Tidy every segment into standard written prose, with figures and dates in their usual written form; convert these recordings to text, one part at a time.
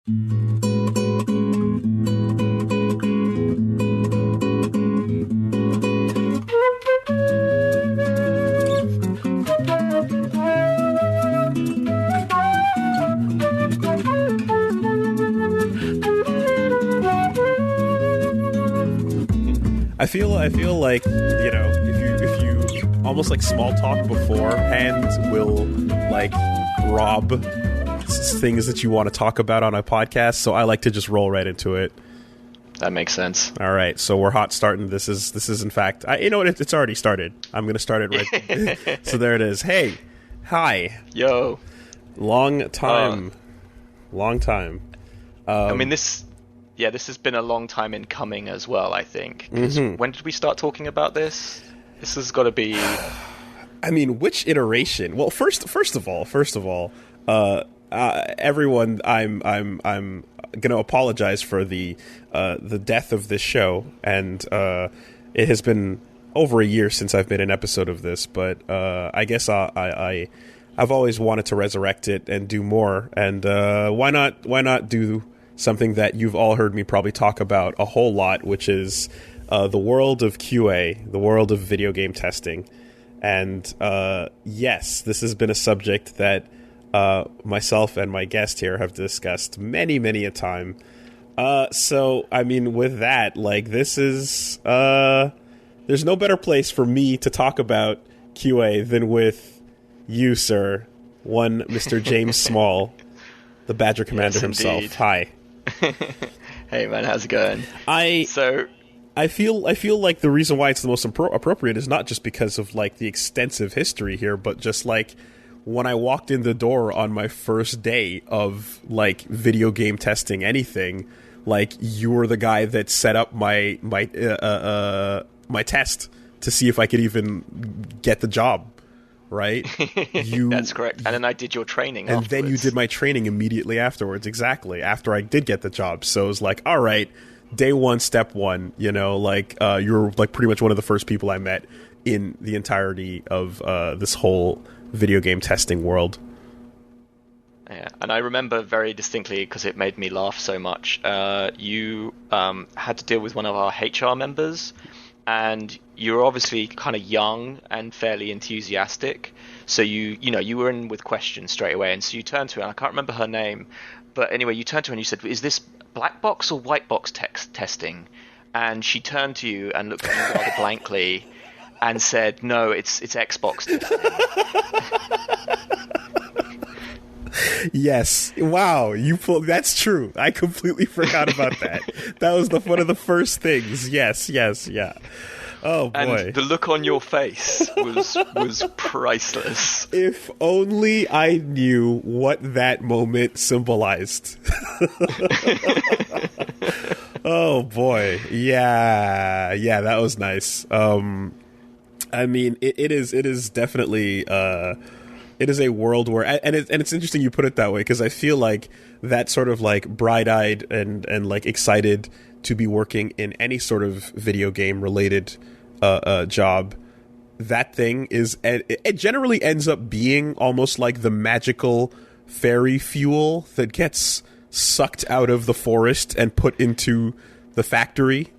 I feel like, if you almost like small talk beforehand will like rob things that you want to talk about on a podcast, so I like to just roll right into it. That makes sense. All right, so we're hot starting. This is in fact, you know what? It's already started. I'm going to start it right. So there it is. Hey, hi, yo, long time. I mean, this has been a long time in coming as well, I think. 'Cause when did we start talking about this? This has got to be. I mean, which iteration? Well, first of all, everyone, I'm gonna apologize for the death of this show, and it has been over a year since I've made an episode of this, but I guess I've always wanted to resurrect it and do more, and why not do something that you've all heard me probably talk about a whole lot, which is the world of QA, the world of video game testing. And yes, this has been a subject that myself and my guest here have discussed many a time. So, I mean, with that, like, this is... there's no better place for me to talk about QA than with you, sir. One Mr. James Small, the Badger Commander himself. Indeed. Hi. Hey, man, how's it going? I feel like the reason why it's the most appropriate is not just because of like the extensive history here, but just like when I walked in the door on my first day of like video game testing anything, like you were the guy that set up my test to see if I could even get the job. Right? That's correct. And then I did your training and afterwards. Then you did my training immediately afterwards, exactly, after I did get the job. So it was like, all right, day one, step one, like you're like pretty much one of the first people I met in the entirety of this whole video game testing world. Yeah, and I remember very distinctly, because it made me laugh so much, you had to deal with one of our HR members, and you're obviously kind of young and fairly enthusiastic, so you were in with questions straight away, and so you turned to her, and I can't remember her name, but anyway, you turned to her and you said, "Is this black box or white box testing?" And she turned to you and looked at you rather blankly and said, "No, it's Xbox testing." Yes. Wow. That's true. I completely forgot about that. That was one of the first things. Yes. Yeah. Oh boy. And the look on your face was priceless. If only I knew what that moment symbolized. Oh boy. Yeah, that was nice. I mean, it is definitely it is a world where, and it's interesting you put it that way, because I feel like that sort of like bright-eyed and like excited to be working in any sort of video game related job, that thing is, it generally ends up being almost like the magical fairy fuel that gets sucked out of the forest and put into the factory.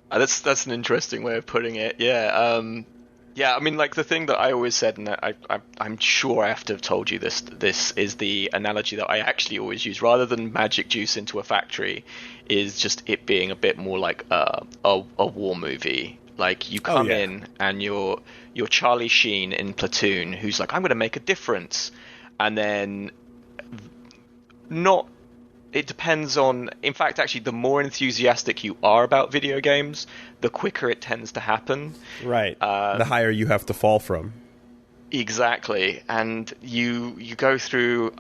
That's an interesting way of putting it. Yeah. Yeah, I mean, like, the thing that I always said, and I'm sure I have to have told you this is the analogy that I actually always use, rather than magic juice into a factory, is just it being a bit more like a war movie. Like, you come in and you're Charlie Sheen in Platoon, who's like, I'm going to make a difference. And then it depends on, in fact, actually, the more enthusiastic you are about video games, the quicker it tends to happen. Right. The higher you have to fall from. Exactly. And you go through,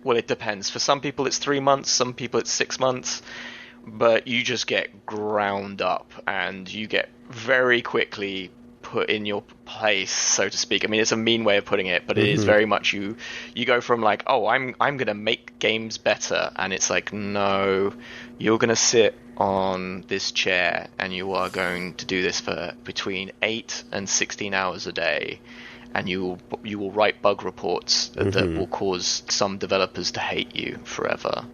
well, it depends. For some people, it's 3 months. Some people, it's 6 months. But you just get ground up, and you get very quickly put in your place, so to speak. I mean, it's a mean way of putting it, but it is very much you go from like, oh, I'm gonna make games better, and it's like, no, you're gonna sit on this chair and you are going to do this for between 8 and 16 hours a day, and you will write bug reports that will cause some developers to hate you forever,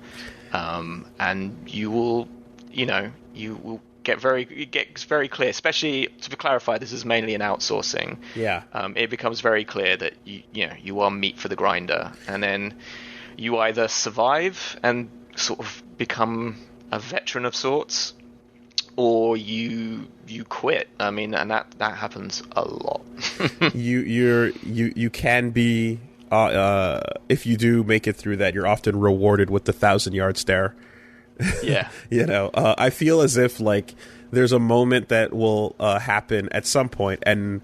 and you will it gets very clear, especially to clarify, this is mainly in outsourcing. Yeah. It becomes very clear that you are meat for the grinder, and then you either survive and sort of become a veteran of sorts, or you quit. I mean, and that happens a lot. you can be if you do make it through that, you're often rewarded with the 1,000-yard stare. Yeah. I feel as if like there's a moment that will happen at some point, and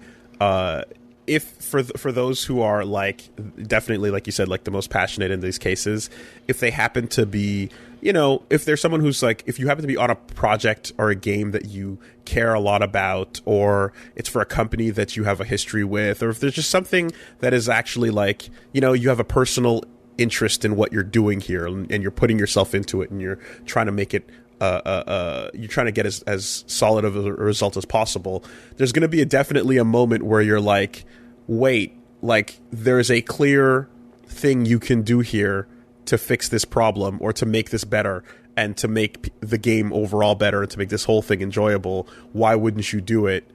if for those who are like definitely, like you said, like the most passionate in these cases, if they happen to be, if there's someone who's like, if you happen to be on a project or a game that you care a lot about, or it's for a company that you have a history with, or if there's just something that is actually like, you have a personal interest in what you're doing here, and you're putting yourself into it, and you're trying to make it you're trying to get as solid of a result as possible, there's going to be definitely a moment where you're like, wait, like there's a clear thing you can do here to fix this problem, or to make this better, and to make the game overall better, and to make this whole thing enjoyable. Why wouldn't you do it?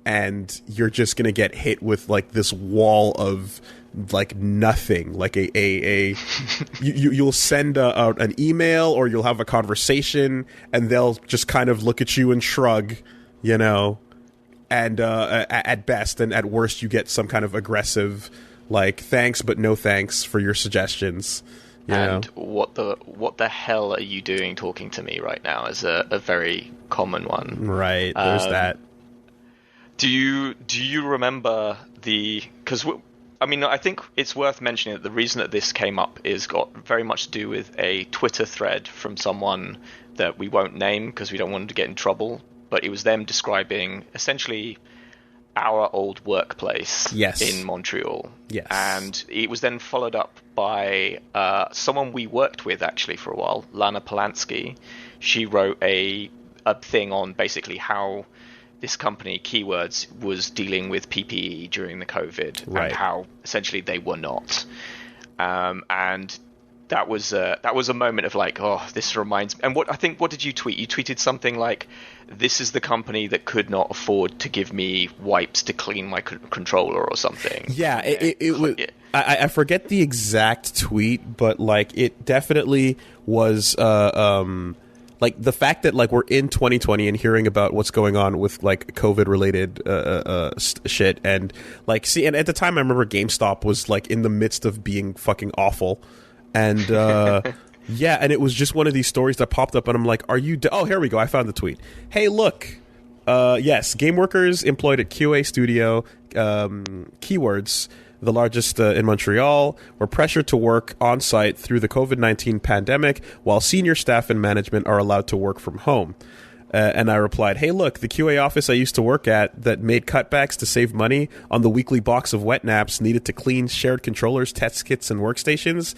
And you're just going to get hit with like this wall of like nothing, like you'll send an email, or you'll have a conversation, and they'll just kind of look at you and shrug, and at best, and at worst you get some kind of aggressive like, thanks but no thanks for your suggestions. And what the hell are you doing talking to me right now is a very common one. Right, there's that. Do you remember because I think it's worth mentioning that the reason that this came up is got very much to do with a Twitter thread from someone that we won't name because we don't want them to get in trouble, but it was them describing essentially our old workplace in Montreal. Yes. And it was then followed up by someone we worked with actually for a while, Lana Polanski. She wrote a thing on basically how this company, Keywords, was dealing with PPE during the COVID, and how essentially they were not. And that was a moment of like, oh, this reminds me. And what did you tweet? You tweeted something like, "This is the company that could not afford to give me wipes to clean my controller," or something. Yeah, it was. I forget the exact tweet, but like it definitely was. Like the fact that like we're in 2020 and hearing about what's going on with like COVID related shit, and like and at the time I remember GameStop was like in the midst of being fucking awful, and yeah, and it was just one of these stories that popped up, and I'm like, are you oh, here we go, I found the tweet. Hey, look, yes, game workers employed at QA Studio, Keywords, the largest in Montreal, were pressured to work on-site through the COVID-19 pandemic, while senior staff and management are allowed to work from home. And I replied, hey, look, the QA office I used to work at that made cutbacks to save money on the weekly box of wet naps needed to clean shared controllers, test kits, and workstations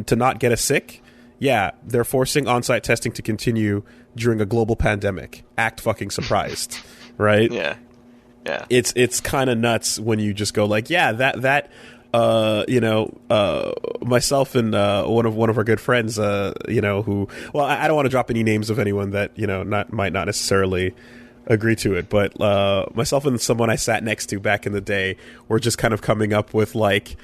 to not get us sick. Yeah, they're forcing on-site testing to continue during a global pandemic. Act fucking surprised, right? Yeah. Yeah, it's kind of nuts when you just go like, yeah, that myself and one of our good friends, who, well, I don't want to drop any names of anyone that might not necessarily agree to it, but myself and someone I sat next to back in the day were just kind of coming up with like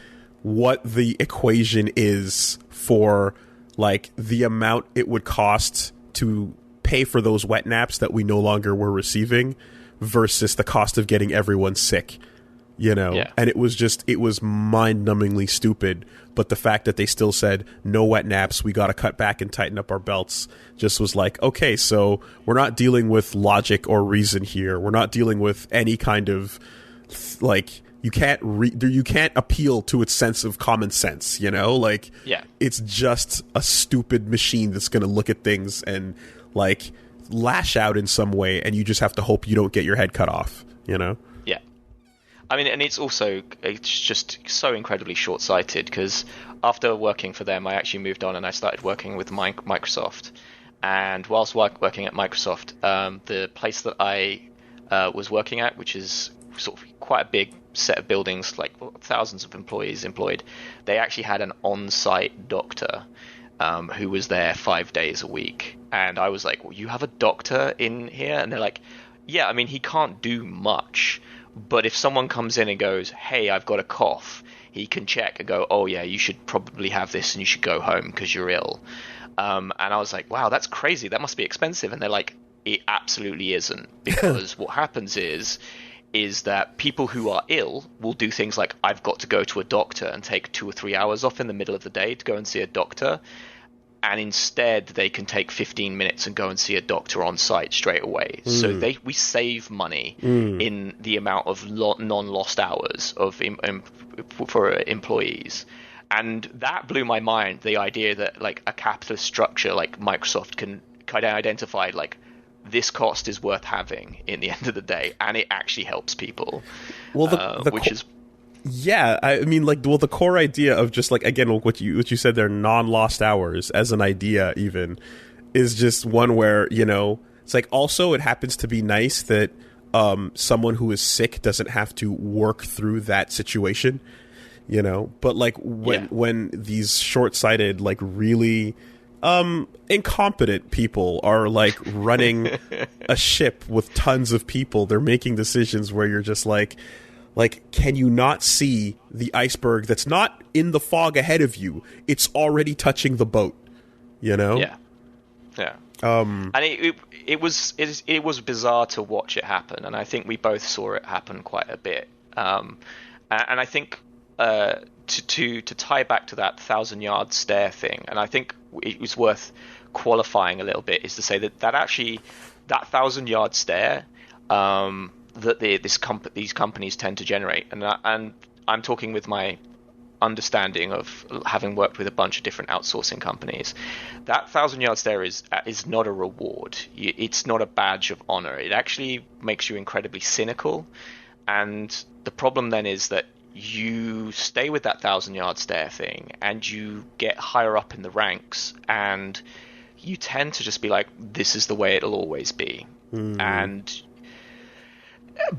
what the equation is for like the amount it would cost to pay for those wet naps that we no longer were receiving, versus the cost of getting everyone sick, and it was mind-numbingly stupid. But the fact that they still said no wet naps, we got to cut back and tighten up our belts, just was like, okay, so we're not dealing with logic or reason here. We're not dealing with any kind of like, you can't appeal to its sense of common sense, it's just a stupid machine that's going to look at things and like lash out in some way, and you just have to hope you don't get your head cut off, Yeah. I mean, and it's just so incredibly short-sighted, because after working for them, I actually moved on and I started working with Microsoft. And whilst working at Microsoft, the place that I was working at, which is sort of quite a big set of buildings, like thousands of employees employed, they actually had an on-site doctor who was there 5 days a week. And I was like, well, you have a doctor in here? And they're like, yeah, I mean, he can't do much, but if someone comes in and goes, hey, I've got a cough, he can check and go, oh yeah, you should probably have this and you should go home because you're ill. And I was like, wow, that's crazy. That must be expensive. And they're like, it absolutely isn't, because what happens is that people who are ill will do things like, I've got to go to a doctor, and take 2 or 3 hours off in the middle of the day to go and see a doctor. And instead they can take 15 minutes and go and see a doctor on site straight away. So we save money in the amount of non-lost hours for employees. And that blew my mind, the idea that like a capitalist structure like Microsoft can kind of identify like, this cost is worth having in the end of the day, and it actually helps people. Well, yeah, I mean, like, well, the core idea of just like, again, what you said there, non-lost hours as an idea even is just one where, you know, it's like, also it happens to be nice that someone who is sick doesn't have to work through that situation, you know. But like when these short-sighted, like really incompetent people are like running a ship with tons of people, they're making decisions where you're just like, can you not see the iceberg that's not in the fog ahead of you? It's already touching the boat, you know? Yeah. And it was bizarre to watch it happen, and I think we both saw it happen quite a bit. And I think to tie back to that 1,000-yard stare thing, and I think it was worth qualifying a little bit, is to say that actually that 1,000-yard stare that these companies tend to generate, and I'm talking with my understanding of having worked with a bunch of different outsourcing companies, that 1,000-yard stare is not a reward. It's not a badge of honor. It actually makes you incredibly cynical, and the problem then is that you stay with that 1,000-yard stare thing, and you get higher up in the ranks, and you tend to just be like, this is the way it'll always be.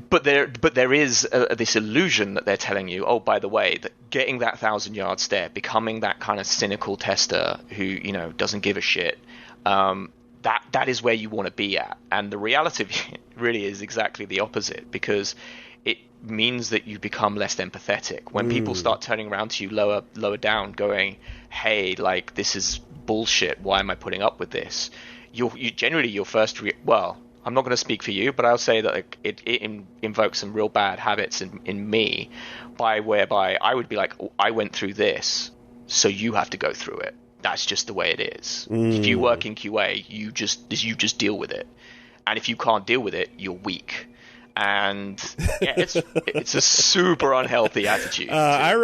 But there is this illusion that they're telling you, oh, by the way, that getting that 1,000-yard stare, becoming that kind of cynical tester who, you know, doesn't give a shit, that is where you want to be at. And the reality really is exactly the opposite, because it means that you become less empathetic. When people start turning around to you lower down, going, hey, like, this is bullshit, why am I putting up with this? You generally, your first I'm not going to speak for you, but I'll say that like, it invokes some real bad habits in me, whereby I would be like, oh, I went through this, so you have to go through it. That's just the way it is. If you work in QA, you just deal with it, and if you can't deal with it, you're weak. And yeah, it's a super unhealthy attitude. I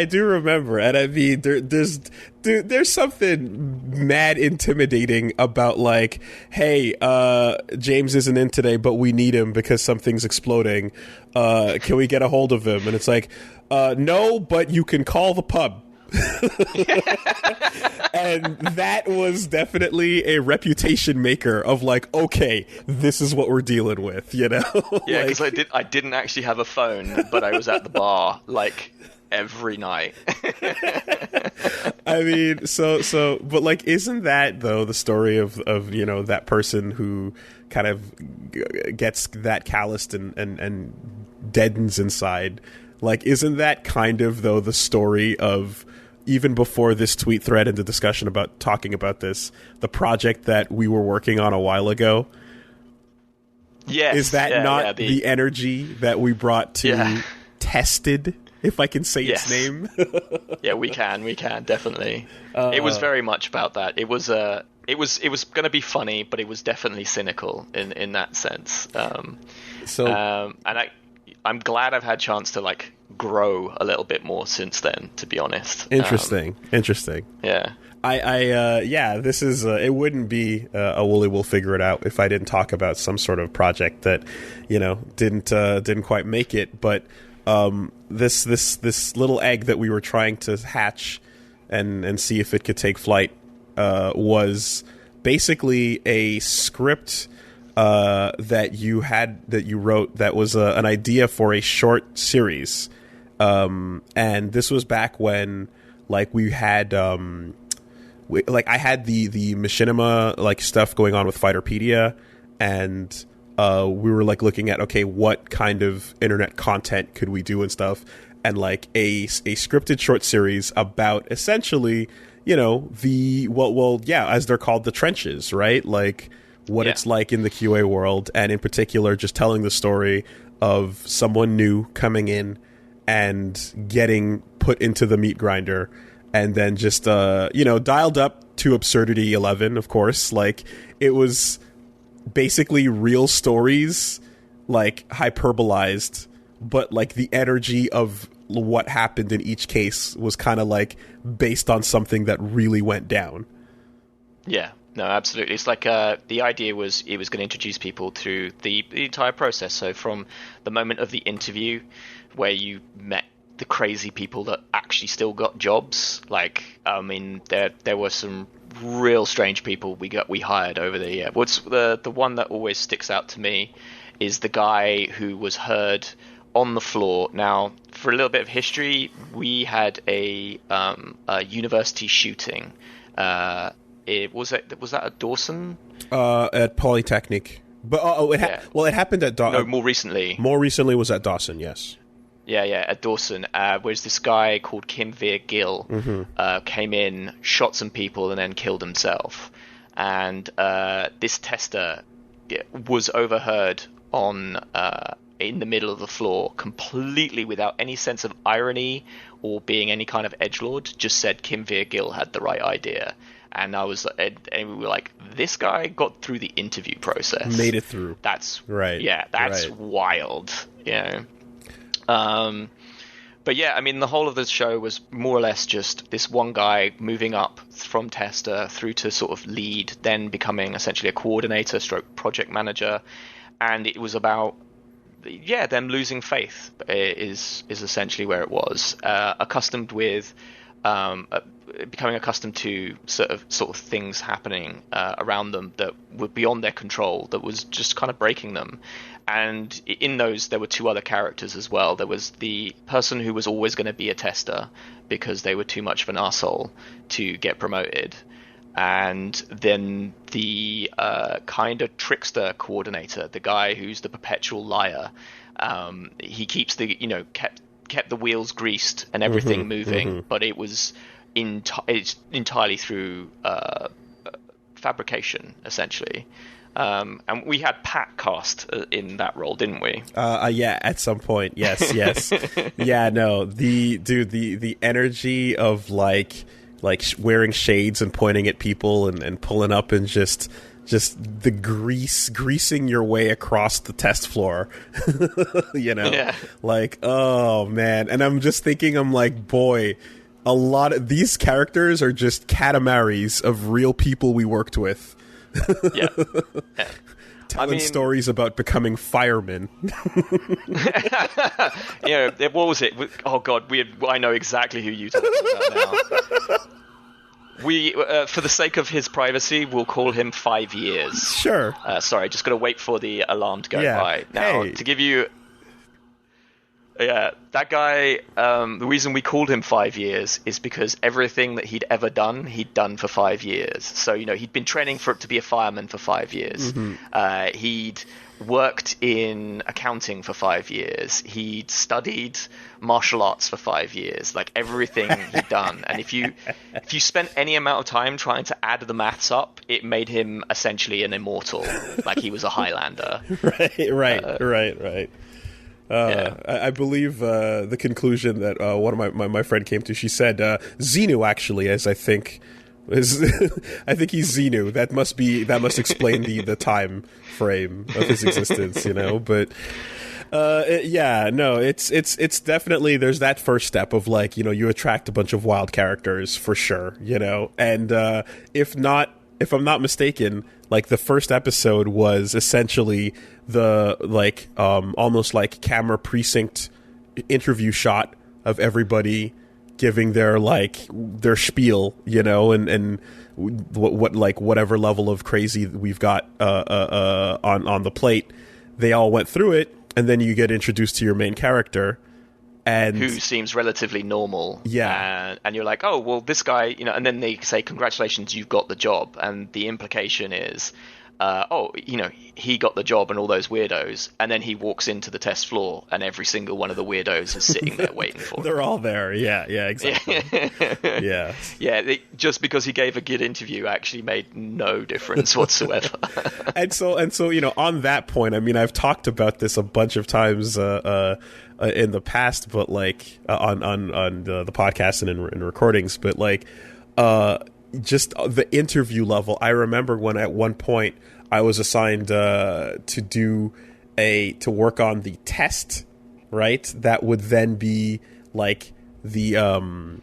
do remember, and I mean, there's something mad intimidating about like, hey, James isn't in today, but we need him because something's exploding. Can we get a hold of him? And it's like, no, but you can call the pub. And that was definitely a reputation maker of like, okay, this is what we're dealing with, you know? Yeah, because I didn't actually have a phone, but I was at the bar like every night. I mean, but like, isn't that though the story of you know, that person who kind of gets that calloused and deadens inside? Like, isn't that kind of though the story of, even before this tweet thread and the discussion about talking about this, the project that we were working on a while ago? Yes. Is that the energy that we brought to Tested, if I can say its name? Yeah, we can definitely. It was very much about that. It was going to be funny, but it was definitely cynical in that sense. And I'm glad I've had a chance to like grow a little bit more since then, to be honest. Interesting. Yeah. This is it wouldn't be a Woolie Will Figure It Out if I didn't talk about some sort of project that, you know, didn't quite make it, but this little egg that we were trying to hatch and see if it could take flight was basically a script that you wrote that was an idea for a short series, and this was back when like we had I had the machinima like stuff going on with Fighterpedia, and we were like looking at, okay, what kind of internet content could we do and stuff, and like a scripted short series about essentially, you know, as they're called, the trenches, right? Like what it's like in the QA world, and in particular just telling the story of someone new coming in and getting put into the meat grinder, and then just dialed up to absurdity 11, of course. Like it was basically real stories, like hyperbolized, but like the energy of what happened in each case was kind of like based on something that really went down. Yeah, no, absolutely. It's like the idea was it was going to introduce people through the entire process. So from the moment of the interview, where you met the crazy people that actually still got jobs. Like, I mean, there were some real strange people we hired over the year. What's the one that always sticks out to me is the guy who was heard on the floor. Now, for a little bit of history, we had a university shooting. Was that at Dawson? At Polytechnic. But it happened at Dawson. No, more recently. More recently was at Dawson, yes. Yeah, at Dawson, whereas this guy called Kim Veer Gill came in, shot some people, and then killed himself. And this tester was overheard in the middle of the floor, completely without any sense of irony or being any kind of edgelord, just said Kim Veer Gill had the right idea. And we were like, this guy got through the interview process. Made it through. That's right. Yeah, that's right. Wild, you know. But yeah, I mean, the whole of the show was more or less just this one guy moving up from tester through to sort of lead, then becoming essentially a coordinator stroke project manager. And it was about, them losing faith is essentially where it was. Becoming accustomed to sort of things happening around them that were beyond their control, that was just kind of breaking them. And in those, there were two other characters as well. There was the person who was always going to be a tester because they were too much of an arsehole to get promoted. And then the kind of trickster coordinator, the guy who's the perpetual liar. He keeps kept the wheels greased and everything moving, but it was it's entirely through fabrication, essentially. And we had Pat cast in that role, didn't we? Yeah, at some point. Yes. Yeah, no. The energy of like wearing shades and pointing at people and pulling up and just the greasing your way across the test floor. You know? Yeah. Like, oh man. And I'm just thinking, I'm like, boy, a lot of these characters are just Katamari's of real people we worked with. Yeah. Telling stories about becoming firemen. Yeah, what was it? Oh God, I know exactly who you're talking about now. We, for the sake of his privacy, we'll call him 5 years. Sure. Sorry, just got to wait for the alarm to go by. Now, to give you... Yeah, that guy, the reason we called him 5 years is because everything that he'd ever done, he'd done for 5 years. So, he'd been training to be a fireman for 5 years. Mm-hmm. He'd worked in accounting for 5 years. He'd studied martial arts for 5 years. Like, everything he'd done. And if you spent any amount of time trying to add the maths up, it made him essentially an immortal. Like he was a Highlander. Right. I believe the conclusion that one of my friend came to, she said Xenu actually, as I think is I think he's Xenu. That must explain the time frame of his existence, But it's definitely, there's that first step of like, you attract a bunch of wild characters for sure, and if I'm not mistaken, like the first episode was essentially the like almost like camera precinct interview shot of everybody giving their spiel, and what like whatever level of crazy we've got on the plate. They all went through it, and then you get introduced to your main character, and who seems relatively normal. Yeah. And you're like, oh, well, this guy, you know, and then they say, congratulations, you've got the job. And the implication is, oh, you know, he got the job and all those weirdos. And then he walks into the test floor and every single one of the weirdos is sitting there waiting for him. They're all there. Yeah, exactly. Yeah. Yeah, just because he gave a good interview actually made no difference whatsoever. and so, you know, on that point, I mean, I've talked about this a bunch of times in the past, but like on the podcast and in recordings, but like just the interview level. I remember when at one point I was assigned to work on the test, right? That would then be like the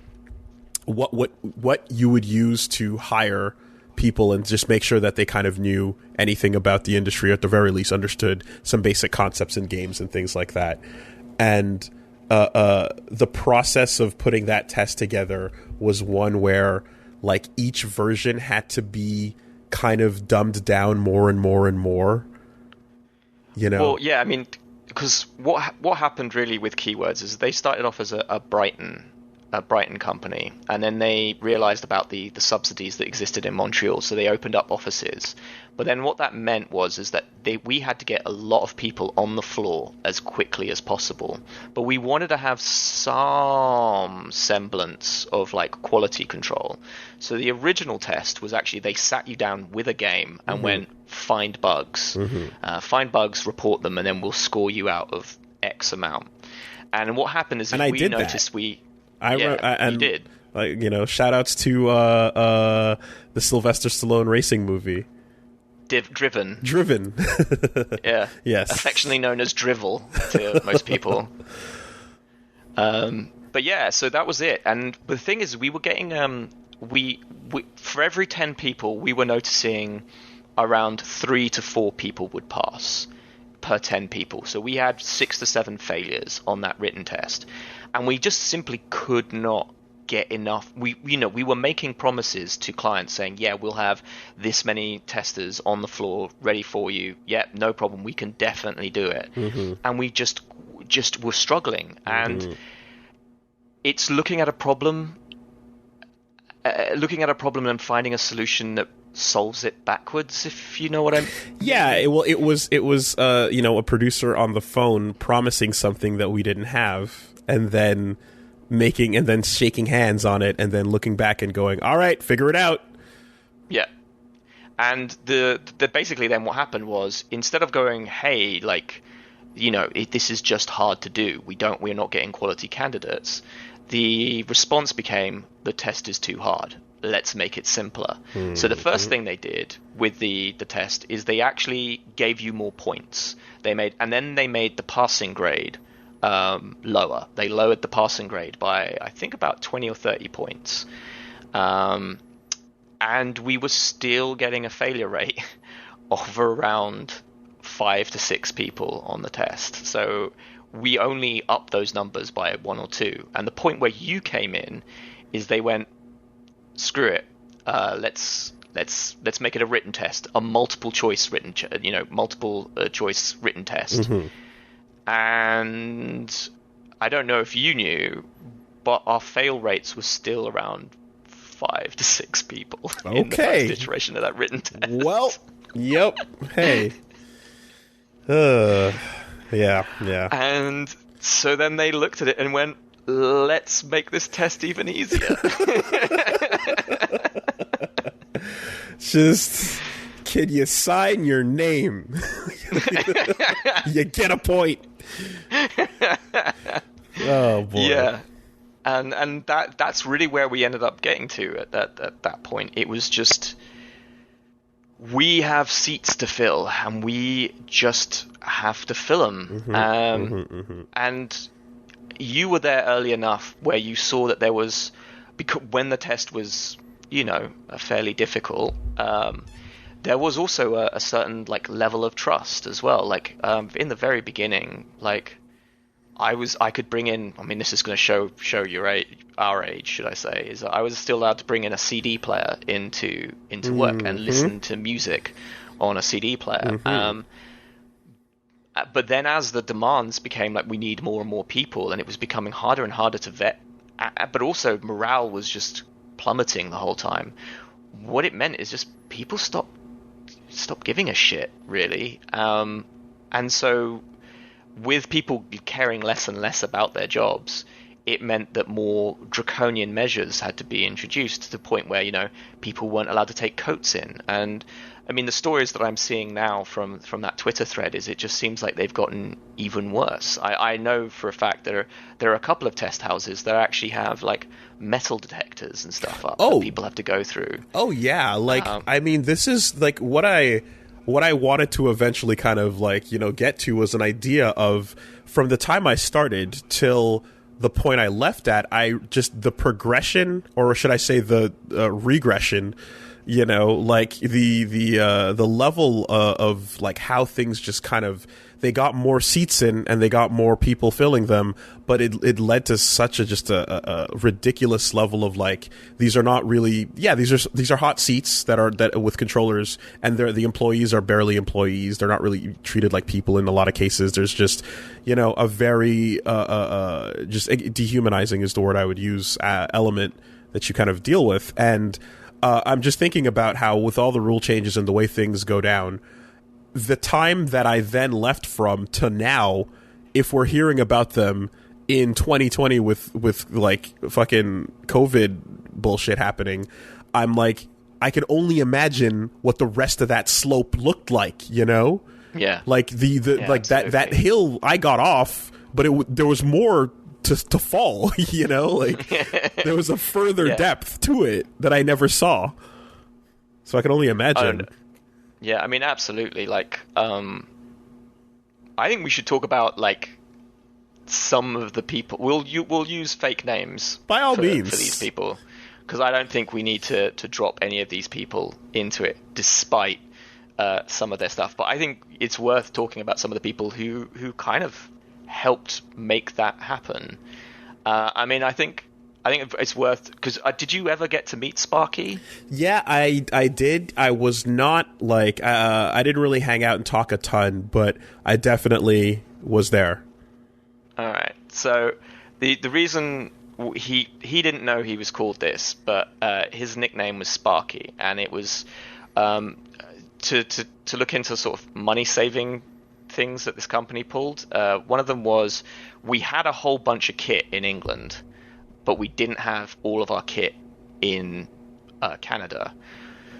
what you would use to hire people and just make sure that they kind of knew anything about the industry, or at the very least understood some basic concepts in games and things like that. And the process of putting that test together was one where like each version had to be kind of dumbed down more and more and more. You know? Well, yeah, I mean, because what happened really with Keywords is they started off as a Brighton company, and then they realized about the subsidies that existed in Montreal, so they opened up offices. But then what that meant is that we had to get a lot of people on the floor as quickly as possible. But we wanted to have some semblance of like quality control. So the original test was actually they sat you down with a game and went, find bugs. Find bugs, report them, and then we'll score you out of X amount. And what happened is we noticed you did. Like, you know, shout outs to the Sylvester Stallone racing movie. Driven. Yeah. Yes. Affectionately known as Drivel to most people. But yeah, so that was it. And the thing is, we were getting we for every 10 people, we were noticing around 3 to 4 people would pass per 10 people. So we had 6 to 7 failures on that written test, and we just simply could not get enough. We were making promises to clients saying, yeah, we'll have this many testers on the floor ready for you. Yep, no problem, we can definitely do it. And we just were struggling. And it's looking at a problem and finding a solution that solves it backwards, if you know what I mean. Yeah, it was you know, a producer on the phone promising something that we didn't have, and then shaking hands on it, and then looking back and going, all right, figure it out. Yeah. And the basically then what happened was, instead of going, hey, like, you know, this is just hard to do, we're not getting quality candidates, the response became, the test is too hard, let's make it simpler. So the first thing they did with the test is they actually gave you more points. They made the passing grade lower. They lowered the passing grade by, I think, about 20 or 30 points. And we were still getting a failure rate of around 5 to 6 people on the test. So we only upped those numbers by 1 or 2. And the point where you came in is they went, screw it. Let's make it a written test, a multiple choice written test. And I don't know if you knew, but our fail rates were still around 5 to 6 people in the first iteration of that written test. Well, yep. Hey. Yeah. And so then they looked at it and went, let's make this test even easier. Just, can you sign your name? You get a point. Oh boy. Yeah. And that's really where we ended up getting to at that point. It was just, we have seats to fill, and we just have to fill them. And you were there early enough where you saw that there was, because when the test was, you know, fairly difficult, there was also a certain like level of trust as well. Like in the very beginning, like I could bring in. I mean, this is going to show your our age, should I say? Is I was still allowed to bring in a CD player into work and listen to music on a CD player. But then, as the demands became like we need more and more people, and it was becoming harder and harder to vet, but also morale was just plummeting the whole time. What it meant is just people stopped giving a shit, really, and so, with people caring less and less about their jobs, it meant that more draconian measures had to be introduced to the point where, people weren't allowed to take coats in. And I mean, the stories that I'm seeing now from that Twitter thread is it just seems like they've gotten even worse. I know for a fact there are a couple of test houses that actually have like metal detectors and stuff up that people have to go through. Oh yeah, like I mean, this is like what I wanted to eventually kind of like, get to was an idea of from the time I started till the point I left at, the progression, or should I say the regression, like the level of like how things just kind of, they got more seats in and they got more people filling them, but it led to such a ridiculous level of like, these are not really, these are hot seats that with controllers, and the employees are barely employees. They're not really treated like people in a lot of cases. There's just, a very just dehumanizing is the word I would use, element that you kind of deal with. And I'm just thinking about how with all the rule changes and the way things go down, the time that I then left from to now, if we're hearing about them in 2020 with like fucking COVID bullshit happening, I'm like, I can only imagine what the rest of that slope looked like, Yeah. Like like that hill I got off, but there was more to fall, like there was a further depth to it that I never saw. So I can only imagine. Yeah, I mean, absolutely. Like, I think we should talk about like some of the people. We'll use fake names by all means for these people, because I don't think we need to drop any of these people into it, despite some of their stuff. But I think it's worth talking about some of the people who kind of helped make that happen. I mean, I think it's worth, because did you ever get to meet Sparky? Yeah, I did. I was not like I didn't really hang out and talk a ton, but I definitely was there. All right. So the reason he didn't know he was called this, but his nickname was Sparky, and it was to look into sort of money saving things that this company pulled. One of them was we had a whole bunch of kit in England, but we didn't have all of our kit in Canada.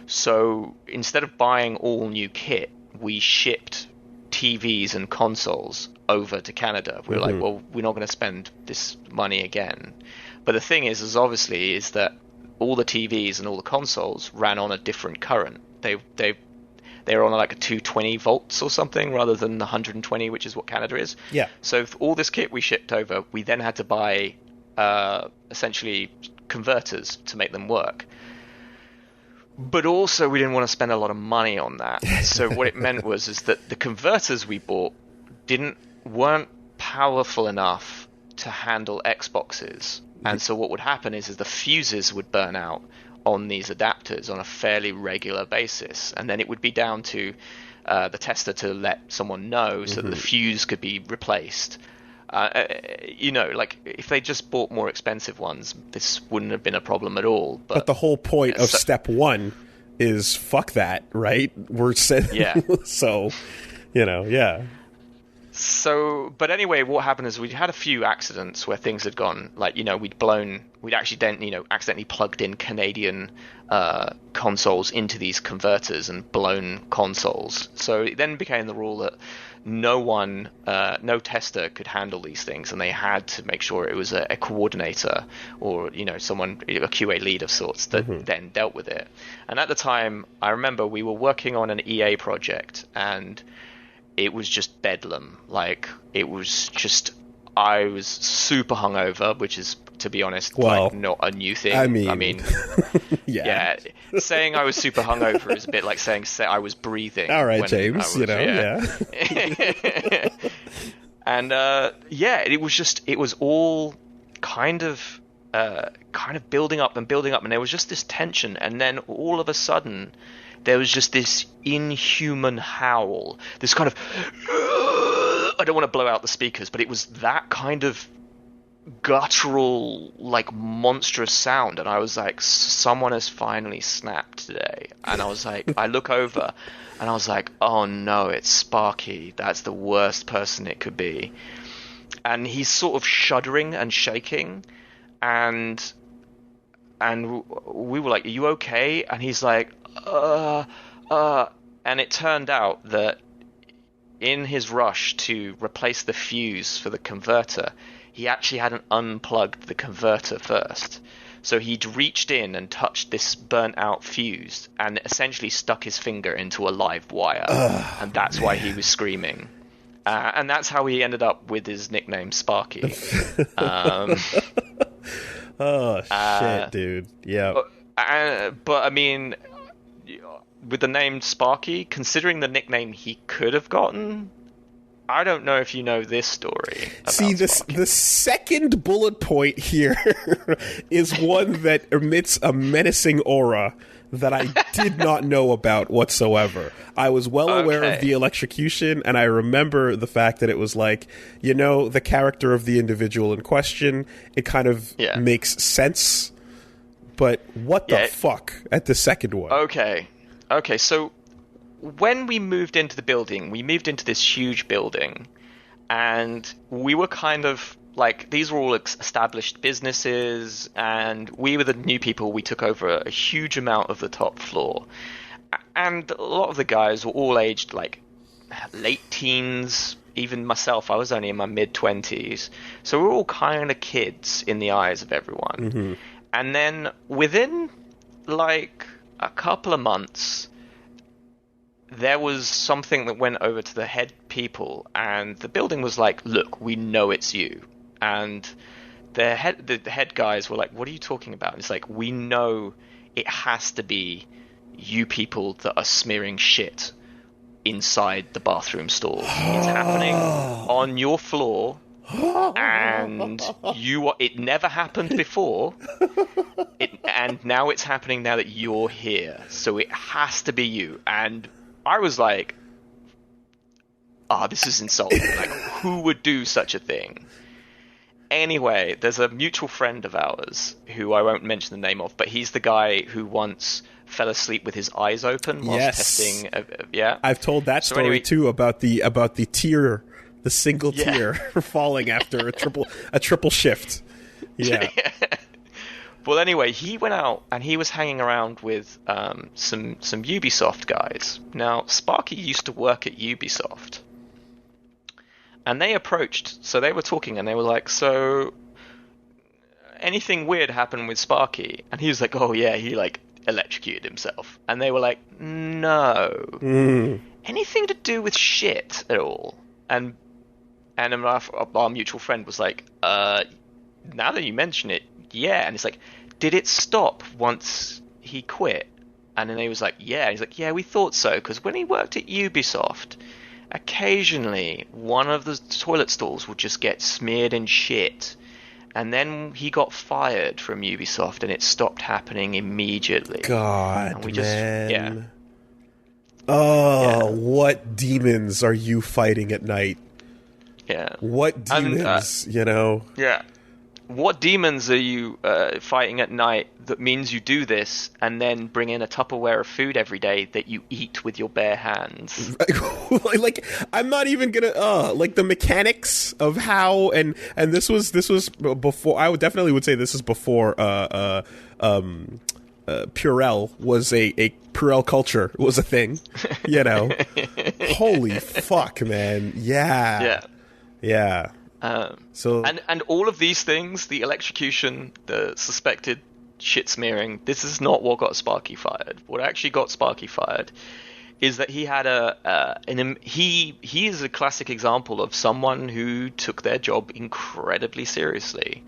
So instead of buying all new kit, we shipped TVs and consoles over to Canada. We were like, well, we're not going to spend this money again. But the thing is obviously that all the TVs and all the consoles ran on a different current. They were on like a 220 volts or something rather than the 120, which is what Canada is. Yeah. So for all this kit we shipped over, we then had to buy essentially converters to make them work. But also we didn't want to spend a lot of money on that. So what it meant is that the converters we bought weren't powerful enough to handle Xboxes. And so what would happen is the fuses would burn out on these adapters on a fairly regular basis, and then it would be down to the tester to let someone know so that the fuse could be replaced. Like if they just bought more expensive ones, this wouldn't have been a problem at all. But the whole point of step one is fuck that, right? We're said, so, yeah. So, but anyway, what happened is we'd had a few accidents where things had gone, like, we'd actually accidentally plugged in Canadian consoles into these converters and blown consoles. So it then became the rule that no tester could handle these things, and they had to make sure it was a coordinator or, someone, a QA lead of sorts that then dealt with it. And at the time, I remember we were working on an EA project, and it was just bedlam. Like, it was just, I was super hungover, which is, to be honest, like not a new thing. I mean yeah. Saying I was super hungover is a bit like saying I was breathing. All right, James, And it was all kind of building up and building up, and there was just this tension, and then all of a sudden there was just this inhuman howl, this kind of I don't want to blow out the speakers, but it was that kind of guttural, like, monstrous sound, and I was like, someone has finally snapped today. And I was like, I look over and I was like, oh no, it's Sparky. That's the worst person it could be. And he's sort of shuddering and shaking, and we were like, are you okay? And he's like, and it turned out that in his rush to replace the fuse for the converter, he actually hadn't unplugged the converter first. So he'd reached in and touched this burnt out fuse and essentially stuck his finger into a live wire. And that's why he was screaming. And that's how he ended up with his nickname Sparky. Oh, shit, dude. Yeah. But I mean, with the name Sparky, considering the nickname he could have gotten, I don't know if you know this story. See, the second bullet point here is one that emits a menacing aura that I did not know about whatsoever. I was well aware of the electrocution, and I remember the fact that it was like, the character of the individual in question, it kind of makes sense. But what the fuck at the second one? Okay, so when we moved into the building, we moved into this huge building, and we were kind of like, these were all established businesses, and we were the new people. We took over a huge amount of the top floor, and a lot of the guys were all aged like late teens. Even myself, I was only in my mid-20s, so we were all kind of kids in the eyes of everyone. Mm-hmm. And then within like a couple of months, there was something that went over to the head people, and the building was like, look, we know it's you. And the head guys were like, what are you talking about? And it's like, we know it has to be you people that are smearing shit inside the bathroom stalls. It's happening on your floor, and it never happened before, and now it's happening now that you're here, so it has to be you. And I was like, this is insulting. Like, who would do such a thing? Anyway, there's a mutual friend of ours who I won't mention the name of, but he's the guy who once fell asleep with his eyes open whilst testing. I've told that story too, about the tier, the single tier falling after a triple shift. Yeah. Well, anyway, he went out and he was hanging around with some Ubisoft guys. Now, Sparky used to work at Ubisoft. And they approached, so they were talking, and they were like, so, anything weird happened with Sparky? And he was like, oh yeah, he like electrocuted himself. And they were like, no. Anything to do with shit at all? And our mutual friend was like, now that you mention it, yeah. And it's like, did it stop once he quit? And then he was like, yeah. And he's like, yeah, we thought so, because when he worked at Ubisoft, occasionally one of the toilet stalls would just get smeared in shit, and then he got fired from Ubisoft, and it stopped happening immediately. God, and we man. What demons are you fighting at night? Yeah. What demons, Yeah. What demons are you fighting at night that means you do this and then bring in a Tupperware of food every day that you eat with your bare hands? Like, I'm not even gonna like the mechanics of how, and this was before. I would definitely say this is before Purell was a Purell culture was a thing. Holy fuck, man. Yeah. And all of these things, the electrocution, the suspected shit smearing, this is not what got Sparky fired. What actually got Sparky fired is that he had he is a classic example of someone who took their job incredibly seriously,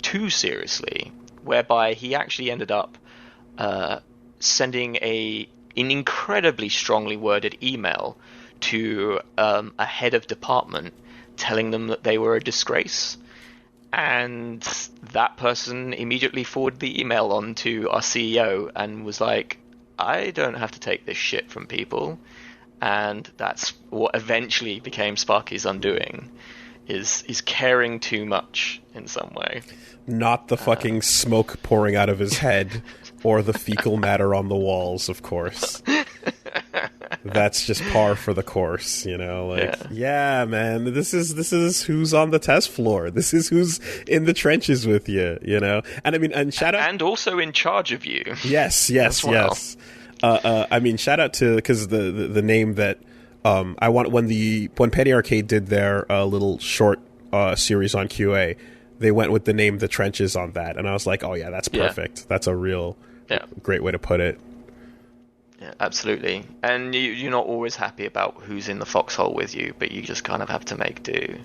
too seriously, whereby he actually ended up sending an incredibly strongly worded email to a head of department, telling them that they were a disgrace. And that person immediately forwarded the email on to our CEO and was like, I don't have to take this shit from people. And that's what eventually became Sparky's undoing, is caring too much in some way. Not the fucking smoke pouring out of his head or the fecal matter on the walls, of course. That's just par for the course, you know. Like, yeah, man, this is who's on the test floor. This is who's in the trenches with you, you know. And I mean, and shout out, and also in charge of you. Yes. I mean, shout out to, because the name that I want, when Penny Arcade did their little short series on QA, they went with the name The Trenches on that, and I was like, oh yeah, that's perfect. Yeah. That's a real great way to put it. Yeah, absolutely. And you're not always happy about who's in the foxhole with you, but you just kind of have to make do.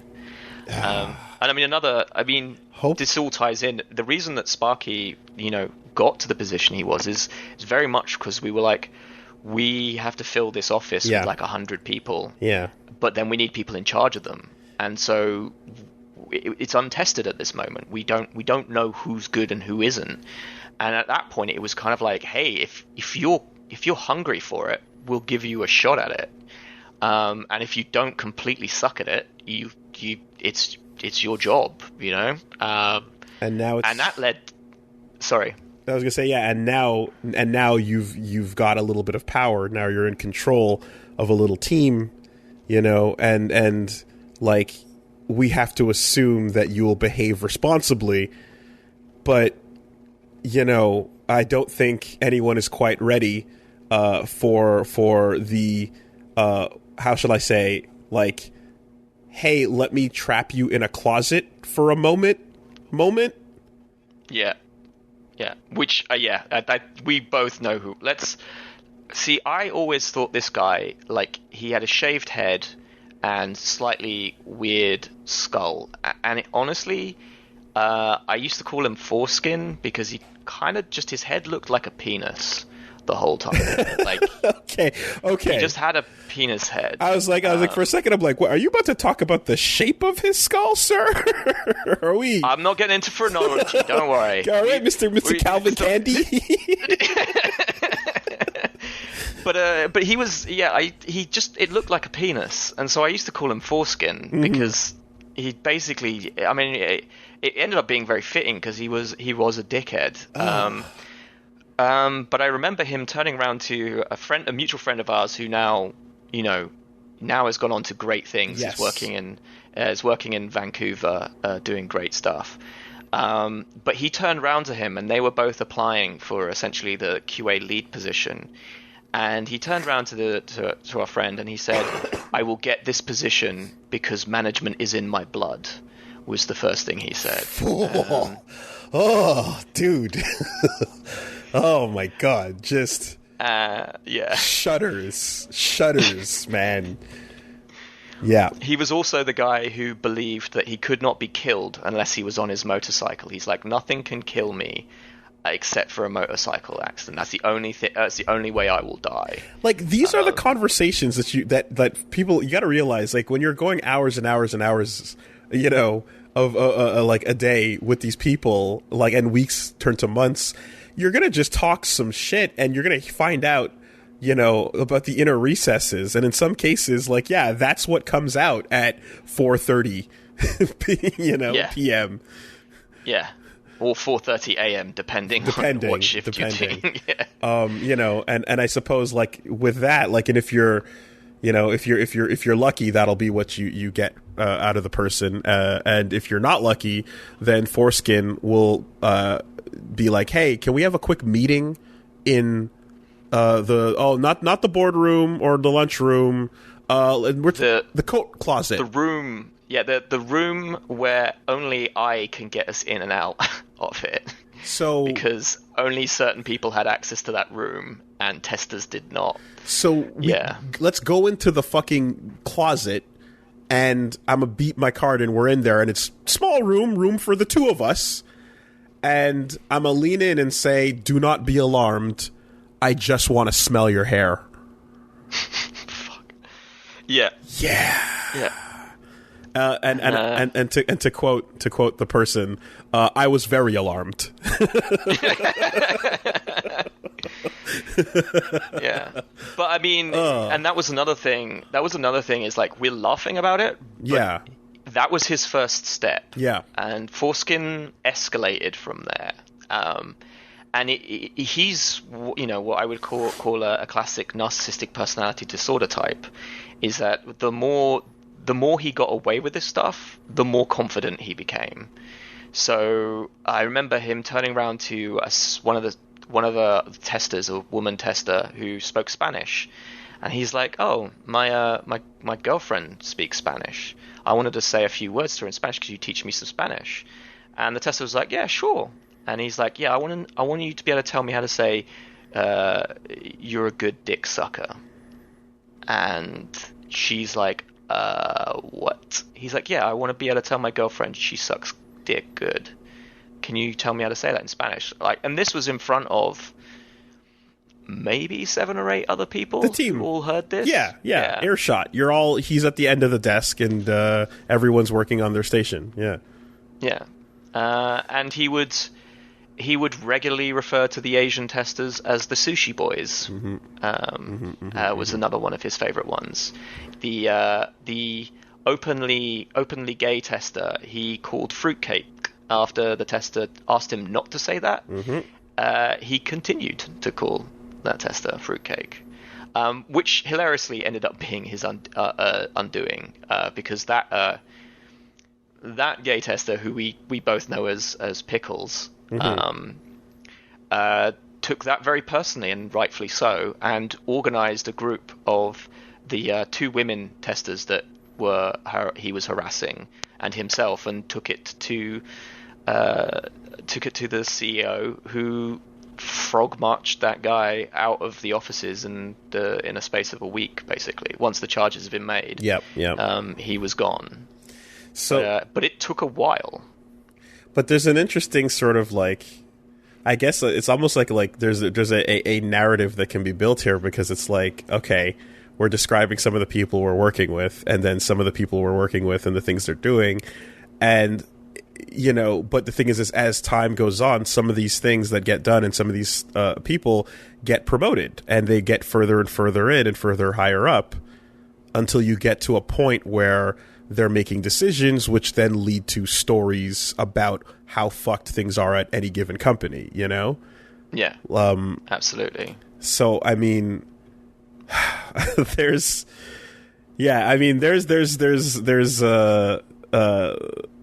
And I mean, this all ties in. The reason that Sparky, you know, got to the position he was is very much because we were like, we have to fill this office with like 100 people. Yeah. But then we need people in charge of them. And so it's untested at this moment. We don't know who's good and who isn't. And at that point, it was kind of like, hey, if you're hungry for it, we'll give you a shot at it. And if you don't completely suck at it, it's your job, you know. And that led. Sorry, I was gonna say, yeah. And now you've got a little bit of power. Now you're in control of a little team, you know. And like, we have to assume that you will behave responsibly, but you know, I don't think anyone is quite ready for the how shall I say, like, hey, let me trap you in a closet for a moment. Yeah. Which we both know who. Let's see. I always thought this guy, like, he had a shaved head and slightly weird skull, and honestly, I used to call him Foreskin because he kind of just, his head looked like a penis the whole time. Like, okay. He just had a penis head. I was like, for a second, I'm like, what, are you about to talk about the shape of his skull, sir? Are we? I'm not getting into phrenology. Don't worry. All right, Mr. Calvin Candy. But he was, it looked like a penis, and so I used to call him Foreskin because he basically, I mean, it ended up being very fitting because he was a dickhead. But I remember him turning around to a mutual friend of ours who now has gone on to great things. Yes. Is working in Vancouver, doing great stuff. But he turned around to him, and they were both applying for essentially the QA lead position. And he turned around to our friend and he said, "I will get this position because management is in my blood," was the first thing he said. Dude. Oh my God, just shudders, man. Yeah. He was also the guy who believed that he could not be killed unless he was on his motorcycle. He's like, nothing can kill me except for a motorcycle accident. That's the only thing. That's the only way I will die. Like, these are the conversations that people, you got to realize, like, when you're going hours and hours and hours, you know, of like a day with these people, like, and weeks turn to months, you're gonna just talk some shit, and you're gonna find out, you know, about the inner recesses, and in some cases, like, yeah, that's what comes out at 4:30, p.m. Yeah. Or 4:30 a.m. depending on what shift you're doing. Yeah. You know, and I suppose, like, with that, like, and if you're lucky, that'll be what you get out of the person, and if you're not lucky, then Foreskin will be like, hey, can we have a quick meeting in not the boardroom or the lunchroom, the coat closet, the room. Yeah, the room where only I can get us in and out of it. So, because only certain people had access to that room and testers did not. So let's go into the fucking closet, and I'm gonna beat my card, and we're in there, and it's small room for the two of us, and I'm gonna lean in and say, "Do not be alarmed. I just want to smell your hair." Fuck. Yeah. Yeah. Yeah. And to quote the person, I was very alarmed. Yeah, but I mean, and that was another thing. Is like we're laughing about it. Yeah, that was his first step. Yeah, and Foreskin escalated from there. And he's what I would call a classic narcissistic personality disorder type. Is that the more he got away with this stuff, the more confident he became. So I remember him turning around to one of the testers, a woman tester who spoke Spanish, and he's like, "Oh, my girlfriend speaks Spanish. I wanted to say a few words to her in Spanish. Could you teach me some Spanish?" And the tester was like, "Yeah, sure." And he's like, "Yeah, I want you to be able to tell me how to say, you're a good dick sucker." And she's like, what? He's like, "Yeah, I want to be able to tell my girlfriend she sucks dick good. Can you tell me how to say that in Spanish?" And this was in front of maybe 7 or 8 other people. The team who all heard this. Yeah. Earshot. He's at the end of the desk, and everyone's working on their station. Yeah. And he would regularly refer to the Asian testers as the sushi boys. Was another one of his favorite ones. The openly gay tester he called fruitcake after the tester asked him not to say that. He continued to call that tester fruitcake, which hilariously ended up being his undoing, because that gay tester, who we both know as Pickles, took that very personally, and rightfully so, and organized a group of the 2 women testers that he was harassing and himself, and took it to the CEO, who frog marched that guy out of the offices in a space of a week, basically. Once the charges have been made, he was gone. So, but it took a while. But there's an interesting sort of I guess it's almost like there's a narrative that can be built here, because it's like, okay, we're describing some of the people we're working with, and then some of the people we're working with and the things they're doing, and but the thing is as time goes on, some of these things that get done and some of these people get promoted, and they get further and further in and further higher up, until you get to a point where they're making decisions which then lead to stories about how fucked things are at any given company, Yeah. Absolutely. So, I mean, there's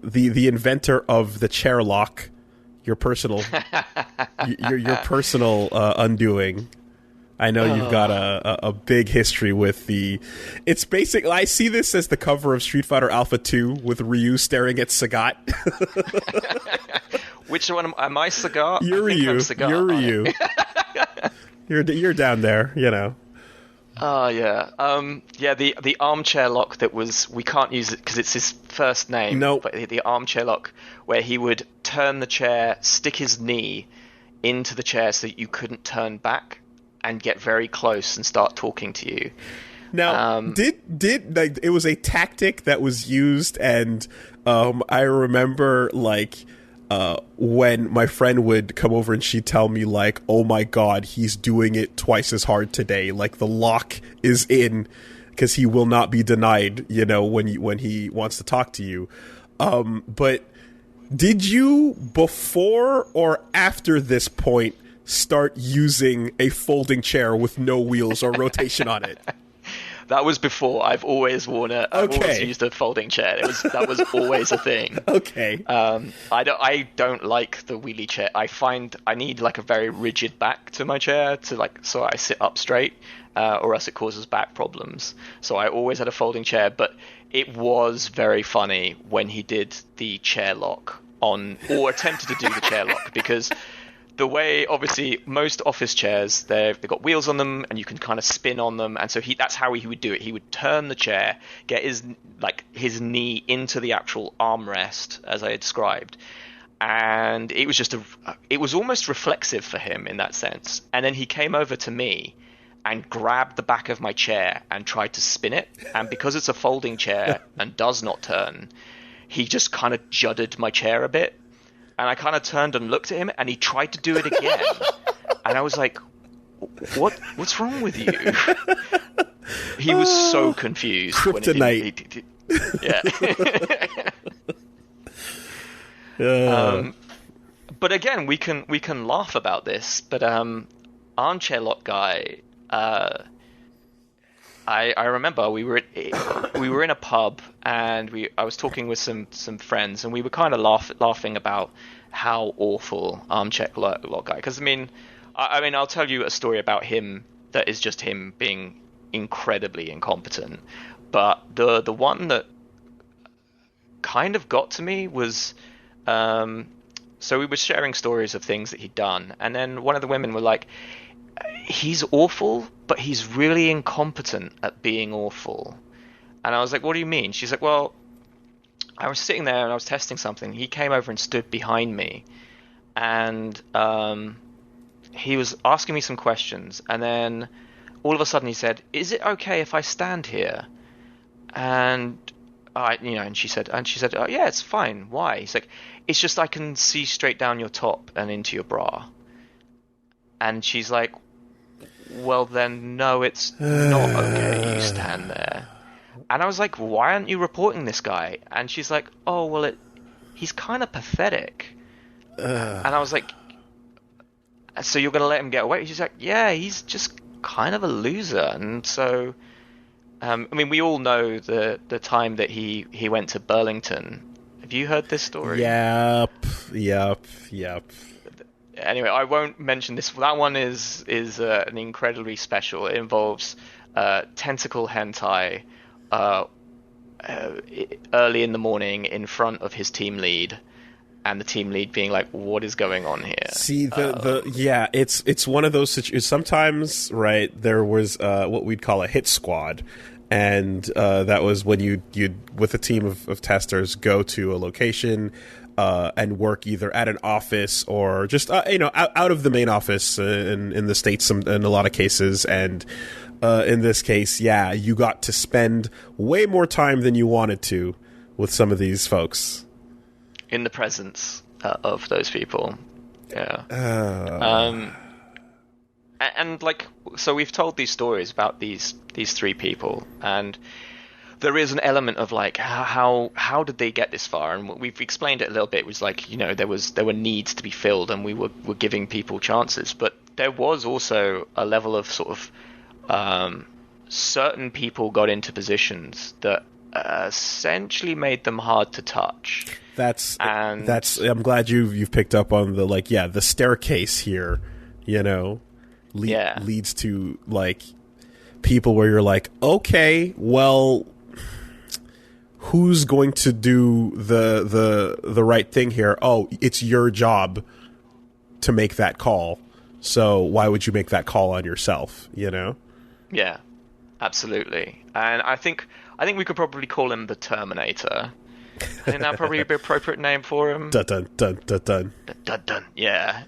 the inventor of the chair lock, your personal undoing. I know you've got a big history with the... It's basically... I see this as the cover of Street Fighter Alpha 2 with Ryu staring at Sagat. Which one am I, Sagat? You're Ryu. You're Ryu. You're down there, yeah. The armchair lock that was... We can't use it because it's his first name. Nope. But the armchair lock, where he would turn the chair, stick his knee into the chair so that you couldn't turn back, and get very close and start talking to you. Now, did it was a tactic that was used, and I remember when my friend would come over and she'd tell me "Oh my God, he's doing it twice as hard today. The lock is in, because he will not be denied. When he wants to talk to you." But did you, before or after this point, start using a folding chair with no wheels or rotation on it? That was before. I've always worn it. I've always used a folding chair. That was always a thing. Okay. I don't like the wheelie chair. I find I need a very rigid back to my chair so I sit up straight, or else it causes back problems. So I always had a folding chair, but it was very funny when he did the chair lock or attempted to do the chair lock, because the way, obviously, most office chairs, they've got wheels on them, and you can kind of spin on them, and so that's how he would do it. He would turn the chair, get his knee into the actual armrest, as I had described, and it was almost reflexive for him in that sense. And then he came over to me, and grabbed the back of my chair and tried to spin it. And because it's a folding chair and does not turn, he just kind of juddered my chair a bit. And I kind of turned and looked at him, and he tried to do it again. And I was like, what's wrong with you? He was so confused. Kryptonite. Yeah. But again, we can laugh about this. But Armchair Lock Guy, I remember we were in a pub, and I was talking with some friends, and we were kind of laughing about how awful Armchair Lock Guy. Because I mean, I'll tell you a story about him that is just him being incredibly incompetent. But the one that kind of got to me was, so we were sharing stories of things that he'd done, and then one of the women were like, he's awful, but he's really incompetent at being awful. And I was like, what do you mean? She's like, well, I was sitting there and I was testing something. He came over and stood behind me, and he was asking me some questions, and then all of a sudden he said, is it okay if I stand here? And and she said, oh, yeah, it's fine. Why? He's like, it's just I can see straight down your top and into your bra. And she's like, well, then no, it's not okay. You stand there. And I was like, why aren't you reporting this guy? And she's like, oh, well, he's kind of pathetic. And I was like, so you're going to let him get away? She's like, yeah, he's just kind of a loser. And so, I mean, we all know the time that he went to Burlington. Have you heard this story? Yep. Anyway, I won't mention this. That one is an incredibly special. It involves tentacle hentai early in the morning in front of his team lead, and the team lead being like, "What is going on here?" See, it's one of those situations. Sometimes, right? There was what we'd call a hit squad. And that was when you'd with a team of testers go to a location and work either at an office or just out of the main office in the States in a lot of cases. And in this case, yeah, you got to spend way more time than you wanted to with some of these folks in the presence of those people. Yeah. And like, so we've told these stories about these three people, and there is an element of like, how did they get this far? And we've explained it a little bit. It was like, there were needs to be filled, and we were giving people chances, but there was also a level of sort of certain people got into positions that essentially made them hard to touch. I'm glad you've picked up on the staircase here, leads to like people where you're like, okay, well, who's going to do the right thing here? Oh, it's your job to make that call. So why would you make that call on yourself? Yeah, absolutely. And I think we could probably call him the Terminator. I think that'd probably be an appropriate name for him. Dun dun dun dun dun. Dun dun. Yeah.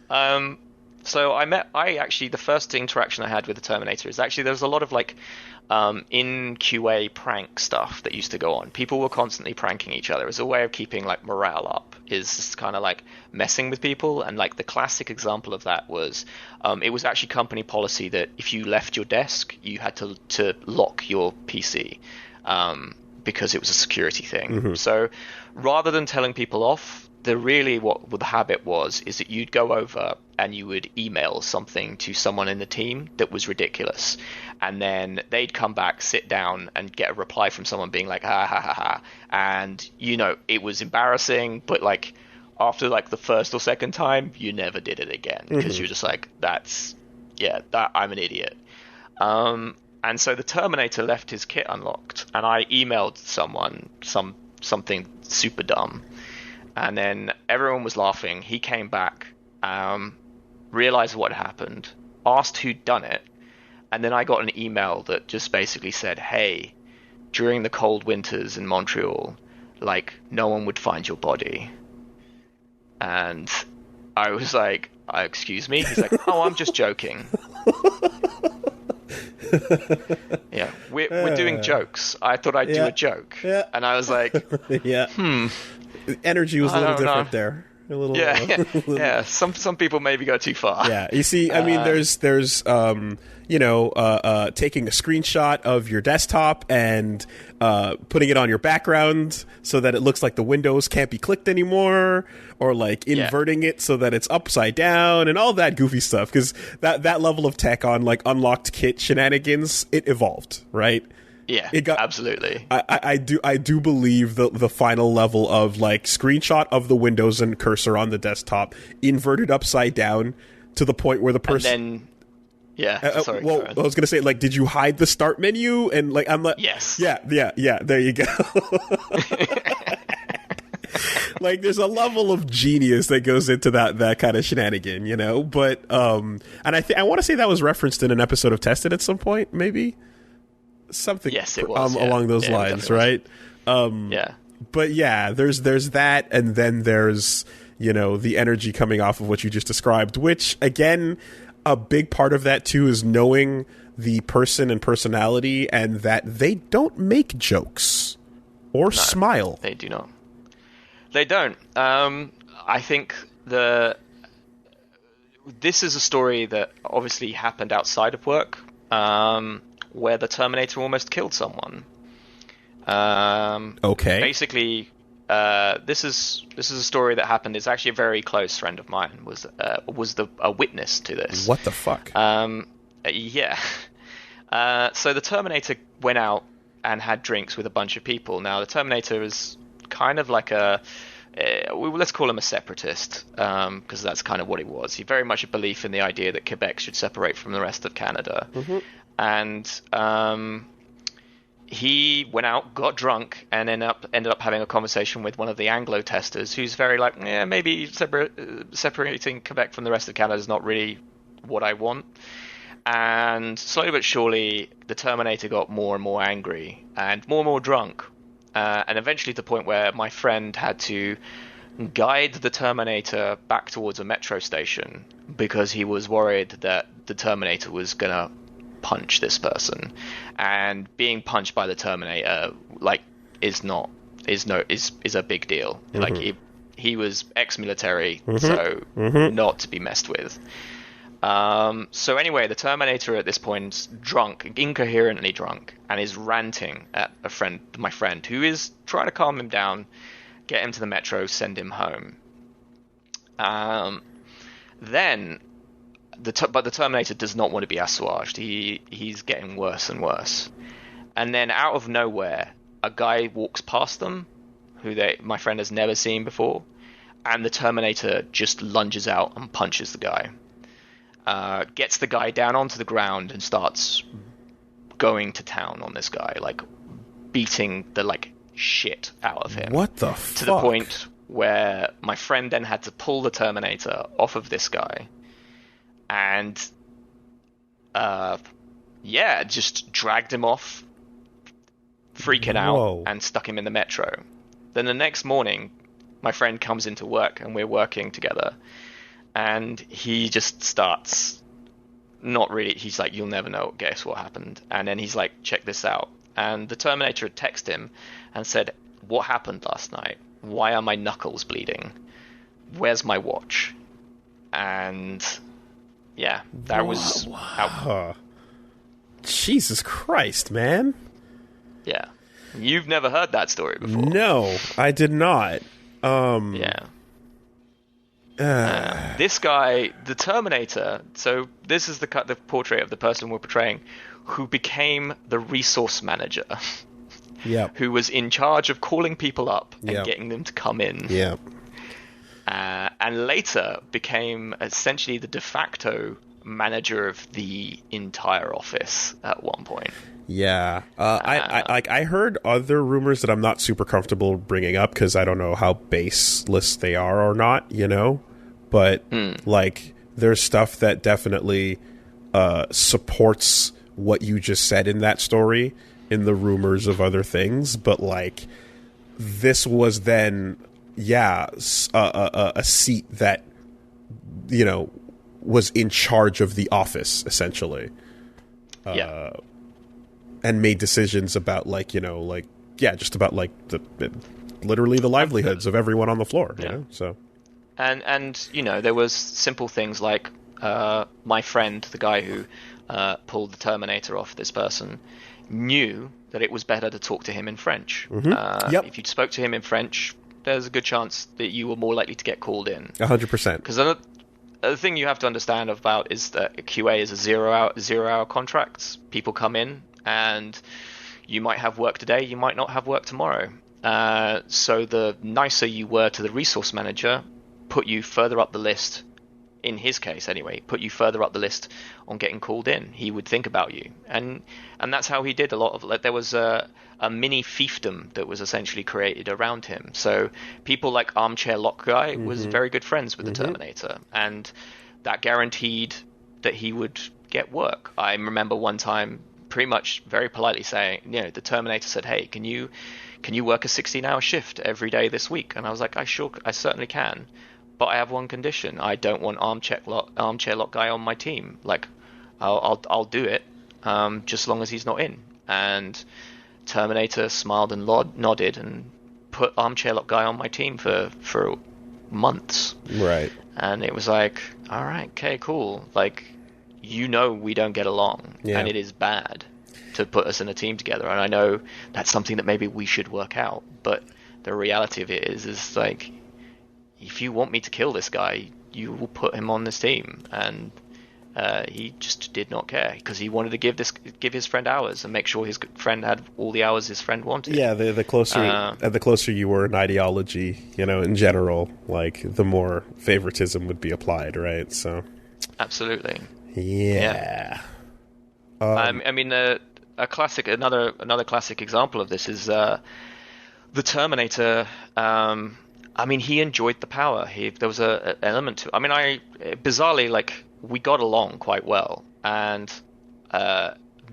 So the first interaction I had with the Terminator is actually there was a lot of like in QA prank stuff that used to go on. People were constantly pranking each other as a way of keeping like morale up, is kind of like messing with people. And like the classic example of that was it was actually company policy that if you left your desk, you had to lock your PC because it was a security thing. Mm-hmm. So rather than telling people off, what the habit is that you'd go over and you would email something to someone in the team that was ridiculous, and then they'd come back, sit down, and get a reply from someone being like, ha ha ha ha, and it was embarrassing, but like after like the first or second time, you never did it again because you're just like, I'm an idiot. And so the Terminator left his kit unlocked, and I emailed someone something super dumb. And then everyone was laughing. He came back, realized what happened, asked who'd done it, and then I got an email that just basically said, hey, during the cold winters in Montreal, like, no one would find your body. And I was like, excuse me? He's like, oh, I'm just joking. Yeah, we're doing jokes. I thought I'd do a joke, and I was like, energy was a little different there. A little, yeah. Some people maybe go too far. Yeah, you see, I mean, there's taking a screenshot of your desktop and putting it on your background so that it looks like the windows can't be clicked anymore, or like inverting it so that it's upside down and all that goofy stuff. Because that level of tech on like unlocked kit shenanigans, it evolved, right? Yeah, absolutely. I do believe the final level of like screenshot of the windows and cursor on the desktop inverted upside down to the point where the person. Sorry. Well, I was gonna say, like, did you hide the start menu? And like, I'm like, yes. Yeah. There you go. Like, there's a level of genius that goes into that kind of shenanigan, you know. But and I want to say that was referenced in an episode of Tested at some point, maybe. Something yes, it was, along those lines, right? But yeah, there's that, and then there's the energy coming off of what you just described, which again, a big part of that too is knowing the person and personality, and that they don't make jokes or smile. They do not. They don't. I think this is a story that obviously happened outside of work. Where the Terminator almost killed someone. Okay. Basically, this is a story that happened. It's actually a very close friend of mine was a witness to this. What the fuck? Yeah. So the Terminator went out and had drinks with a bunch of people. Now the Terminator is kind of like let's call him a separatist, because that's kind of what he was. He very much a belief in the idea that Quebec should separate from the rest of Canada. Mm-hmm. And he went out, got drunk, and ended up having a conversation with one of the Anglo testers, who's very like, maybe separating Quebec from the rest of Canada is not really what I want. And slowly but surely, the Terminator got more and more angry and more drunk, and eventually to the point where my friend had to guide the Terminator back towards a metro station because he was worried that the Terminator was gonna punch this person, and being punched by the Terminator is a big deal. Mm-hmm. Like he was ex-military, so not to be messed with. So anyway, the Terminator at this point is drunk, incoherently drunk, and is ranting at my friend, who is trying to calm him down, get him to the metro, send him home. But the Terminator does not want to be assuaged. He's getting worse and worse. And then out of nowhere, a guy walks past them, who my friend has never seen before, and the Terminator just lunges out and punches the guy. Gets the guy down onto the ground and starts going to town on this guy, like beating the shit out of him. What the fuck? To the point where my friend then had to pull the Terminator off of this guy. And, just dragged him off, freaking out, and stuck him in the metro. Then the next morning, my friend comes into work, and we're working together, and he just starts not really... He's like, you'll never know, guess what happened. And then he's like, check this out. And the Terminator had texted him and said, what happened last night? Why are my knuckles bleeding? Where's my watch? And... yeah, that was... Jesus Christ, man. Yeah. You've never heard that story before. No, I did not. This guy, the Terminator, so this is the portrait of the person we're portraying, who became the resource manager. Yeah. Who was in charge of calling people up and getting them to come in. Yeah. And later became essentially the de facto manager of the entire office at one point. Yeah, I heard other rumors that I'm not super comfortable bringing up because I don't know how baseless they are or not, But there's stuff that definitely supports what you just said in that story in the rumors of other things. But this was then. Yeah, a seat that, was in charge of the office, essentially. and made decisions about just about literally the livelihoods of everyone on the floor. You know, so. And there was simple things like my friend, the guy who pulled the Terminator off this person, knew that it was better to talk to him in French. If you spoke to him in French, there's a good chance that you were more likely to get called in. 100%. Because the thing you have to understand about is that QA is a zero-hour contracts. People come in, and you might have work today, you might not have work tomorrow. So the nicer you were to the resource manager, put you further up the list. In his case, anyway, put you further up the list on getting called in. He would think about you, and that's how he did a lot of. There was a mini fiefdom that was essentially created around him. So people like Armchair Lock Guy was very good friends with the Terminator, and that guaranteed that he would get work. I remember one time, pretty much very politely saying, the Terminator said, "Hey, can you work a 16-hour shift every day this week?" And I was like, I certainly can. But I have one condition. I don't want Armchair Lock Guy on my team. Like, I'll do it, just as long as he's not in. And Terminator smiled and nodded and put Armchair Lock Guy on my team for months. Right. And it was like, all right, okay, cool. Like, we don't get along, and it is bad to put us in a team together. And I know that's something that maybe we should work out. But the reality of it is like, if you want me to kill this guy, you will put him on this team. And he just did not care, because he wanted to give his friend hours and make sure his friend had all the hours his friend wanted. Yeah, the closer you were in ideology, in general, like, the more favoritism would be applied, right? So absolutely. Yeah. I mean, a classic, another classic example of this is the Terminator. I mean, he enjoyed the power. There was an element to. I mean, bizarrely, like, we got along quite well, and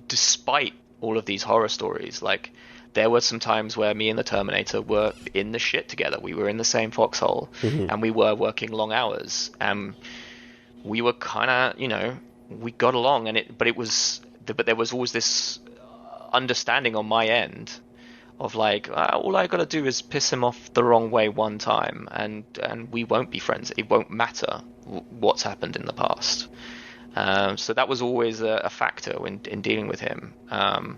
despite all of these horror stories, like, there were some times where me and the Terminator were in the shit together. We were in the same foxhole, and we were working long hours, and we were kind of, we got along, but there was always this understanding on my end of like, all I gotta do is piss him off the wrong way one time, and we won't be friends. It won't matter what's happened in the past. So that was always a factor in dealing with him. And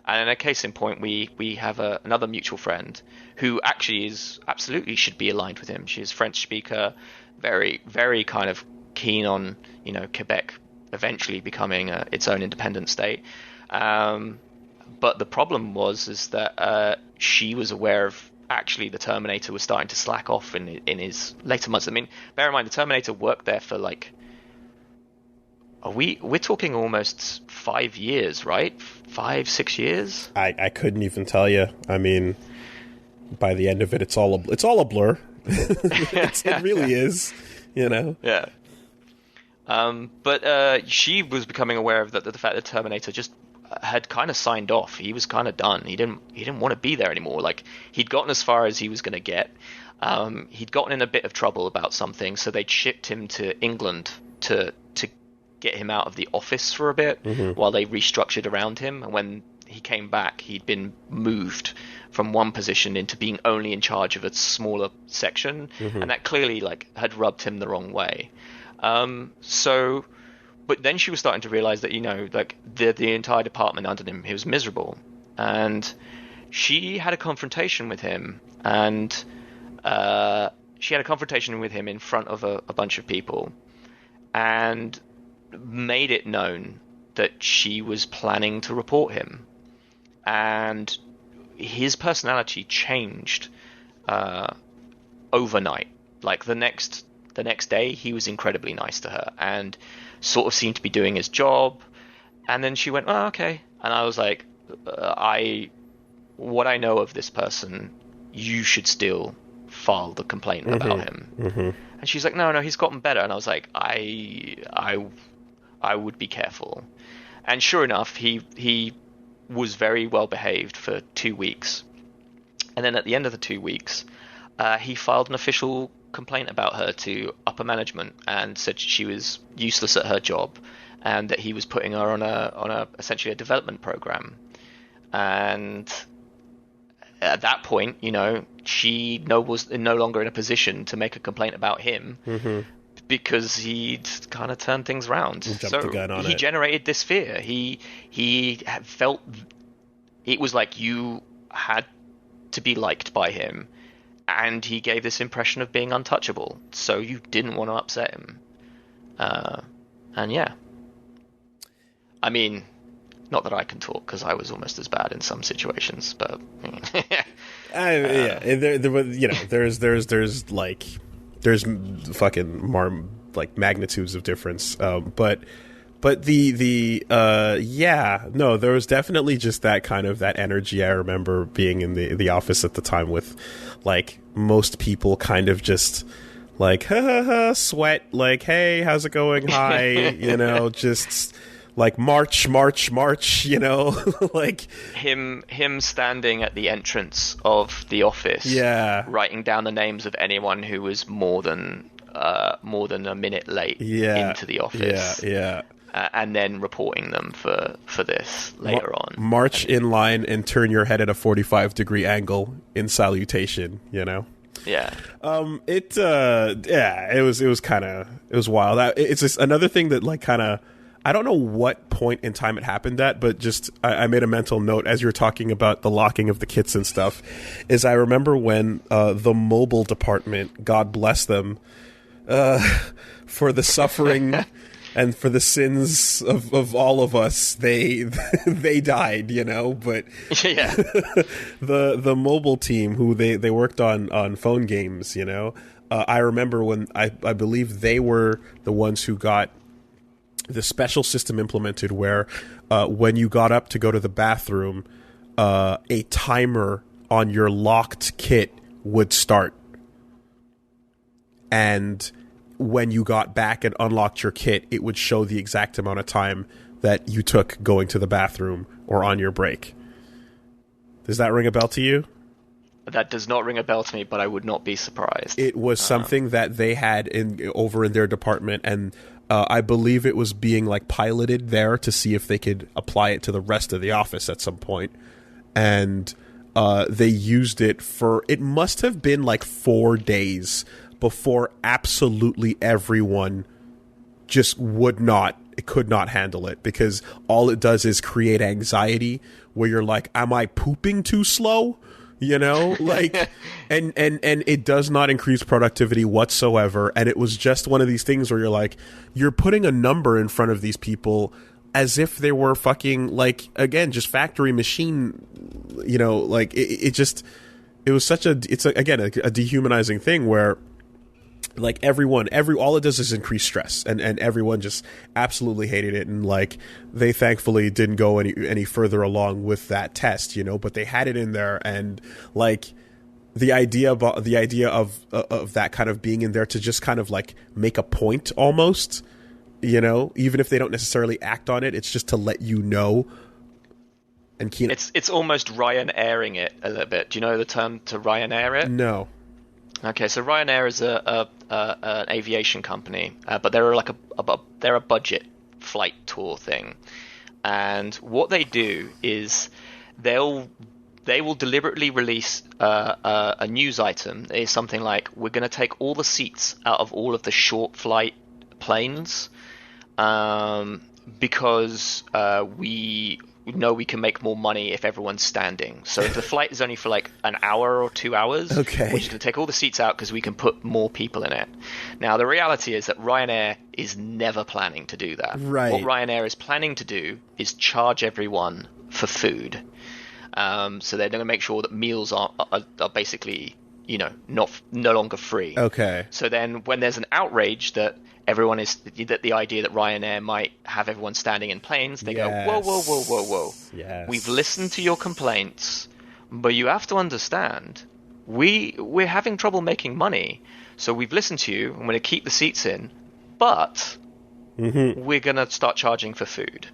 in a case in point, we have another mutual friend who actually absolutely should be aligned with him. She's a French speaker, very, very kind of keen on, Quebec eventually becoming its own independent state. But the problem is that she was aware of, actually, the Terminator was starting to slack off in his later months. I mean, bear in mind, the Terminator worked there for like, we're talking almost 5 years, right? 5-6 years. I couldn't even tell you. I mean, by the end of it, it's all a blur. It really is, Yeah. But she was becoming aware of the fact that Terminator just had kind of signed off. He was kind of done. He didn't want to be there anymore. Like, he'd gotten as far as he was going to get. He'd gotten in a bit of trouble about something, so they'd shipped him to England to get him out of the office for a bit while they restructured around him. And when he came back, he'd been moved from one position into being only in charge of a smaller section, and that clearly had rubbed him the wrong way. But then she was starting to realize that, the entire department under him, he was miserable. And she had a confrontation with him, and she had a confrontation with him in front of a bunch of people, and made it known that she was planning to report him. And his personality changed overnight. Like, the next day, he was incredibly nice to her and sort of seemed to be doing his job. And then she went, "Oh, okay." And I was like, what I know of this person, you should still file the complaint about him. And she's like, no, he's gotten better. And I was like, I would be careful. And sure enough, he was very well behaved for 2 weeks. And then at the end of the 2 weeks, he filed an official complaint about her to upper management and said she was useless at her job, and that he was putting her on a essentially a development program. And at that point, she was no longer in a position to make a complaint about him, because he'd kind of turned things around. He generated this fear. He felt it was like you had to be liked by him, and he gave this impression of being untouchable. So you didn't want to upset him. And yeah, I mean, not that I can talk because I was almost as bad in some situations, but there's fucking magnitudes of difference, but there was definitely just that kind of that energy. I remember being in the office at the time with like most people kind of just like ha ha ha sweat, like, hey, how's it going, hi, just like march, like him standing at the entrance of the office, writing down the names of anyone who was more than a minute late into the office, and then reporting them for this later on. March in line and turn your head at a 45-degree angle in salutation. It was wild. It's just another thing that like kind of. I don't know what point in time it happened at, but just I made a mental note as you were talking about the locking of the kits and stuff, is I remember when the mobile department, God bless them, for the suffering and for the sins of all of us, they died, but the mobile team who they worked on phone games, I remember when I believe they were the ones who got the special system implemented where when you got up to go to the bathroom, a timer on your locked kit would start. And when you got back and unlocked your kit, it would show the exact amount of time that you took going to the bathroom or on your break. Does that ring a bell to you? That does not ring a bell to me, but I would not be surprised. It was something that they had over in their department, and I believe it was being like piloted there to see if they could apply it to the rest of the office at some point. And they used it it must have been like 4 days before absolutely everyone just could not handle it, because all it does is create anxiety where you're like, am I pooping too slow? Like, and it does not increase productivity whatsoever. And it was just one of these things where you're like, you're putting a number in front of these people as if they were fucking, like, again, just factory machine, like it was again, a dehumanizing thing where like all it does is increase stress, and everyone just absolutely hated it. And like, they thankfully didn't go any further along with that test, but they had it in there. And like the idea of that kind of being in there to just kind of like make a point almost, even if they don't necessarily act on it, it's just to let you know. And it's almost Ryanair-ing it a little bit. Do you know the term to Ryanair it? No. Okay, so Ryanair is an aviation company, but they're like they're a budget flight tour thing, and what they do is they will deliberately release a news item. It's something like, we're going to take all the seats out of all of the short flight planes, because we know we can make more money if everyone's standing. So if the flight is only for like an hour or 2 hours, we're just going to take all the seats out because we can put more people in it. Now, the reality is that Ryanair is never planning to do that. Right. What Ryanair is planning to do is charge everyone for food. So they're going to make sure that meals are basically, no longer free. Okay. So then when there's an outrage that the idea that Ryanair might have everyone standing in planes, they go, whoa. Yes. We've listened to your complaints, but you have to understand, we're having trouble making money, so we've listened to you, I'm going to keep the seats in, but we're going to start charging for food.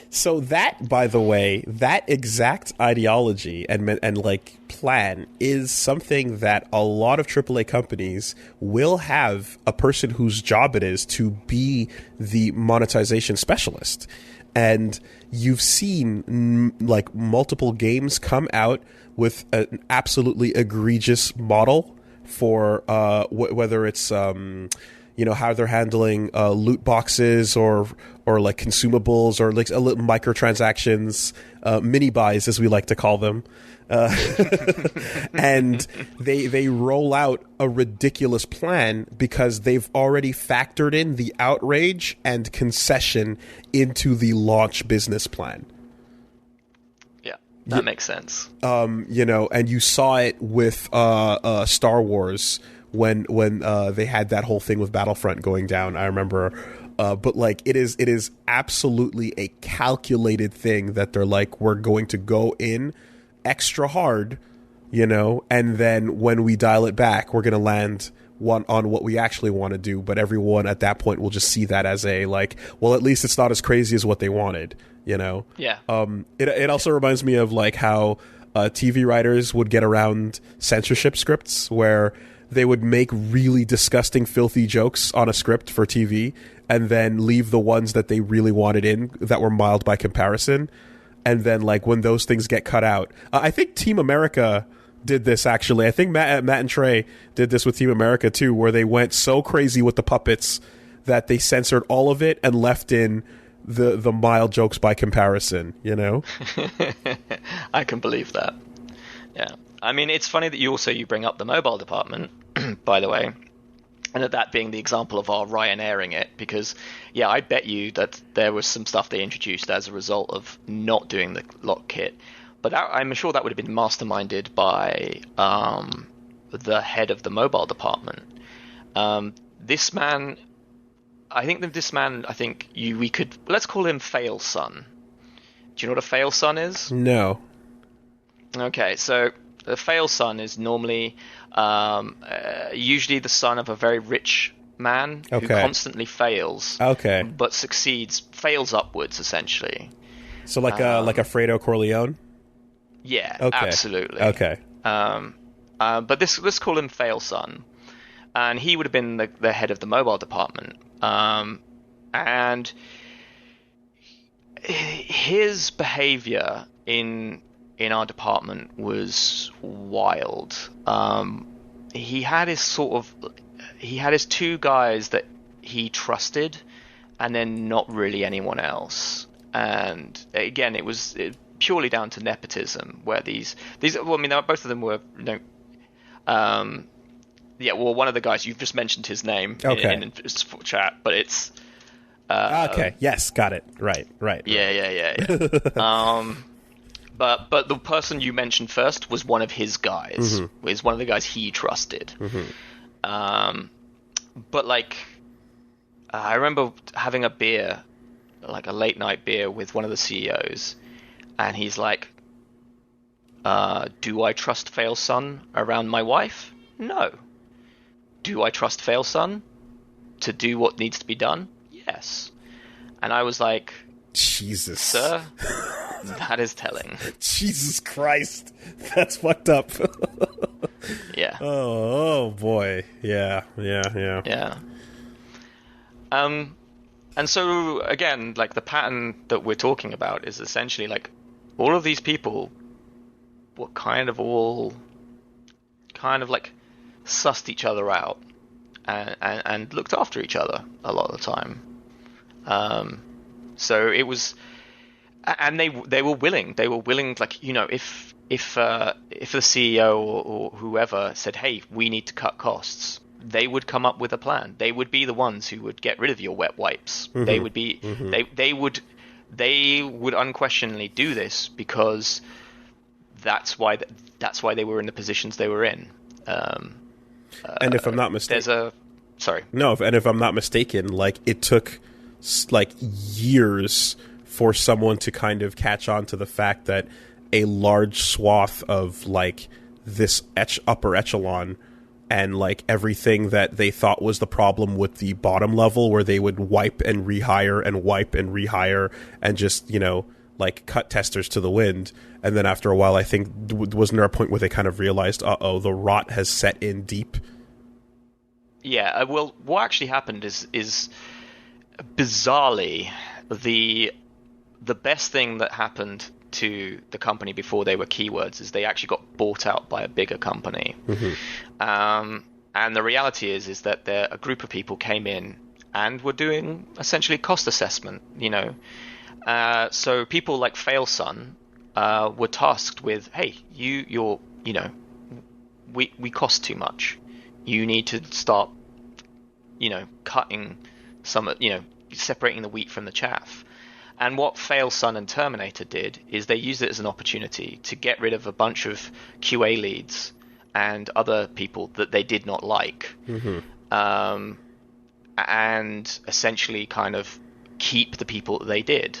So that, by the way, that exact ideology and like plan is something that a lot of AAA companies will have a person whose job it is to be the monetization specialist. And you've seen like multiple games come out with an absolutely egregious model for whether it's how they're handling loot boxes or like consumables or like microtransactions, mini buys as we like to call them, and they roll out a ridiculous plan because they've already factored in the outrage and concession into the launch business plan. Yeah, that makes sense. And you saw it with Star Wars when they had that whole thing with Battlefront going down. I remember, but like it is absolutely a calculated thing that they're like, we're going to go in extra hard, and then when we dial it back, we're going to land on what we actually want to do. But everyone at that point will just see that as a like, well, at least it's not as crazy as what they wanted, Yeah. It also reminds me of like how TV writers would get around censorship scripts where they would make really disgusting, filthy jokes on a script for TV and then leave the ones that they really wanted in that were mild by comparison. And then, like, when those things get cut out, I think Team America did this, actually. I think Matt and Trey did this with Team America, too, where they went so crazy with the puppets that they censored all of it and left in the mild jokes by comparison, I can believe that. Yeah. I mean, it's funny that you bring up the mobile department, by the way, and that being the example of our Ryanairing it, because, yeah, I bet you that there was some stuff they introduced as a result of not doing the lock kit, but I'm sure that would have been masterminded by the head of the mobile department. This man, we could, let's call him Fail Son. Do you know what a Fail Son is? No. Okay, so the Fail Son is normally usually the son of a very rich man who constantly fails, but fails upwards, essentially. So like a Fredo Corleone? Yeah, absolutely. Okay. But let's call him Fail Son. And he would have been the head of the mobile department. And his behavior in our department was wild. He had his two guys that he trusted, and then not really anyone else. And again, it was purely down to nepotism, where these well, I mean, both of them were, one of the guys, you've just mentioned his name in chat, but it's okay, yes, got it, right. Yeah. But the person you mentioned first was one of his guys. Mm-hmm. Was one of the guys he trusted. Mm-hmm. But like, I remember having a beer, like a late night beer, with one of the CEOs, and he's like, "Do I trust Fail Son around my wife? No. Do I trust Fail Son to do what needs to be done? Yes." And I was like, Jesus, sir, that is telling. Jesus Christ, that's fucked up. Yeah. Oh boy. Yeah. And so again, like, the pattern that we're talking about is essentially like all of these people were kind of like sussed each other out and looked after each other a lot of the time. So it was, and they were willing, like, if the CEO or whoever said, "Hey, we need to cut costs," they would come up with a plan. They would be the ones who would get rid of your wet wipes. Mm-hmm. They would be, mm-hmm. they would unquestionably do this because that's why they were in the positions they were in. And if I'm not mistaken, and if I'm not mistaken, like, it took like years for someone to kind of catch on to the fact that a large swath of like this upper echelon and like everything that they thought was the problem with the bottom level, where they would wipe and rehire and wipe and rehire and just, you know, like cut testers to the wind. And then after a while, I think, wasn't there a point where they kind of realized, the rot has set in deep? Yeah, well, what actually happened is bizarrely, the best thing that happened to the company before they were Keywords is they actually got bought out by a bigger company. And the reality is that a group of people came in and were doing essentially cost assessment, you know. So people like FailSun were tasked with, hey, you're you know, we cost too much. You need to start, you know, cutting some, you know, separating the wheat from the chaff. And what FailSun and Terminator did is they used it as an opportunity to get rid of a bunch of QA leads and other people that they did not like, and essentially kind of keep the people that they did.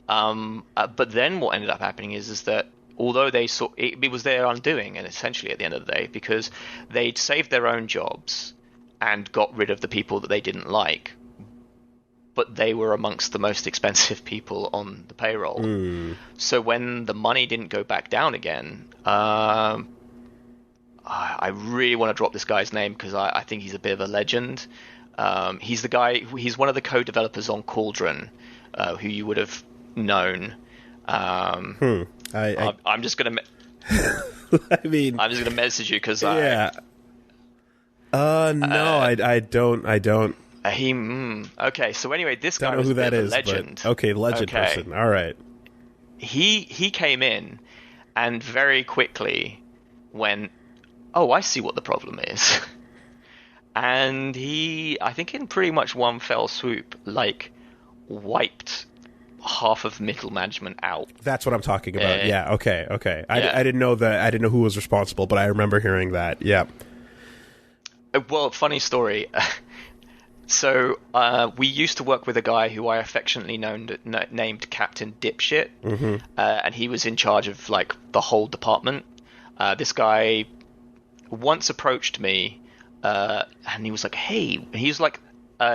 But then what ended up happening is that although they saw it was their undoing, and essentially at the end of the day, because they'd saved their own jobs and got rid of the people that they didn't like, but they were amongst the most expensive people on the payroll. So when the money didn't go back down again, I really want to drop this guy's name because I think he's a bit of a legend. He's the guy. He's one of the co-developers on Cauldron, who you would have known. I'm just gonna. I mean, I'm just gonna message you because yeah. No, I don't. Okay, so anyway, this guy don't know was who a bit that of a is. legend. But, okay, legend person. All right. He came in and very quickly went, oh, I see what the problem is. And he, I think in pretty much one fell swoop, like, wiped half of middle management out. That's what I'm talking about. Yeah, okay. Yeah. I didn't know that. I didn't know who was responsible, but I remember hearing that. Yeah. Well, funny story. So we used to work with a guy who I affectionately named Captain Dipshit, and he was in charge of like the whole department. This guy once approached me, and he was like, "Hey," he's like,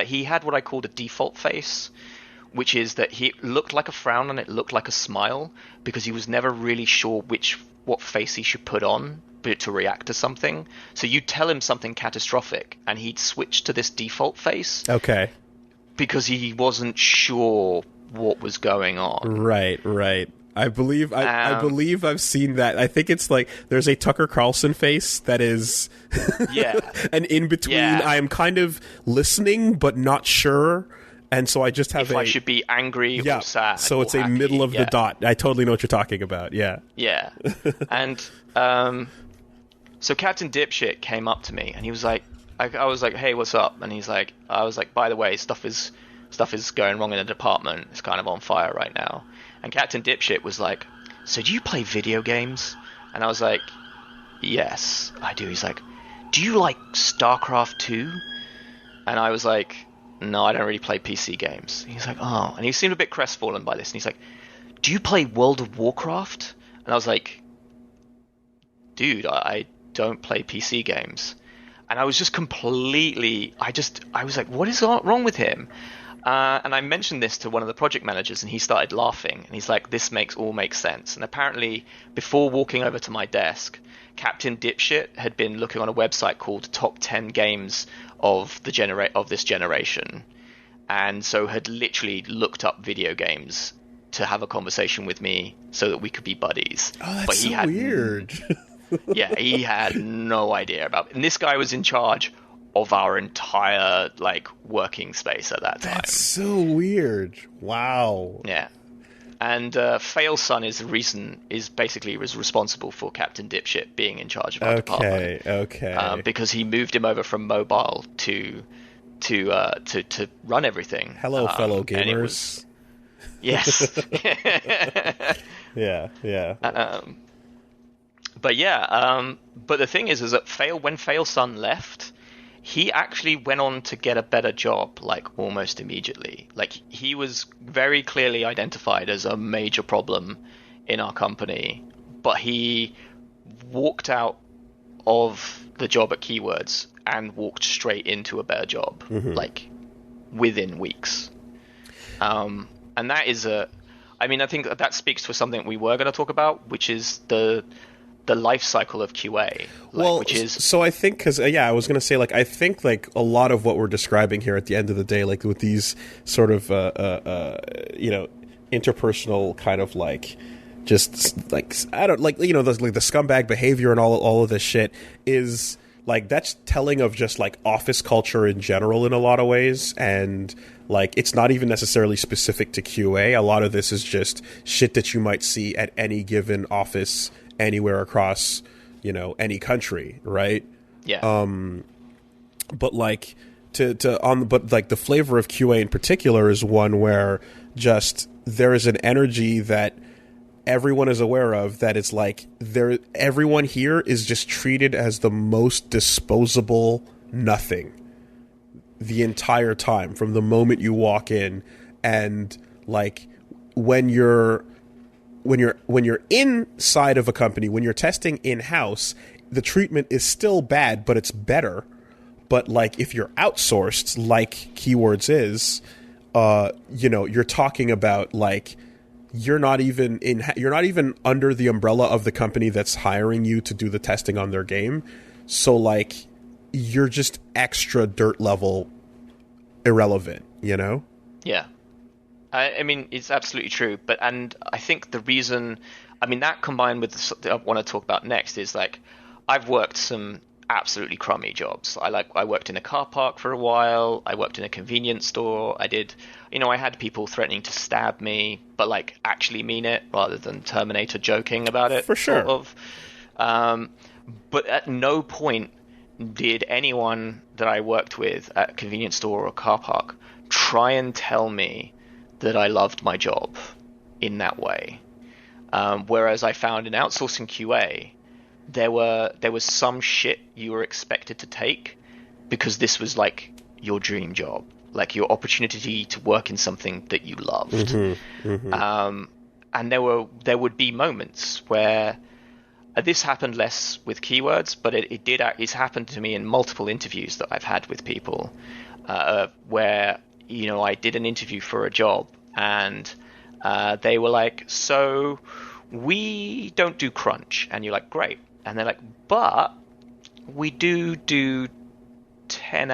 he had what I called a default face, which is that he looked like a frown and it looked like a smile because he was never really sure what face he should put on to react to something. So you'd tell him something catastrophic and he'd switch to this default face. Okay. Because he wasn't sure what was going on. Right. I believe I've seen that. I think it's like there's a Tucker Carlson face that is yeah. And in between I am kind of listening but not sure. And so I just have I should be angry or sad. So it's a happy. middle of the dot. I totally know what you're talking about. Yeah. Yeah. And so Captain Dipshit came up to me and he was like, I was like, hey, what's up? And I was like, by the way, stuff is going wrong in the department. It's kind of on fire right now. And Captain Dipshit was like, so do you play video games? And I was like, yes, I do. He's like, do you like StarCraft 2? And I was like, no, I don't really play PC games. He's like, oh. And he seemed a bit crestfallen by this. And he's like, do you play World of Warcraft? And I was like, dude, I don't play PC games. And I was just completely, I was like, what is wrong with him? And I mentioned this to one of the project managers and he started laughing. And he's like, this makes sense. And apparently, before walking over to my desk, Captain Dipshit had been looking on a website called Top 10 Games of this generation. And so had literally looked up video games to have a conversation with me so that we could be buddies. Oh, that's so weird. Yeah, he had no idea about it. And this guy was in charge of our entire like working space at that time. That's so weird. Wow. Yeah. And FailSun is basically responsible for Captain Dipshit being in charge of our department. Okay. Because he moved him over from mobile to run everything. Hello, fellow gamers. Yes. Yeah. But the thing is that when FailSun left, he actually went on to get a better job, like almost immediately. Like he was very clearly identified as a major problem in our company, but he walked out of the job at Keywords and walked straight into a better job, like within weeks. And that is I think that speaks to something we were going to talk about, which is the life cycle of QA. So I think, because I was going to say, like, I think like a lot of what we're describing here at the end of the day, like with these sort of interpersonal kind of like, just like, I don't like, the scumbag behavior and all of this shit is like, that's telling of just like office culture in general in a lot of ways. And like, it's not even necessarily specific to QA. A lot of this is just shit that you might see at any given office anywhere across, any country, right? Yeah. But like but like the flavor of QA in particular is one where just there is an energy that everyone is aware of, that it's like everyone here is just treated as the most disposable nothing the entire time, from the moment you walk in. And like when you're inside of a company, when you're testing in-house, the treatment is still bad, but it's better. But like if you're outsourced, like Keywords is, you're talking about like you're not even under the umbrella of the company that's hiring you to do the testing on their game. So like you're just extra dirt level irrelevant, Yeah. I mean, it's absolutely true. And I think the reason, that combined with I want to talk about next is like, I've worked some absolutely crummy jobs. I worked in a car park for a while. I worked in a convenience store. I had people threatening to stab me, but like actually mean it rather than Terminator joking about it. For sure. Sort of. But at no point did anyone that I worked with at a convenience store or a car park try and tell me that I loved my job in that way. Whereas I found in outsourcing QA, there was some shit you were expected to take because this was like your dream job, like your opportunity to work in something that you loved. And there would be moments where this happened less with Keywords, but it's happened to me in multiple interviews that I've had with people, where I did an interview for a job and they were like, so we don't do crunch. And you're like, great. And they're like, but we do 5 to 10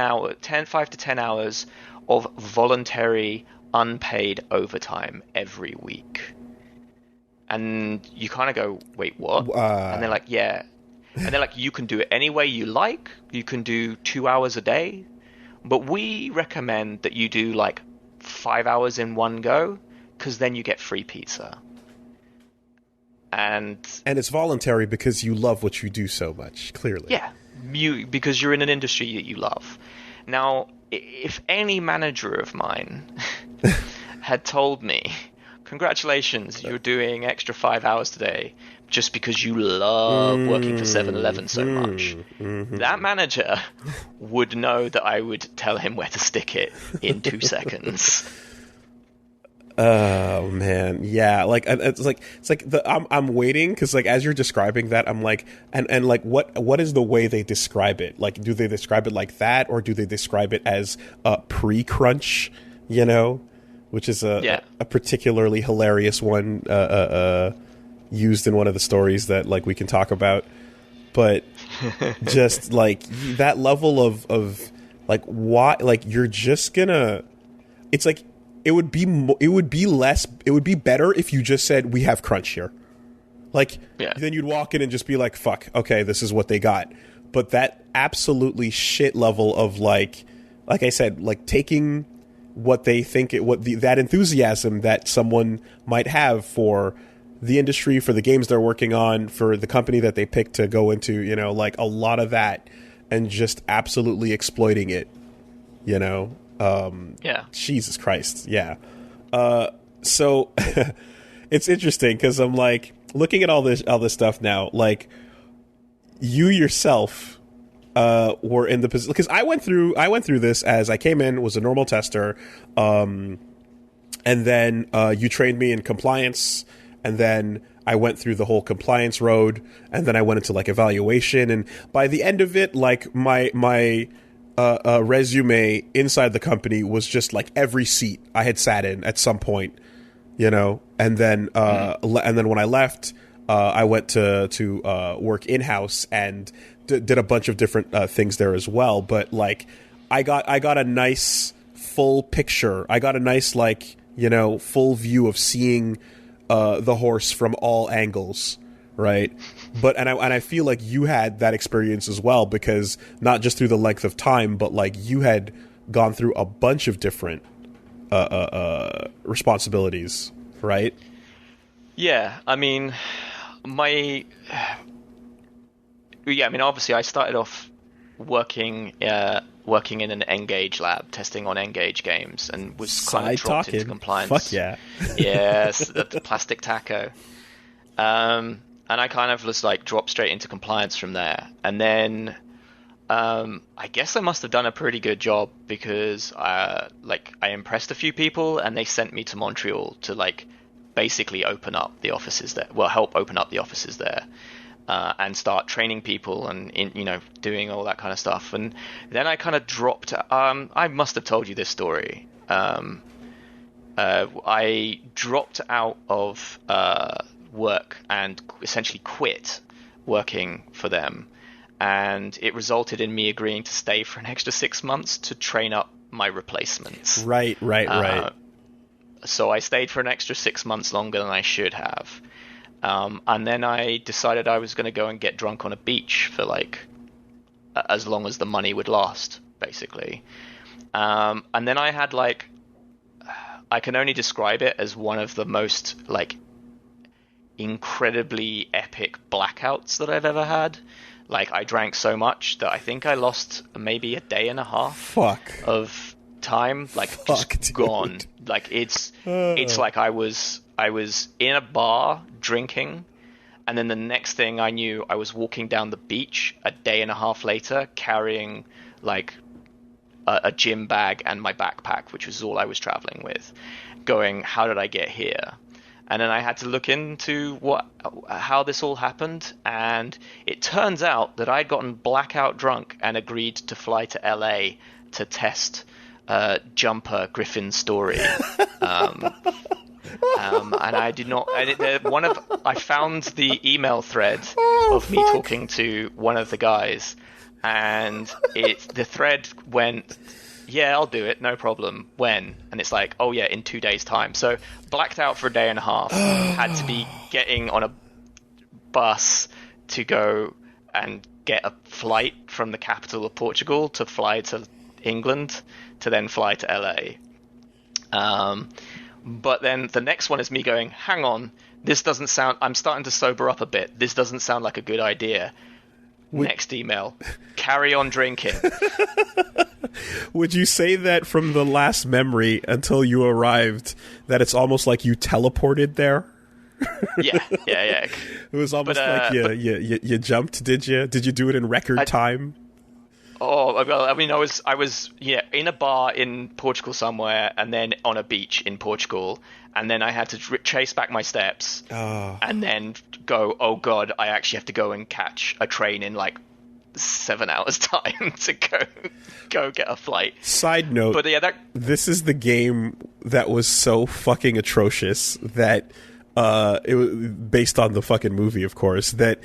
hours of voluntary unpaid overtime every week. And you kind of go, wait, what? And they're like, yeah. And they're like, you can do it any way you like. You can do 2 hours a day. But we recommend that you do like 5 hours in one go, because then you get free pizza. And it's voluntary because you love what you do so much, clearly. Yeah, because you're in an industry that you love. Now, if any manager of mine had told me, congratulations, you're doing extra 5 hours today just because you love working for 7-Eleven so much, that manager would know that I would tell him where to stick it in 2 seconds. Oh man, yeah. Like it's like I'm waiting because like as you're describing that, I'm like, and like what is the way they describe it? Like, do they describe it like that, or do they describe it as pre-crunch? Which is a particularly hilarious one used in one of the stories that like we can talk about. But just like that level of like why, like you're just gonna, it's like. It would be better if you just said, we have crunch here. Like, then you'd walk in and just be like, fuck, okay, this is what they got. But that absolutely shit level of like I said, like taking what they think, that enthusiasm that someone might have for the industry, for the games they're working on, for the company that they picked to go into, like a lot of that, and just absolutely exploiting it, Jesus Christ. Yeah. So it's interesting because I'm like looking at all this stuff now, like you yourself, were in the position, because I went through this as I came in, was a normal tester. And then, you trained me in compliance, and then I went through the whole compliance road, and then I went into like evaluation, and by the end of it, like my resume inside the company was just like every seat I had sat in at some point, you know. And then when I left, I went to work in-house and did a bunch of different things there as well. But like I got a nice full picture. I got a nice, like, you know, full view of seeing the horse from all angles, right? But and I feel like you had that experience as well, because not just through the length of time, but like you had gone through a bunch of different responsibilities, right? Yeah, I mean, obviously I started off working in an Engage lab, testing on Engage games, and was kind of dropped into compliance. Fuck yeah. Yes, the plastic taco. And I kind of was like dropped straight into compliance from there. And then I guess I must have done a pretty good job, because I impressed a few people, and they sent me to Montreal to like basically open up the offices there. Well, help open up the offices there. And start training people and doing all that kind of stuff. And then I kind of dropped. I must have told you this story. I dropped out of work and essentially quit working for them, and it resulted in me agreeing to stay for an extra 6 months to train up my replacements. Right. So I stayed for an extra 6 months longer than I should have. And then I decided I was going to go and get drunk on a beach for like as long as the money would last, basically. And then I had like, I can only describe it as one of the most like incredibly epic blackouts that I've ever had. Like, I drank so much that I think I lost maybe a day and a half of time, like just gone. Like it's like I was in a bar drinking, and then the next thing I knew, I was walking down the beach a day and a half later carrying like a gym bag and my backpack, which was all I was traveling with, going, how did I get here? And then I had to look into how this all happened, and it turns out that I'd gotten blackout drunk and agreed to fly to LA to test Jumper Griffin's story. And I did not. I found the email thread of me talking to one of the guys, and the thread went, "Yeah, I'll do it, no problem. When?" And it's like, "Oh yeah, in 2 days' time." So blacked out for a day and a half. Had to be getting on a bus to go and get a flight from the capital of Portugal to fly to England to then fly to LA. But then the next one is me going, hang on, this doesn't sound... I'm starting to sober up a bit. This doesn't sound like a good idea. Next email. Carry on drinking. Would you say that from the last memory until you arrived, that it's almost like you teleported there? Yeah. It was almost like you jumped, did you? Did you do it in record time? Oh, well, I mean, I was in a bar in Portugal somewhere, and then on a beach in Portugal, and then I had to chase back my steps, and then go, oh god, I actually have to go and catch a train in like 7 hours time to go get a flight. Side note, but yeah, this is the game that was so fucking atrocious that it was based on the fucking movie, of course, that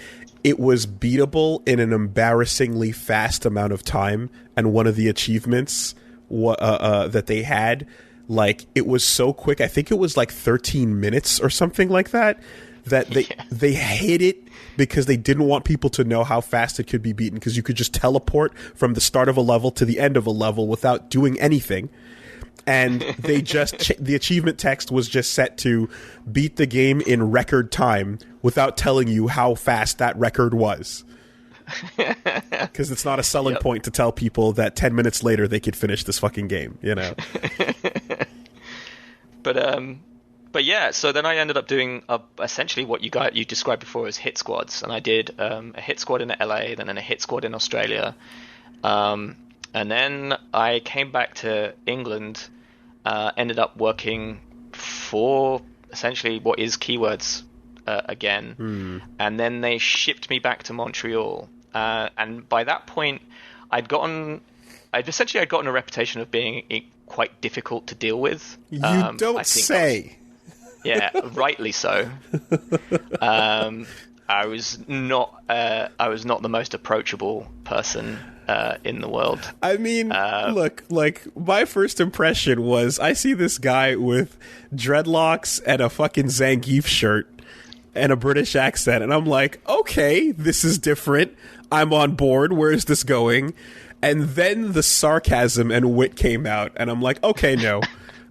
it was beatable in an embarrassingly fast amount of time, and one of the achievements that they had, like, it was so quick. I think it was like 13 minutes or something like that. That they hid it because they didn't want people to know how fast it could be beaten, because you could just teleport from the start of a level to the end of a level without doing anything. And they just the achievement text was just set to beat the game in record time without telling you how fast that record was, because it's not a selling point to tell people that 10 minutes later they could finish this fucking game, you know. But yeah, so then I ended up doing essentially what you described before as hit squads, and I did a hit squad in LA, then a hit squad in Australia. And then I came back to England, ended up working for essentially what is Keywords again. And then they shipped me back to Montreal. And by that point, I'd gotten a reputation of being quite difficult to deal with. You don't say. Yeah, rightly so. I was not the most approachable person in the world. I mean, look, like, my first impression was I see this guy with dreadlocks and a fucking Zangief shirt and a British accent, and I'm like, okay, this is different. I'm on board. Where is this going? And then the sarcasm and wit came out, and I'm like, okay, no,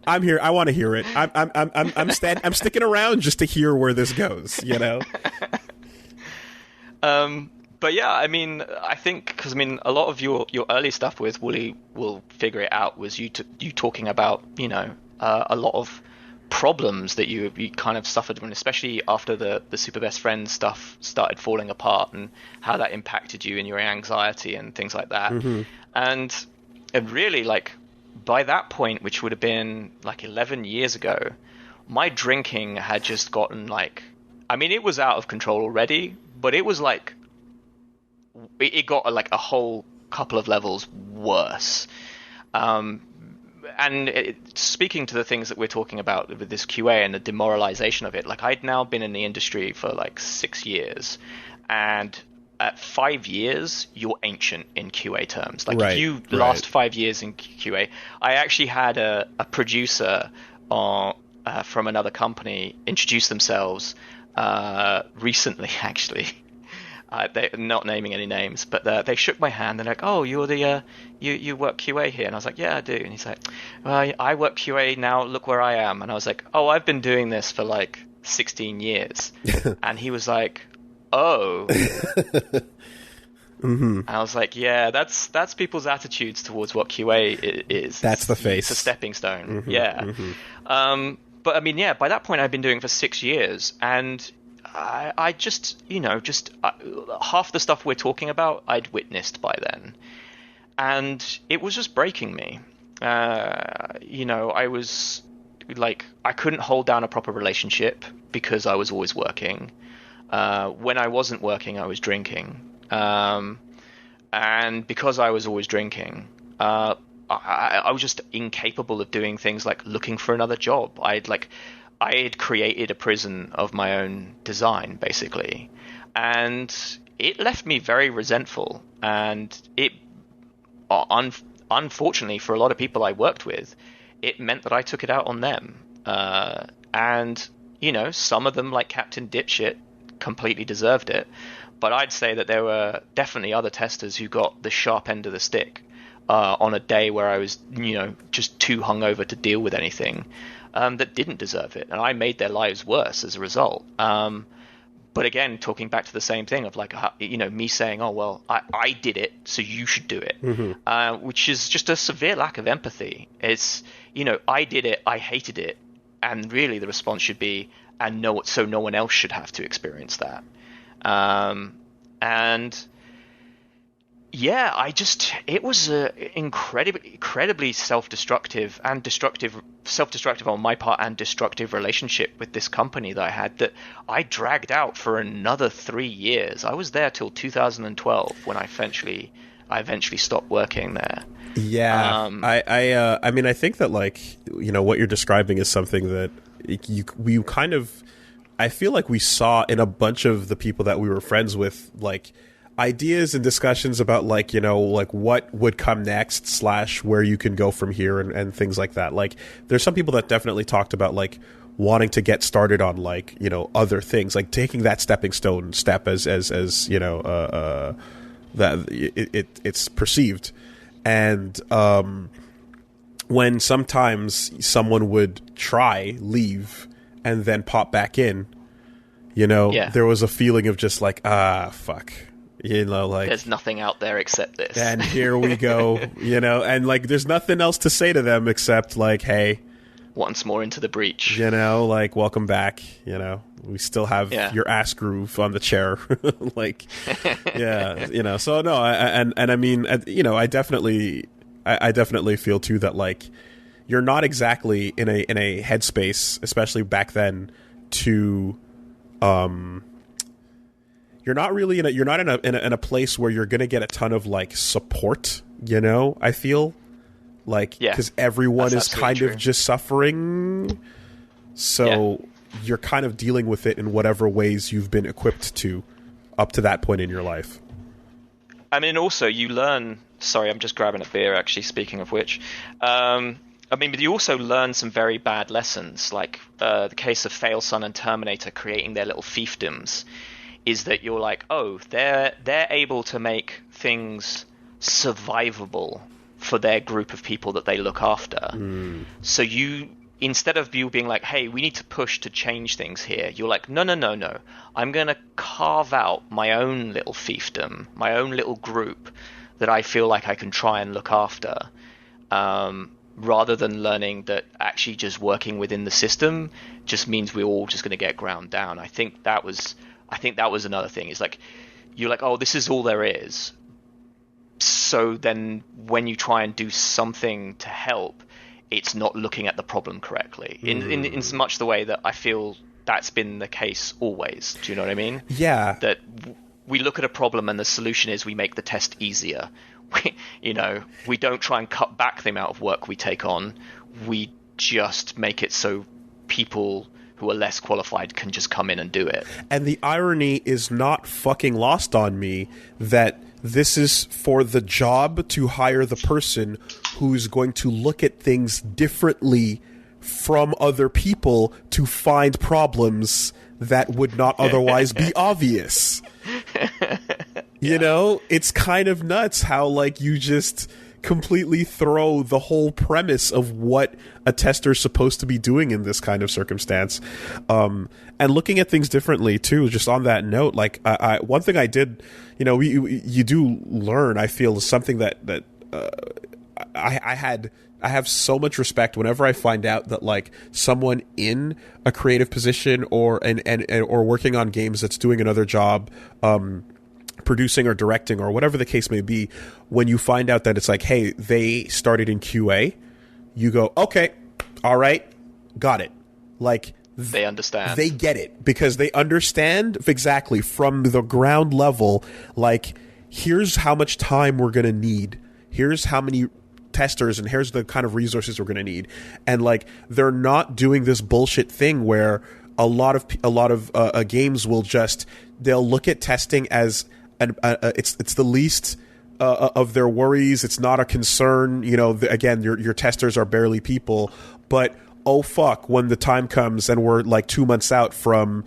I'm here. I want to hear it. I'm sticking around just to hear where this goes. You know. But yeah, I mean, I think because a lot of your early stuff with Woolie will figure it out was you talking about a lot of problems that you kind of suffered when, especially after the Super Best Friends stuff started falling apart, and how that impacted you and your anxiety and things like that. And really, like, by that point, which would have been like 11 years ago, my drinking had just gotten it was out of control already, but it was like it got like a whole couple of levels worse. And speaking to the things that we're talking about with this QA and the demoralization of it, like, I'd now been in the industry for like 6 years, and at 5 years, you're ancient in QA terms. Like, if you last 5 years in QA, I actually had a producer from another company introduce themselves recently, actually. They're not naming any names, but they shook my hand. They're like, "Oh, you're the you work QA here?" And I was like, "Yeah, I do." And he's like, "Well, I work QA now. Look where I am." And I was like, "Oh, I've been doing this for like 16 years." And he was like, "Oh." And I was like, "Yeah, that's people's attitudes towards what QA is. That's the face. It's a stepping stone." Yeah. But I mean, yeah. By that point, I've been doing it for 6 years, and I just, half the stuff we're talking about, I'd witnessed by then. And it was just breaking me. I was like, I couldn't hold down a proper relationship because I was always working. When I wasn't working, I was drinking. And because I was always drinking, I was just incapable of doing things like looking for another job. I had created a prison of my own design, basically, and it left me very resentful. And it, unfortunately for a lot of people I worked with, it meant that I took it out on them. And some of them, like Captain Dipshit, completely deserved it. But I'd say that there were definitely other testers who got the sharp end of the stick on a day where I was, just too hungover to deal with anything. That didn't deserve it, and I made their lives worse as a result. But again, talking back to the same thing of like, me saying, "Oh well, I did it, so you should do it," which is just a severe lack of empathy. It's I did it, I hated it, and really the response should be, so no one else should have to experience that. And yeah, it was incredibly self-destructive on my part, and destructive relationship with this company that I had, that I dragged out for another 3 years. I was there till 2012 when I eventually stopped working there. Yeah. I mean, I think that, like, what you're describing is something that we kind of, I feel like we saw in a bunch of the people that we were friends with, like, ideas and discussions about, like, like what would come next / where you can go from here and things like that. Like, there's some people that definitely talked about, like, wanting to get started on, like, other things, like taking that stepping stone step as that it's perceived. And when sometimes someone would leave and then pop back in, there was a feeling of just like, fuck. Like, there's nothing out there except this. And here we go, and like, there's nothing else to say to them except like, hey, once more into the breach, like, welcome back. We still have your ass groove on the chair. Like, yeah, so no, I mean, I definitely feel too that, like, you're not exactly in a headspace, especially back then, to you're not really you're not in a place where you're gonna get a ton of like support. I feel like because everyone is kind of just suffering, so you're kind of dealing with it in whatever ways you've been equipped to up to that point in your life. I mean, also you learn. Sorry, I'm just grabbing a beer. Actually, speaking of which. But you also learn some very bad lessons, like the case of Failson and Terminator creating their little fiefdoms, is that you're like, oh, they're able to make things survivable for their group of people that they look after. So you, instead of you being like, hey, we need to push to change things here, you're like, no, I'm going to carve out my own little fiefdom, my own little group that I feel like I can try and look after. Rather than learning that actually just working within the system just means we're all just going to get ground down. I think that was another thing. Is like, you're like, oh, this is all there is. So then when you try and do something to help, it's not looking at the problem correctly. In as much the way that I feel that's been the case always. Do you know what I mean? Yeah. That we look at a problem and the solution is we make the test easier. We don't try and cut back the amount of work we take on. We just make it so people who are less qualified can just come in and do it. And the irony is not fucking lost on me that this is for the job to hire the person who's going to look at things differently from other people to find problems that would not otherwise be obvious. It's kind of nuts how like you just completely throw the whole premise of what a tester's supposed to be doing in this kind of circumstance. And looking at things differently too, just on that note, like one thing I did, you do learn, I feel, is something that I have so much respect whenever I find out that like someone in a creative position or working on games that's doing another job, producing or directing or whatever the case may be, when you find out that it's like, hey, they started in QA, you go, okay, all right, got it. Like they understand. They get it because they understand exactly from the ground level, like, here's how much time we're going to need. Here's how many testers and here's the kind of resources we're going to need. And like, they're not doing this bullshit thing where a lot of games will just, they'll look at testing as it's the least of their worries. It's not a concern. Again, your testers are barely people, but oh fuck, when the time comes and we're like 2 months out from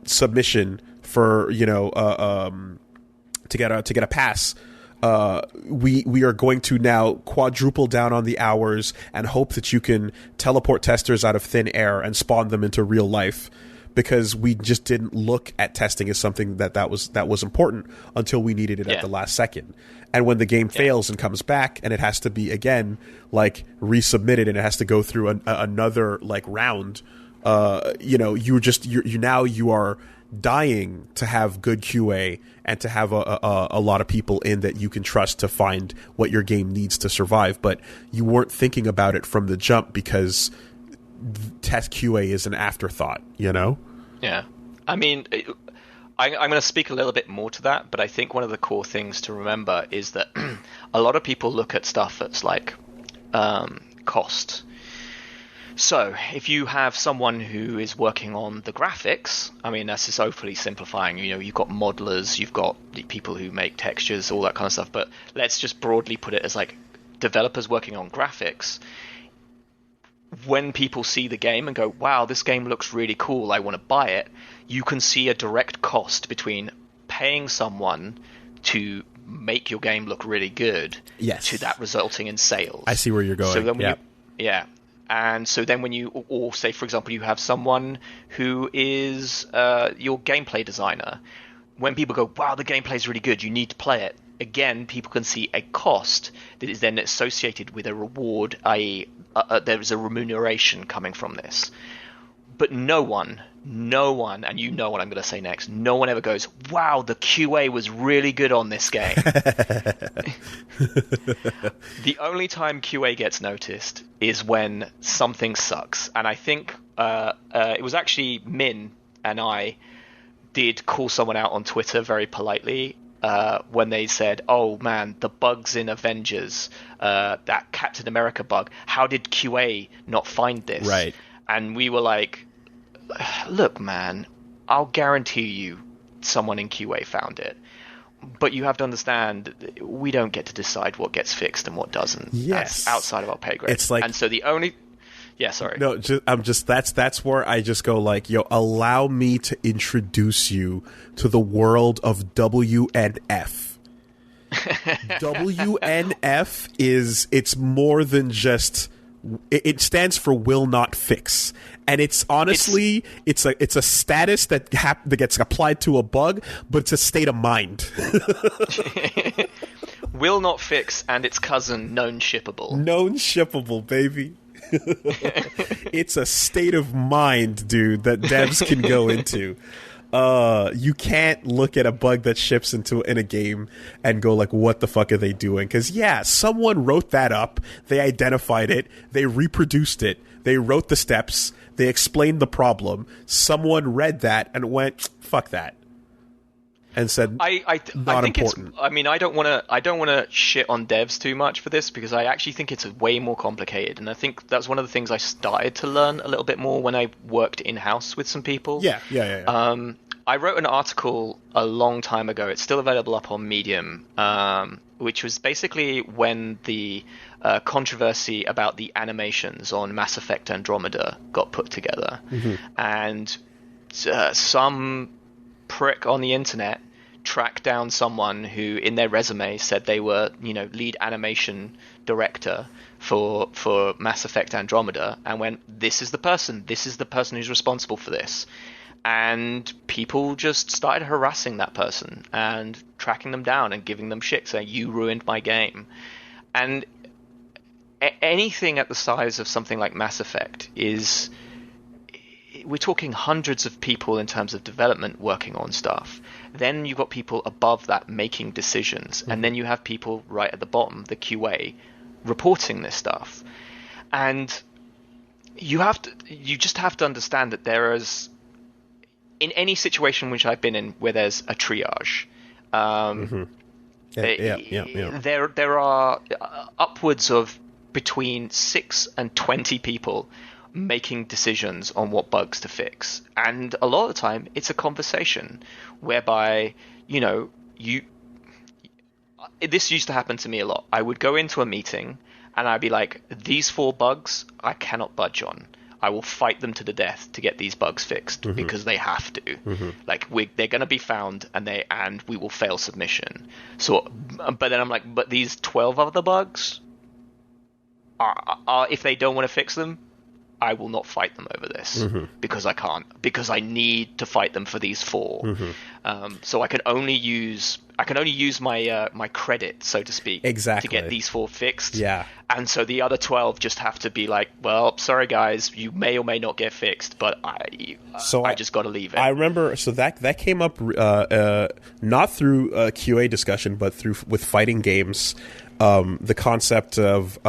submission for to get a pass, we are going to now quadruple down on the hours and hope that you can teleport testers out of thin air and spawn them into real life. Because we just didn't look at testing as something that was important until we needed it at the last second. And when the game fails and comes back and it has to be again like resubmitted and it has to go through another like round, you are dying to have good QA and to have a lot of people in that you can trust to find what your game needs to survive. But you weren't thinking about it from the jump because test QA is an afterthought, Yeah. I mean, I'm going to speak a little bit more to that, but I think one of the core things to remember is that a lot of people look at stuff that's like cost. So if you have someone who is working on the graphics, I mean, that's just overly simplifying. You've got modelers, you've got the people who make textures, all that kind of stuff. But let's just broadly put it as like developers working on graphics. When people see the game and go, wow, this game looks really cool, I want to buy it, you can see a direct cost between paying someone to make your game look really good to that resulting in sales. I see where you're going. So then and so then when you, or say, for example, you have someone who is your gameplay designer. When people go, wow, the gameplay is really good, you need to play it. Again, people can see a cost that is then associated with a reward, i.e., there is a remuneration coming from this. But no one, and you know what I'm going to say next, no one ever goes, wow, the QA was really good on this game. The only time QA gets noticed is when something sucks. And I think it was actually Min and I did call someone out on Twitter very politely when they said, "Oh man, the bugs in Avengers, that Captain America bug. How did QA not find this?" Right. And we were like, "Look, man, I'll guarantee you, someone in QA found it. But you have to understand, we don't get to decide what gets fixed and what doesn't. Yes, that's outside of our pay grade. It's like, and so the only, yeah, sorry, no, that's where I just go like, yo, allow me to introduce you to the world of WNF. WNF it's more than just. It stands for will not fix, and it's honestly it's a status that gets applied to a bug, but it's a state of mind. Will not fix, and its cousin known shippable. Known shippable, baby. It's a state of mind, dude, that devs can go into. You can't look at a bug that ships in a game and go like, what the fuck are they doing? Because yeah, someone wrote that up, they identified it, they reproduced it, they wrote the steps, they explained the problem, someone read that and went, fuck that, and said, I think important. I mean, I don't want to shit on devs too much for this, because I actually think it's way more complicated, and I think that's one of the things I started to learn a little bit more when I worked in-house with some people. Yeah. I wrote an article a long time ago. It's still available up on Medium, which was basically when the controversy about the animations on Mass Effect Andromeda got put together. Mm-hmm. And some prick on the internet tracked down someone who in their resume said they were, lead animation director for Mass Effect Andromeda, and went, this is the person who's responsible for this. And people just started harassing that person and tracking them down and giving them shit, saying, you ruined my game. And anything at the size of something like Mass Effect is... We're talking hundreds of people in terms of development working on stuff. Then you've got people above that making decisions. Mm-hmm. And then you have people right at the bottom, the QA, reporting this stuff. And you just have to understand that there is... In any situation which I've been in where there's a triage, there are upwards of between 6 and 20 people making decisions on what bugs to fix. And a lot of the time, it's a conversation whereby, this used to happen to me a lot. I would go into a meeting and I'd be like, these 4 bugs I cannot budge on. I will fight them to the death to get these bugs fixed, mm-hmm. because they have to. Mm-hmm. Like they're going to be found, and we will fail submission. So, but then I'm like, but these 12 other bugs are if they don't want to fix them, I will not fight them over this, mm-hmm. because I can't, because I need to fight them for these 4. Mm-hmm. So I can only use my my credit, so to speak, exactly, to get these 4 fixed. Yeah. And so the other 12 just have to be like, well, sorry guys, you may or may not get fixed, but I just got to leave it. I remember, so that came up not through QA discussion, but with fighting games, the concept of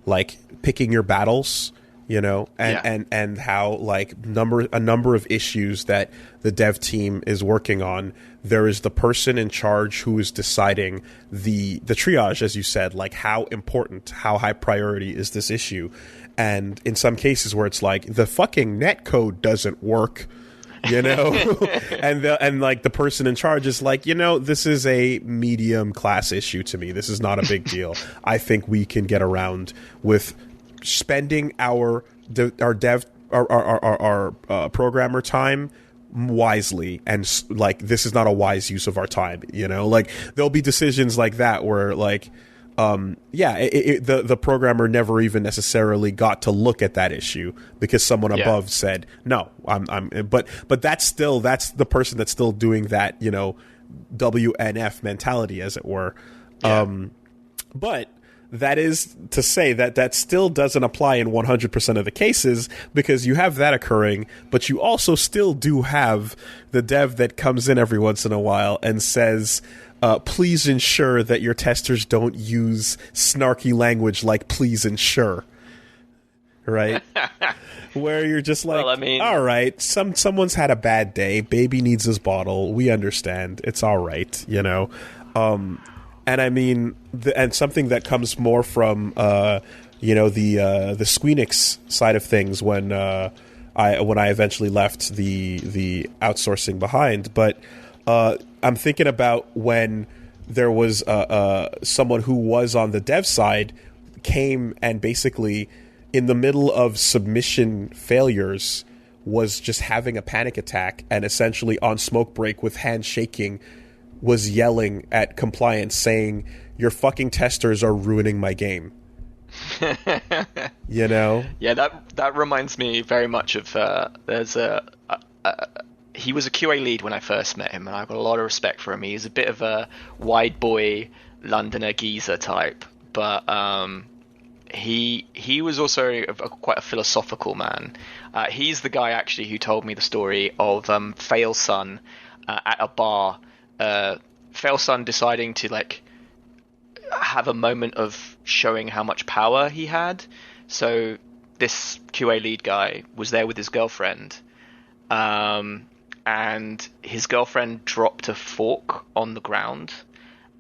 like picking your battles. And how like a number of issues that the dev team is working on, there is the person in charge who is deciding the triage, as you said, like how important, how high priority is this issue. And in some cases where it's like the fucking netcode doesn't work, and like the person in charge is like, this is a medium class issue to me. This is not a big deal. I think we can get around with spending our programmer time wisely, and like this is not a wise use of our time. Like there'll be decisions like that where like the programmer never even necessarily got to look at that issue because someone above said no. But that's the person that's still doing that WNF mentality, as it were. But that is to say that still doesn't apply in 100% of the cases, because you have that occurring, but you also still do have the dev that comes in every once in a while and says, please ensure that your testers don't use snarky language like please ensure. right? Where you're just like, Well, I mean, all right, someone's had a bad day. Baby needs his bottle. We understand. It's all right, you know. And I mean, and something that comes more from, you know, the Squeenix side of things when I eventually left the outsourcing behind. But I'm thinking about when there was someone who was on the dev side came and basically in the middle of submission failures was just having a panic attack and essentially on smoke break with hands shaking was yelling at compliance saying, your fucking testers are ruining my game. You know? Yeah, that reminds me very much of there's he was a QA lead when I first met him, and I've got a lot of respect for him. He's a bit of a wide boy Londoner geezer type, but he was also quite a philosophical man. He's the guy actually who told me the story of Failson at a bar. Failson deciding to like have a moment of showing how much power he had. So this QA lead guy was there with his girlfriend, and his girlfriend dropped a fork on the ground,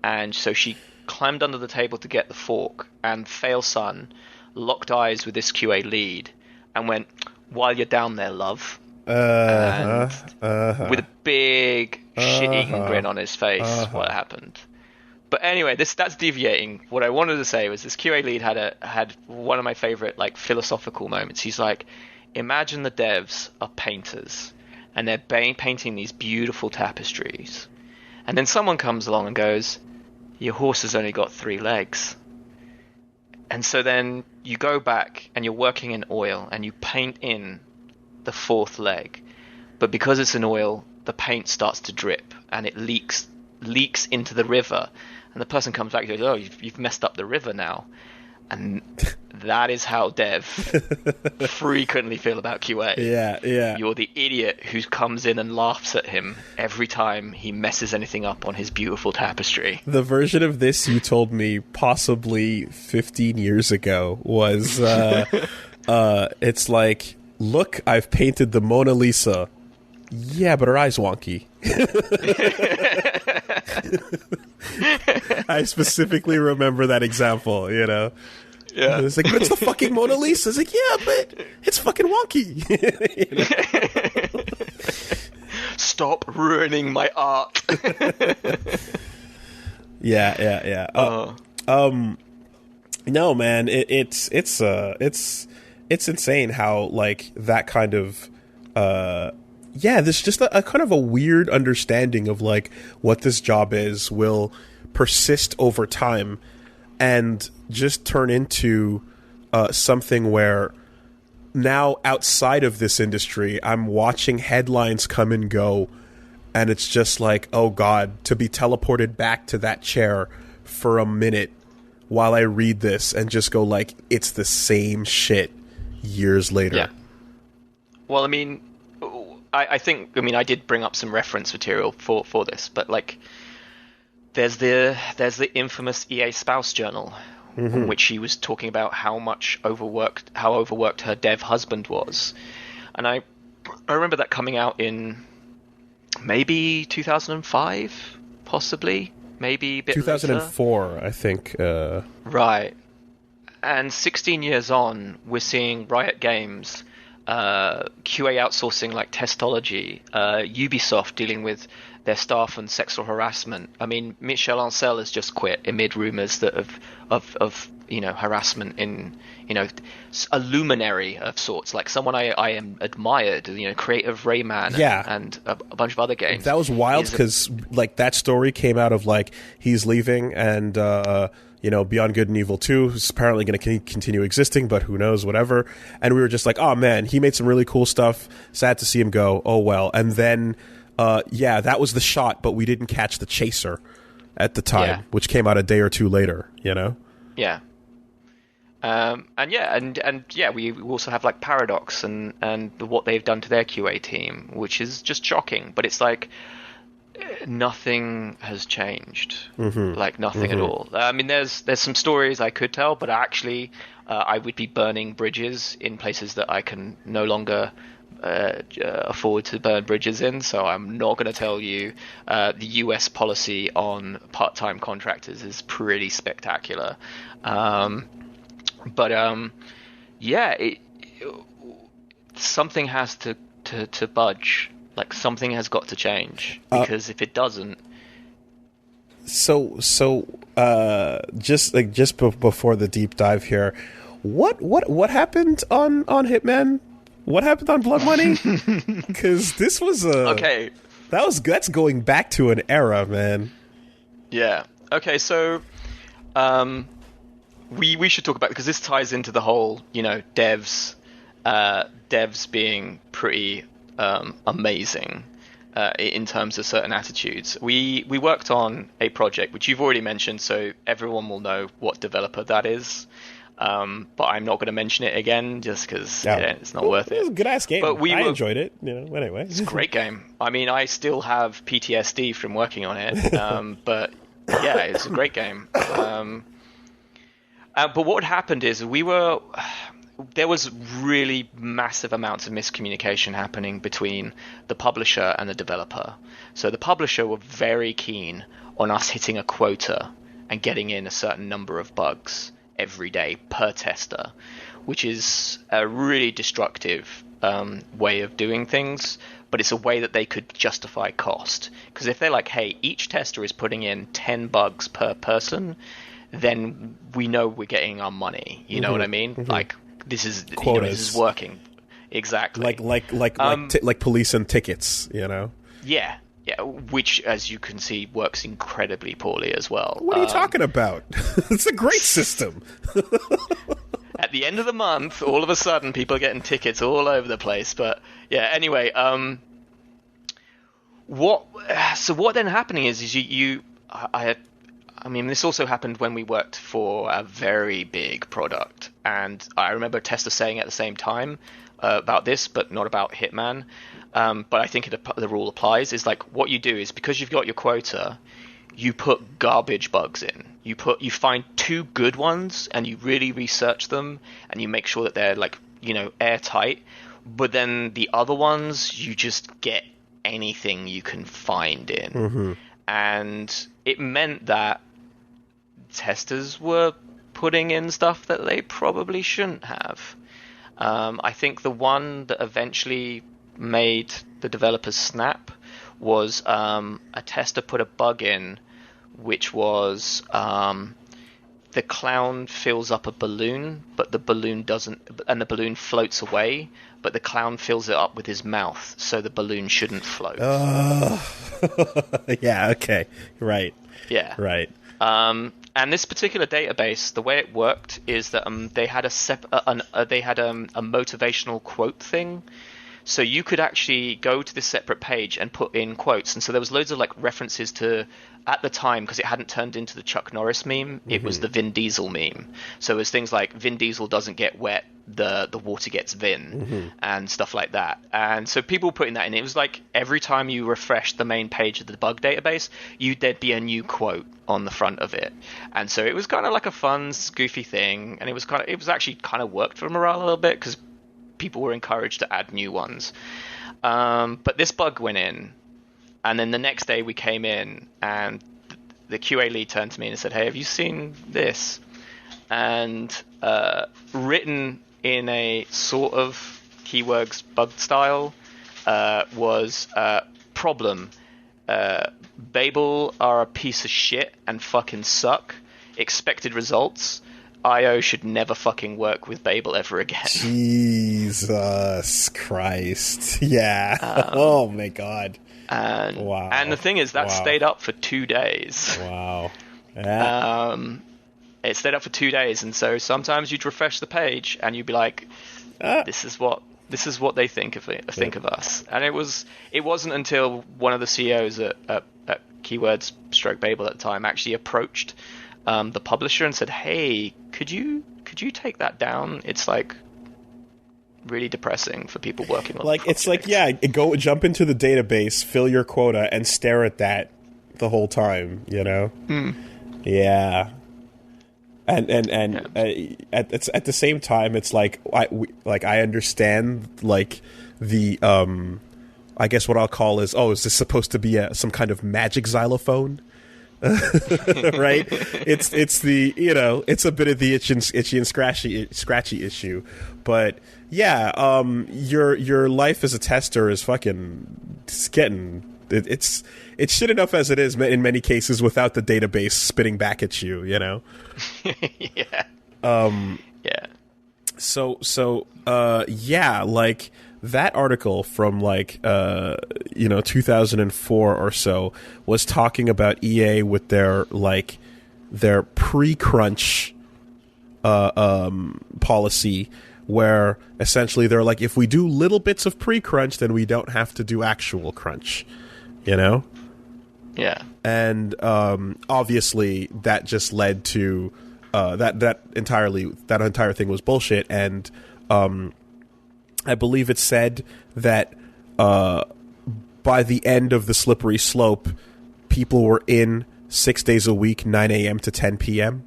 and so she climbed under the table to get the fork, and Failson locked eyes with this QA lead and went, while you're down there, love. With a big shit-eating grin on his face what happened. But anyway, that's deviating. What I wanted to say was this QA lead had one of my favorite like philosophical moments. He's like, imagine the devs are painters and they're painting these beautiful tapestries, and then someone comes along and goes, your horse has only got 3 legs. And so then you go back and you're working in oil and you paint in the 4th leg, but because it's in oil, the paint starts to drip and it leaks into the river, and the person comes back and goes, oh, you've messed up the river now. And that is how dev frequently feel about QA. Yeah. You're the idiot who comes in and laughs at him every time he messes anything up on his beautiful tapestry. The version of this you told me possibly 15 years ago was, it's like, look, I've painted the Mona Lisa. Yeah, but her eye's wonky. I specifically remember that example, you know? Yeah. It's like, but it's the fucking Mona Lisa. It's like, yeah, but it's fucking wonky. You know? Stop ruining my art. Yeah. No, man, it's insane how like that kind of there's just a kind of a weird understanding of like what this job is will persist over time and just turn into something where now outside of this industry I'm watching headlines come and go, and it's just like, oh god, to be teleported back to that chair for a minute while I read this and just go like, it's the same shit years later. Yeah. Well, I mean, I think I did bring up some reference material for this, but like there's the infamous EA Spouse journal, in which she was talking about how overworked her dev husband was. And I remember that coming out in maybe 2005, possibly, maybe a bit 2004, later. I think. Right. And 16 years on, we're seeing Riot Games, QA outsourcing like testology, Ubisoft dealing with their staff and sexual harassment. I mean, Michel Ancel has just quit amid rumors that of harassment in, a luminary of sorts, like someone I am admired, creative Rayman and a bunch of other games. That was wild because like that story came out of like he's leaving and Beyond Good and Evil 2 is apparently going to continue existing, but who knows, whatever. And we were just like, oh man, he made some really cool stuff. Sad to see him go. Oh well. And then that was the shot, but we didn't catch the chaser at the time, which came out a day or two later, Yeah. We also have like Paradox and what they've done to their QA team, which is just shocking. But it's like nothing has changed, like nothing at all. I mean, there's some stories I could tell, but actually, I would be burning bridges in places that I can no longer afford to burn bridges in. So I'm not going to tell you the US policy on part-time contractors is pretty spectacular. Something has to budge. Like, something has got to change, because if it doesn't. So before the deep dive here, what happened on Hitman? What happened on Blood Money? Because this was okay. That's going back to an era, man. Yeah. Okay. So, we should talk about, because this ties into the whole, devs being pretty amazing in terms of certain attitudes. We worked on a project which you've already mentioned, so everyone will know what developer that is. But I'm not going to mention it again, just because it's not worth it. It was a good-ass game. But I enjoyed it. Anyway. It's a great game. I mean, I still have PTSD from working on it. But yeah, it's a great game. But what happened is there was really massive amounts of miscommunication happening between the publisher and the developer. So the publisher were very keen on us hitting a quota and getting in a certain number of bugs every day per tester, which is a really destructive way of doing things, but it's a way that they could justify cost. Because if they're like, hey, each tester is putting in 10 bugs per person, then we know we're getting our money. You know what I mean? Mm-hmm. Like, this is this is working. Exactly. Like police and tickets, Yeah. Yeah, which, as you can see, works incredibly poorly as well. What are you talking about? It's a great system. At the end of the month, all of a sudden, people are getting tickets all over the place. But yeah, anyway, what then happening is I mean, this also happened when we worked for a very big product, and I remember a tester saying at the same time about this, but not about Hitman. But I think the rule applies. Is like, what you do is, because you've got your quota, you put garbage bugs in. You find 2 good ones, and you really research them, and you make sure that they're airtight. But then the other ones, you just get anything you can find in. Mm-hmm. And it meant that testers were putting in stuff that they probably shouldn't have. I think the one that eventually made the developers snap was a tester put a bug in, which was the clown fills up a balloon, but the balloon doesn't, and the balloon floats away, but the clown fills it up with his mouth, so the balloon shouldn't float. Yeah, okay, right. Yeah, right. And this particular database, the way it worked is that they had a motivational quote thing. So you could actually go to this separate page and put in quotes. And so there was loads of references to, at the time, because it hadn't turned into the Chuck Norris meme, it was the Vin Diesel meme. So it was things like, Vin Diesel doesn't get wet, the water gets Vin, and stuff like that. And so people were putting that in. It was like every time you refreshed the main page of the bug database, there'd be a new quote on the front of it. And so it was kind of like a fun, goofy thing. And it was actually kind of worked for morale a little bit, because people were encouraged to add new ones. But this bug went in, and then the next day we came in, and the QA lead turned to me and said, hey, have you seen this? And written in a sort of keywords bug style was problem. Babel are a piece of shit and fucking suck. Expected results. IO should never fucking work with Babel ever again. Jesus Christ. Yeah. Oh my god. Wow. And the thing is, that stayed up for 2 days. Wow. Yeah. It stayed up for 2 days, and so sometimes you'd refresh the page and you'd be like, this is what they think of us. And it wasn't until one of the CEOs at Keywords / Babel at the time actually approached the publisher and said, hey, could you take that down? It's really depressing for people working on it's go jump into the database, fill your quota, and stare at that the whole time, Yeah. at the same time, it's like I understand like the I guess what I'll call is this supposed to be some kind of magic xylophone? Right? It's the, it's a bit of the itchy and scratchy issue, but yeah, your life as a tester is it's shit enough as it is in many cases without the database spitting back at you, Yeah. Yeah. So yeah, like that article from 2004 or so was talking about EA with their pre-crunch policy, where essentially they're like, if we do little bits of pre-crunch, then we don't have to do actual crunch, Yeah. And obviously that just led to that entire thing was bullshit, and I believe it said that by the end of the slippery slope, people were in 6 days a week, 9 a.m. to 10 p.m.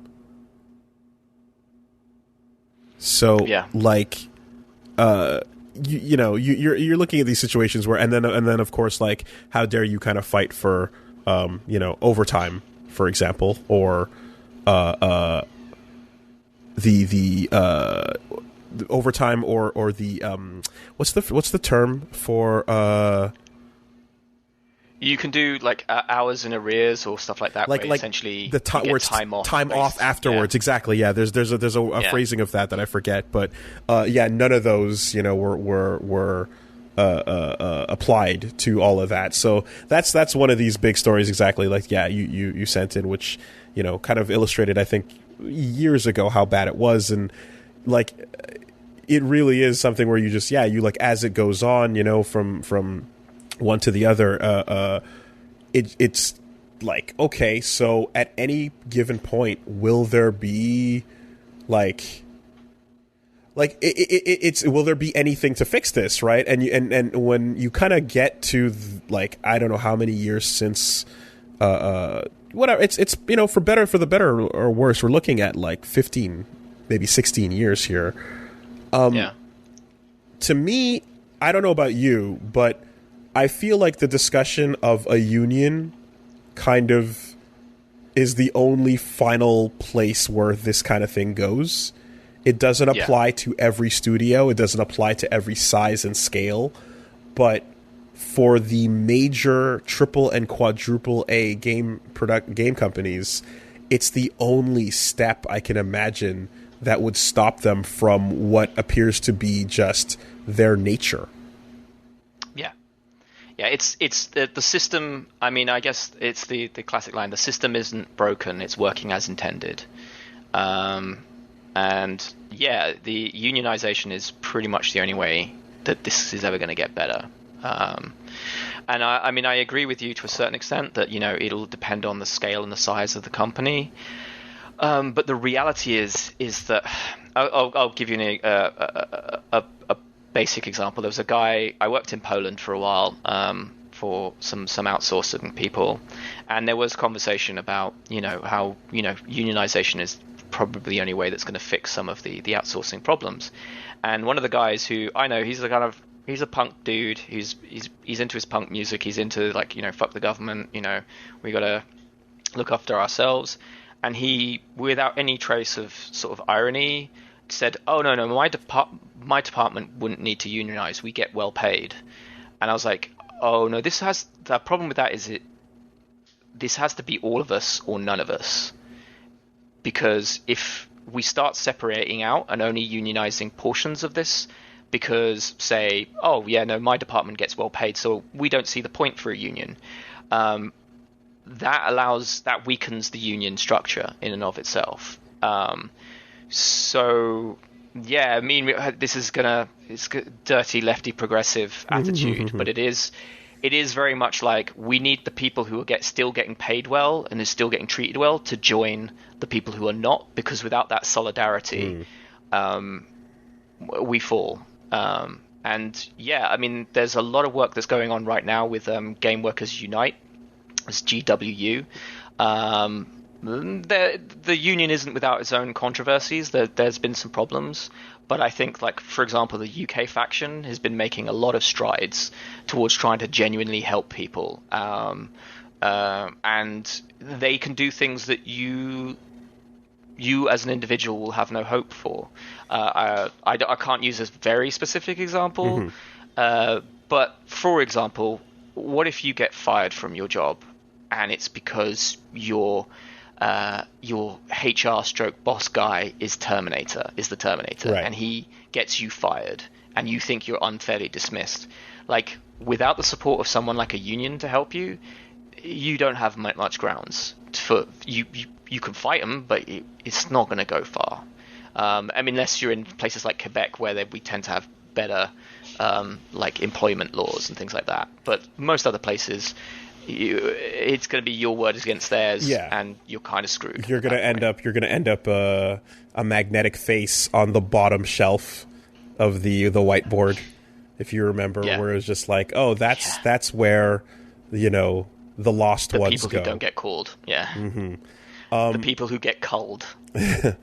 So, yeah. You're looking at these situations where, and then of course, like, how dare you kind of fight for, overtime, for example, or the overtime or the what's the term for you can do hours in arrears or stuff like that, where essentially the where it's time off afterwards. Yeah. Exactly. Yeah. There's a phrasing of that I forget, but none of those were applied to all of that. So that's one of these big stories. Exactly. You sent in, which kind of illustrated, I think, years ago how bad it was, and it really is something where you just as it goes on, from one to the other, it's like, okay, so at any given point, will there be will there be anything to fix this, right? And when you kind of get to I don't know how many years since whatever, it's for the better or worse, we're looking at 15, maybe 16 years here. To me, I don't know about you, but I feel like the discussion of a union kind of is the only final place where this kind of thing goes. It doesn't apply to every studio. It doesn't apply to every size and scale. But for the major triple and quadruple A game companies, it's the only step I can imagine that would stop them from what appears to be just their nature. Yeah, it's the system. I mean, I guess it's the classic line: the system isn't broken; it's working as intended. And the unionization is pretty much the only way that this is ever going to get better. And I mean, I agree with you to a certain extent that it'll depend on the scale and the size of the company. But the reality is that I'll give you a basic example. There was a guy, I worked in Poland for a while for some outsourcing people, and there was conversation about how unionization is probably the only way that's going to fix some of the outsourcing problems. And one of the guys who I know, he's a punk dude. He's into his punk music. He's into fuck the government. We got to look after ourselves. And he, without any trace of sort of irony, said, "Oh no, my department wouldn't need to unionize. We get well paid." And I was like, "Oh no, the problem with that is this has to be all of us or none of us, because if we start separating out and only unionizing portions of this, because say, oh yeah, no, my department gets well paid, so we don't see the point for a union." That weakens the union structure in and of itself. So yeah, I mean, this is it's dirty lefty progressive attitude, but it is very much like we need the people who are still getting paid well and are still getting treated well to join the people who are not, because without that solidarity, we fall. And yeah, I mean, there's a lot of work that's going on right now with Game Workers Unite, as GWU. the union isn't without its own controversies. There's been some problems, but I think, like, for example, the UK faction has been making a lot of strides towards trying to genuinely help people, and they can do things that you as an individual will have no hope for. I can't use a very specific example, but for example, what if you get fired from your job and it's because your HR stroke boss guy is the Terminator, right, and he gets you fired and you think you're unfairly dismissed? Like, without the support of someone like a union to help you, you don't have much grounds for you can fight them, but it's not going to go far. I mean, unless you're in places like Quebec, where we tend to have better like employment laws and things like that. But most other places, it's going to be your word against theirs, and you're kind of screwed. You're going to end up a magnetic face on the bottom shelf of the whiteboard, if you remember, where it's just like, oh, that's where, you know, the lost ones people go. Who don't get called, the people who get culled. The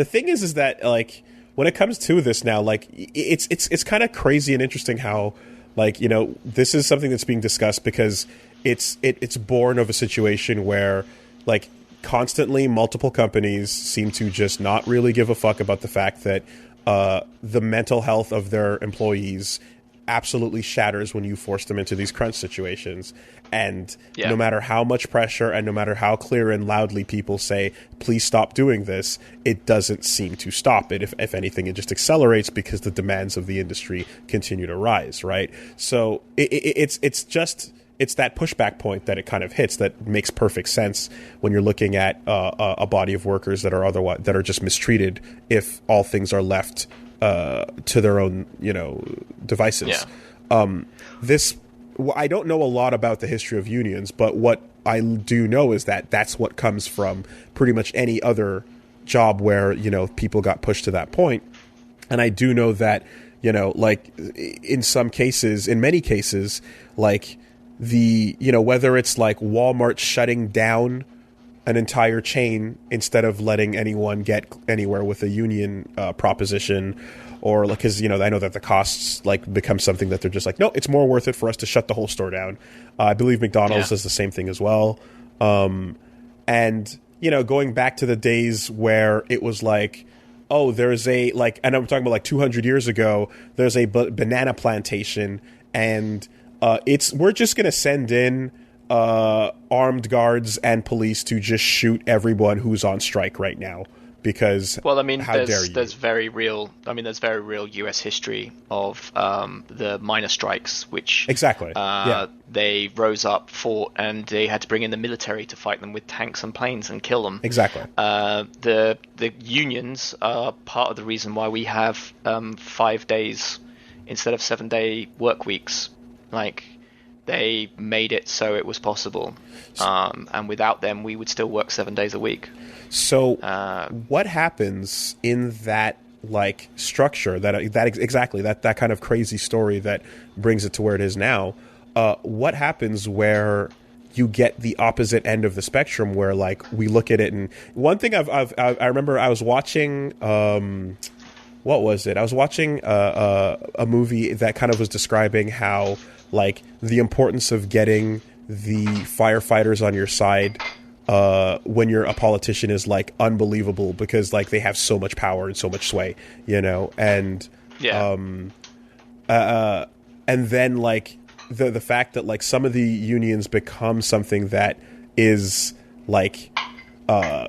thing is that, like, when it comes to this now, like, it's kind of crazy and interesting how, like, you know, this is something that's being discussed because it's born of a situation where, like, constantly multiple companies seem to just not really give a fuck about the fact that the mental health of their employees absolutely shatters when you force them into these crunch situations. And no matter how much pressure and no matter how clear and loudly people say, please stop doing this, it doesn't seem to stop it. If anything, it just accelerates because the demands of the industry continue to rise, right? So it's that pushback point that it kind of hits that makes perfect sense when you're looking at a body of workers that are just mistreated if all things are left to their own, you know, devices. I don't know a lot about the history of unions, but what I do know is that that's what comes from pretty much any other job where, you know, people got pushed to that point. And I do know that, you know, like, in many cases, like, you know, whether it's like Walmart shutting down an entire chain instead of letting anyone get anywhere with a union proposition, or like, because, you know, I know that the costs like become something that they're just like, no, it's more worth it for us to shut the whole store down. I believe McDonald's does the same thing as well. And, you know, going back to the days where it was like, oh, there's a, like, and I'm talking about like 200 years ago, there's a banana plantation, and we're just going to send in armed guards and police to just shoot everyone who's on strike right now. Because, well, I mean, how dare you? There's very real U.S. history of the miners' strikes, which exactly they rose up, fought, and they had to bring in the military to fight them with tanks and planes and kill them. Exactly. The unions are part of the reason why we have 5 days instead of 7-day work weeks. Like, they made it so it was possible, and without them, we would still work 7 days a week. So, what happens in that, like, structure, that kind of crazy story that brings it to where it is now? What happens where you get the opposite end of the spectrum, where, like, we look at it, and one thing I remember I was watching. What was it? I was watching a movie that kind of was describing how, like, the importance of getting the firefighters on your side when you're a politician is, like, unbelievable, because, like, they have so much power and so much sway, you know, and and then, like, the fact that, like, some of the unions become something that is, like,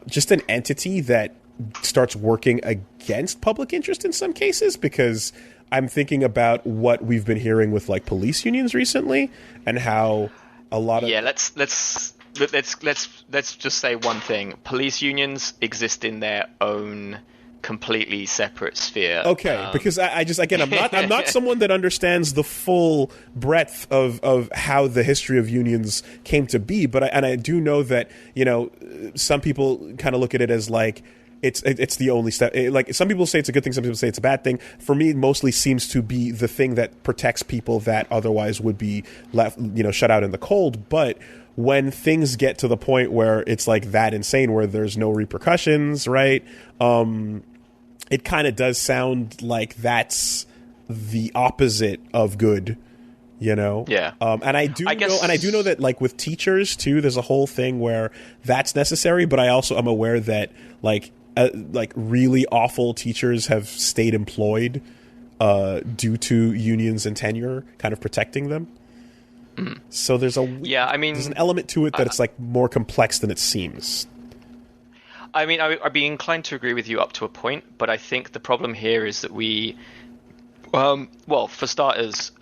just an entity that starts working against public interest in some cases, because I'm thinking about what we've been hearing with, like, police unions recently, and how a lot of let's just say one thing: police unions exist in their own completely separate sphere. Okay, because I just, again, I'm not someone that understands the full breadth of how the history of unions came to be, but I do know that, you know, some people kind of look at it as, like, it's the only step. Like, some people say it's a good thing, some people say it's a bad thing. For me, it mostly seems to be the thing that protects people that otherwise would be left, you know, shut out in the cold. But when things get to the point where it's like that insane, where there's no repercussions, right? It kind of does sound like that's the opposite of good, you know? Yeah. And I do know that, like, with teachers too, there's a whole thing where that's necessary, but I also am aware that like really awful teachers have stayed employed due to unions and tenure kind of protecting them. So there's there's an element to it that it's like more complex than it seems. I mean, I'd be inclined to agree with you up to a point, but I think the problem here is that for starters,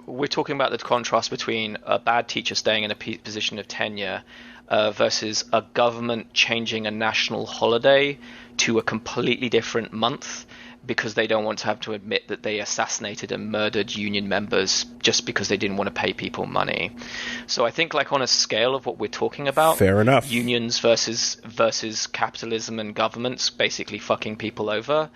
we're talking about the contrast between a bad teacher staying in a position of tenure versus a government changing a national holiday to a completely different month because they don't want to have to admit that they assassinated and murdered union members just because they didn't want to pay people money. So I think, like, on a scale of what we're talking about, fair enough, unions versus capitalism and governments basically fucking people over,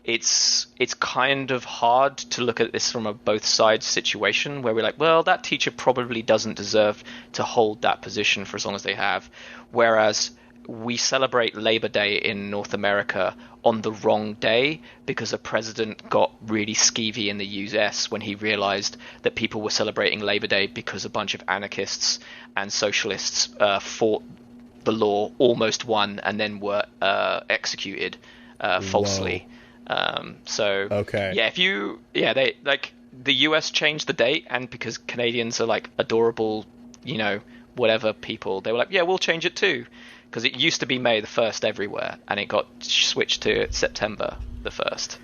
it's kind of hard to look at this from a both sides situation where we're like, well, that teacher probably doesn't deserve to hold that position for as long as they have, whereas we celebrate Labor Day in North America on the wrong day because a president got really skeevy in the US when he realized that people were celebrating Labor Day because a bunch of anarchists and socialists fought the law, almost won, and then were executed falsely. They like the US changed the date, and because Canadians are like adorable, you know, whatever people, they were like, yeah, we'll change it too. Because it used to be May the 1st everywhere, and it got switched to September the 1st.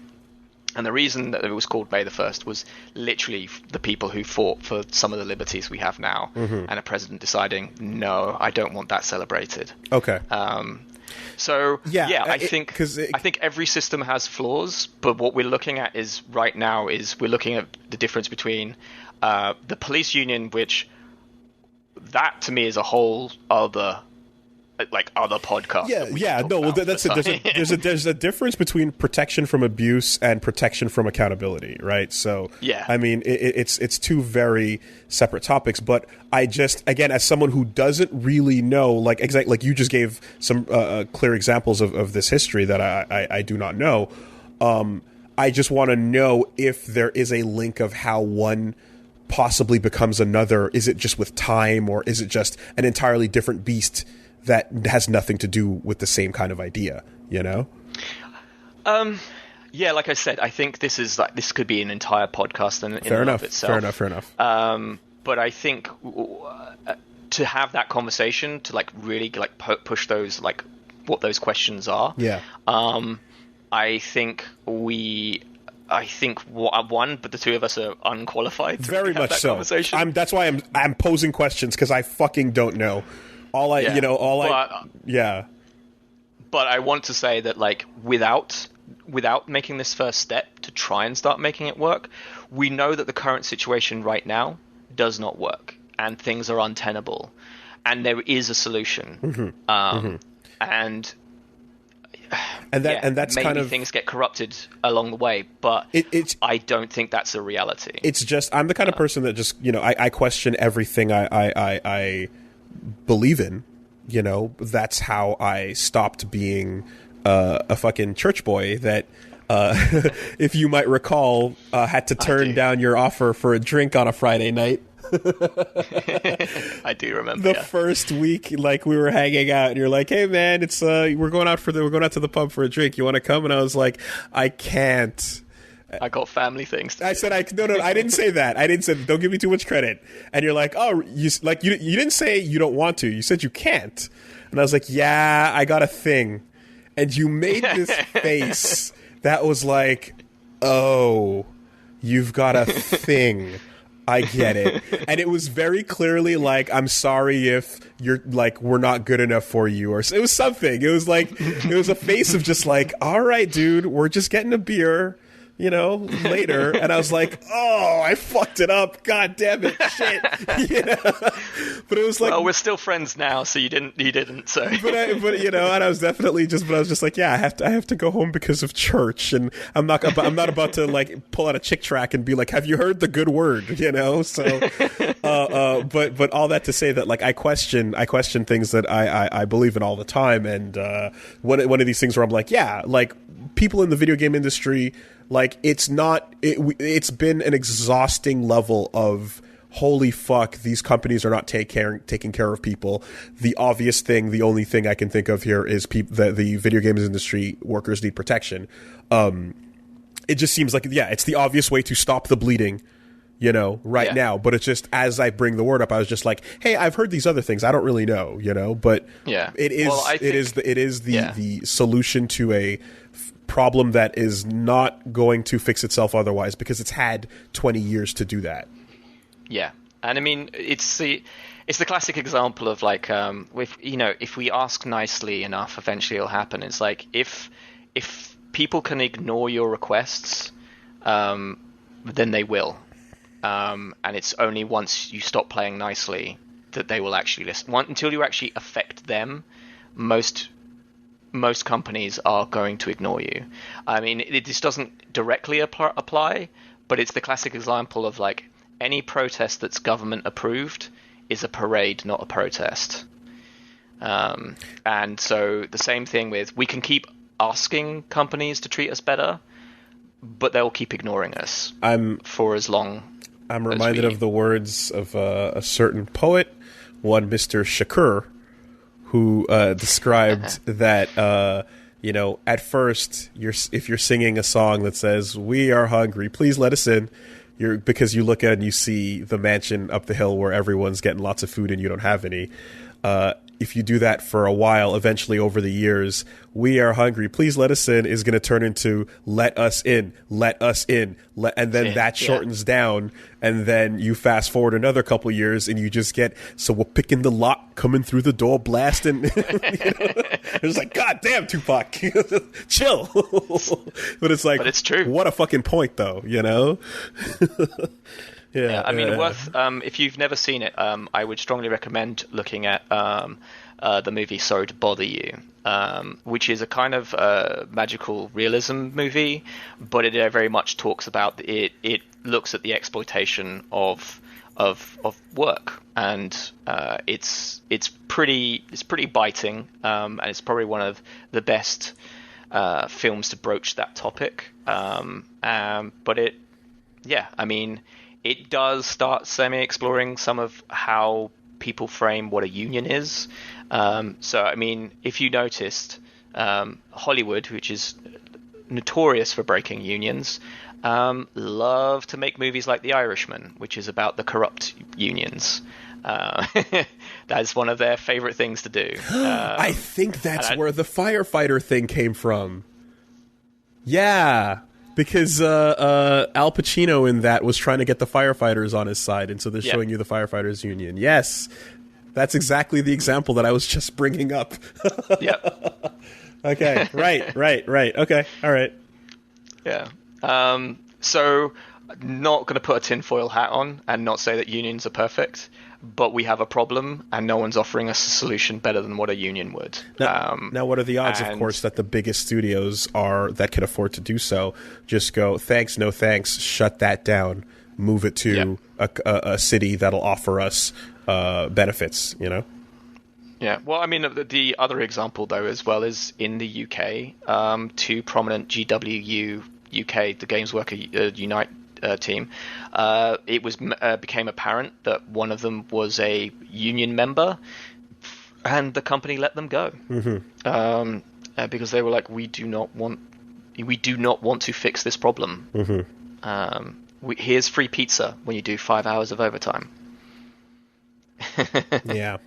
And the reason that it was called May the 1st was literally the people who fought for some of the liberties we have now, and a president deciding, no, I don't want that celebrated. Okay. I think every system has flaws, but what we're looking at is right now is we're looking at the difference between the police union, which that to me is a whole other podcast. That's it. There's a difference between protection from abuse and protection from accountability, right? So, I mean, it's two very separate topics. But I just, again, as someone who doesn't really know, like you just gave some clear examples of this history that I do not know. I just want to know if there is a link of how one possibly becomes another. Is it just with time, or is it just an entirely different beast that has nothing to do with the same kind of idea, you know? Like I said, I think this could be an entire podcast in and of itself. Fair enough. But I think to have that conversation, to like really like push those, like what those questions are. Yeah. I think one, but the two of us are unqualified. Very much that so. Conversation. That's why I'm posing questions, because I fucking don't know. But I want to say that, like, without making this first step to try and start making it work, we know that the current situation right now does not work, and things are untenable, and there is a solution. And that's maybe kind of, things get corrupted along the way, but I don't think that's a reality. It's just, I'm the kind of person that just, you know, I question everything I believe in, you know. That's how I stopped being a fucking church boy that if you might recall had to turn down your offer for a drink on a Friday night. I do remember the first week, like, we were hanging out and you're like, hey man, it's we're going out to the pub for a drink, you want to come? And I was like, I can't. I got family things. I said, no, I didn't say that. I didn't say, don't give me too much credit. And you're like, oh, you didn't say you don't want to. You said you can't. And I was like, yeah, I got a thing. And you made this face that was like, oh, you've got a thing. I get it. And it was very clearly like, I'm sorry if you're like, we're not good enough for you, or it was something. It was like, it was a face of just like, all right, dude, we're just getting a beer. later, and I was like, oh, I fucked it up. God damn it, shit. But it was like, well, we're still friends now, so you didn't. So, and I was definitely just like, yeah, I have to go home because of church, and I'm not about to like pull out a chick track and be like, have you heard the good word? So, but all that to say that like I question things that I believe in all the time, and one of these things where I'm like, yeah, like people in the video game industry. Like, it's been an exhausting level of, holy fuck, these companies are not taking care of people. The obvious thing, the only thing I can think of here is the video games industry workers need protection. It just seems like, yeah, it's the obvious way to stop the bleeding, right now. But it's just, as I bring the word up, I was just like, hey, I've heard these other things. I don't really know, but yeah. it is the solution to a problem that is not going to fix itself otherwise, because it's had 20 years to do that. Yeah, and I mean it's the classic example of like if we ask nicely enough, eventually it'll happen. It's like if people can ignore your requests, then they will, and it's only once you stop playing nicely that they will actually listen. Until you actually affect them, most companies are going to ignore you. I mean, this doesn't directly apply, but it's the classic example of like any protest that's government approved is a parade, not a protest. And so the same thing with, we can keep asking companies to treat us better, but they'll keep ignoring us for as long. I'm reminded of the words of a certain poet, one Mr. Shakur, who described that, at first, if you're singing a song that says, "We are hungry, please let us in," because you look at it and you see the mansion up the hill where everyone's getting lots of food and you don't have any. If you do that for a while, eventually over the years, "We are hungry, please let us in" is going to turn into "let us in, let us in," and then that shortens down, and then you fast forward another couple years and you just get, "So we're picking the lock, coming through the door, blasting." It's like, God damn, Tupac, chill. But it's like, but it's true. What a fucking point, though, Yeah, I mean, if you've never seen it, I would strongly recommend looking at the movie Sorry to Bother You, which is a kind of magical realism movie, but it very much talks about it looks at the exploitation of work, and it's pretty biting, and it's probably one of the best films to broach that topic. But it does start semi-exploring some of how people frame what a union is. So, I mean, if you noticed, Hollywood, which is notorious for breaking unions, love to make movies like The Irishman, which is about the corrupt unions. That is one of their favorite things to do. I think that's where the firefighter thing came from. Yeah. Because Al Pacino in that was trying to get the firefighters on his side, and so they're showing you the firefighters union. Yes, that's exactly the example that I was just bringing up. Yep. Okay, right. Okay, all right. Yeah. So, not going to put a tinfoil hat on and not say that unions are perfect, but we have a problem, and no one's offering us a solution better than what a union would. Now, what are the odds, of course, that the biggest studios that can afford to do so just go, thanks, no thanks, shut that down, move it to a city that'll offer us benefits, Yeah, well, I mean, the other example, though, as well, is in the UK, two prominent GWU UK, the Games Worker Unite team, it became apparent that one of them was a union member, and the company let them go. Mm-hmm. Because they were like, we do not want to fix this problem. Mm-hmm. Here's free pizza when you do 5 hours of overtime. Yeah,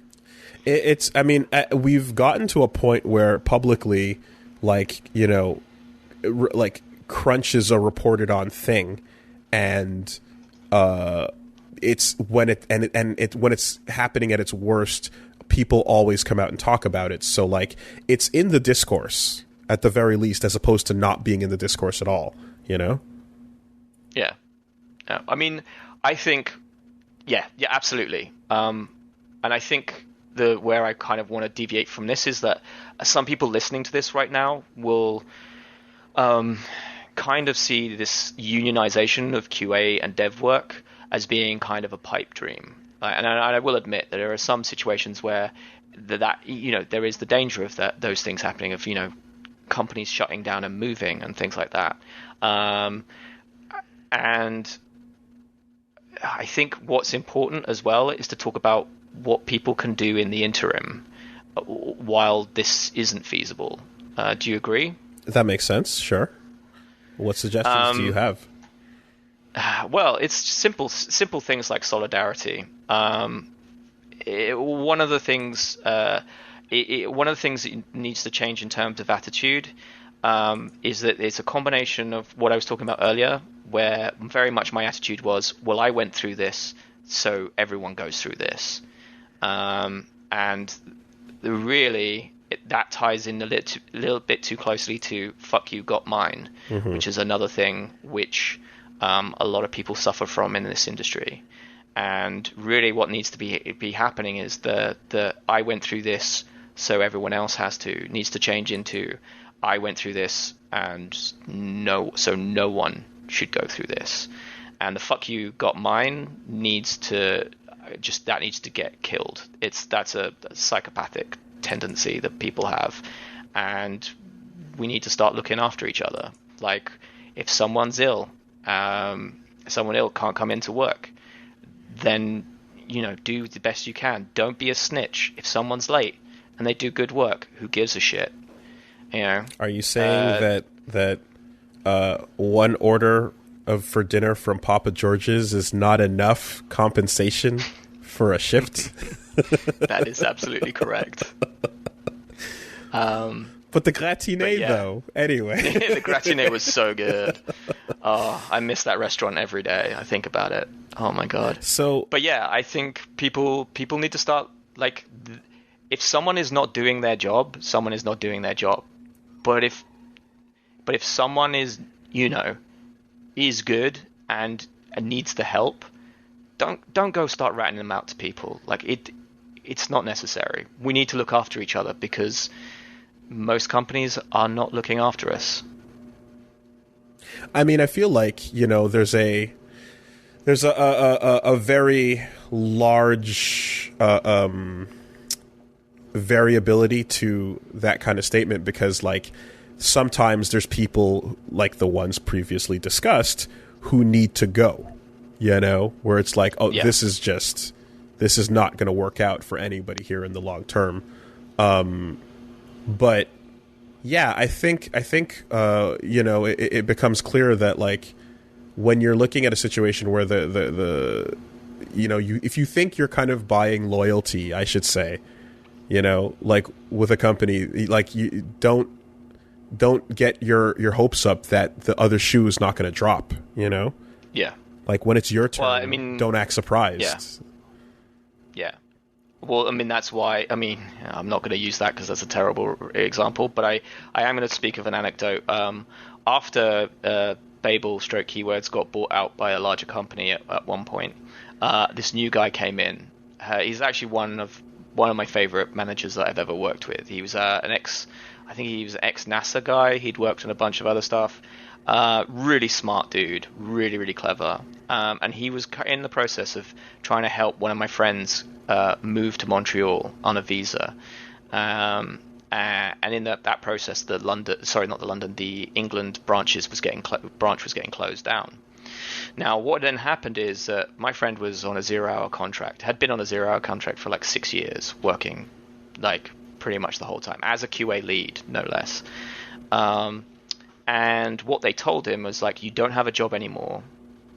I mean, we've gotten to a point where publicly, like crunches are reported on thing. And it's when when it's happening at its worst, people always come out and talk about it. So like, it's in the discourse at the very least, as opposed to not being in the discourse at all. Yeah. I mean, I think, yeah, absolutely. And I think where I kind of want to deviate from this is that some people listening to this right now will kind of see this unionization of QA and dev work as being kind of a pipe dream. And I will admit that there are some situations where that there is the danger of those things happening, of companies shutting down and moving and things like that. And I think what's important as well is to talk about what people can do in the interim while this isn't feasible. Do you agree? That makes sense. Sure. What suggestions do you have? Well, it's simple things like solidarity. One of the things that needs to change in terms of attitude is that it's a combination of what I was talking about earlier, where very much my attitude was, well, I went through this, so everyone goes through this. And really, that ties in a little bit too closely to "fuck you, got mine," which is another thing which a lot of people suffer from in this industry. And really, what needs to be happening is the "I went through this, so everyone else needs to change into "I went through this, and no one should go through this." And the "fuck you, got mine" needs to get killed. That's a psychopathic tendency that people have, and we need to start looking after each other. Like, if someone's ill, can't come into work, then do the best you can. Don't be a snitch. If someone's late and they do good work, who gives a shit? Are you saying that one order for dinner from Papa George's is not enough compensation for a shift? That is absolutely correct. But the gratiné, though, anyway. The gratiné was so good. Oh, I miss that restaurant every day. I think about it. Oh my god. But yeah, I think people need to start, like, if someone is not doing their job, someone is not doing their job. But if someone is good and needs the help, don't go start ratting them out to people. Like, it's not necessary. We need to look after each other, because most companies are not looking after us. I mean, I feel like there's a very large variability to that kind of statement, because like sometimes there's people like the ones previously discussed who need to go, where it's like, oh, this is not going to work out for anybody here in the long term. But yeah, I think it becomes clear that, like, when you're looking at a situation where if you think you're kind of buying loyalty, I should say, like with a company, like, you don't get your hopes up that the other shoe is not going to drop, Yeah. Like, when it's your turn, don't act surprised. Yeah. Well, I mean, that's why, I'm not going to use that because that's a terrible example, but I am going to speak of an anecdote. After Babel / Keywords got bought out by a larger company at one point, this new guy came in. He's actually one of my favorite managers that I've ever worked with. He was an ex-NASA guy. He'd worked on a bunch of other stuff. Really smart dude, really, really clever. And he was in the process of trying to help one of my friends move to Montreal on a visa. And in that process, the England branch was getting closed down. Now, what then happened is that my friend was on a 0-hour contract, had been on a 0-hour contract for like 6 years, working like pretty much the whole time as a QA lead, no less. And what they told him was, like, you don't have a job anymore.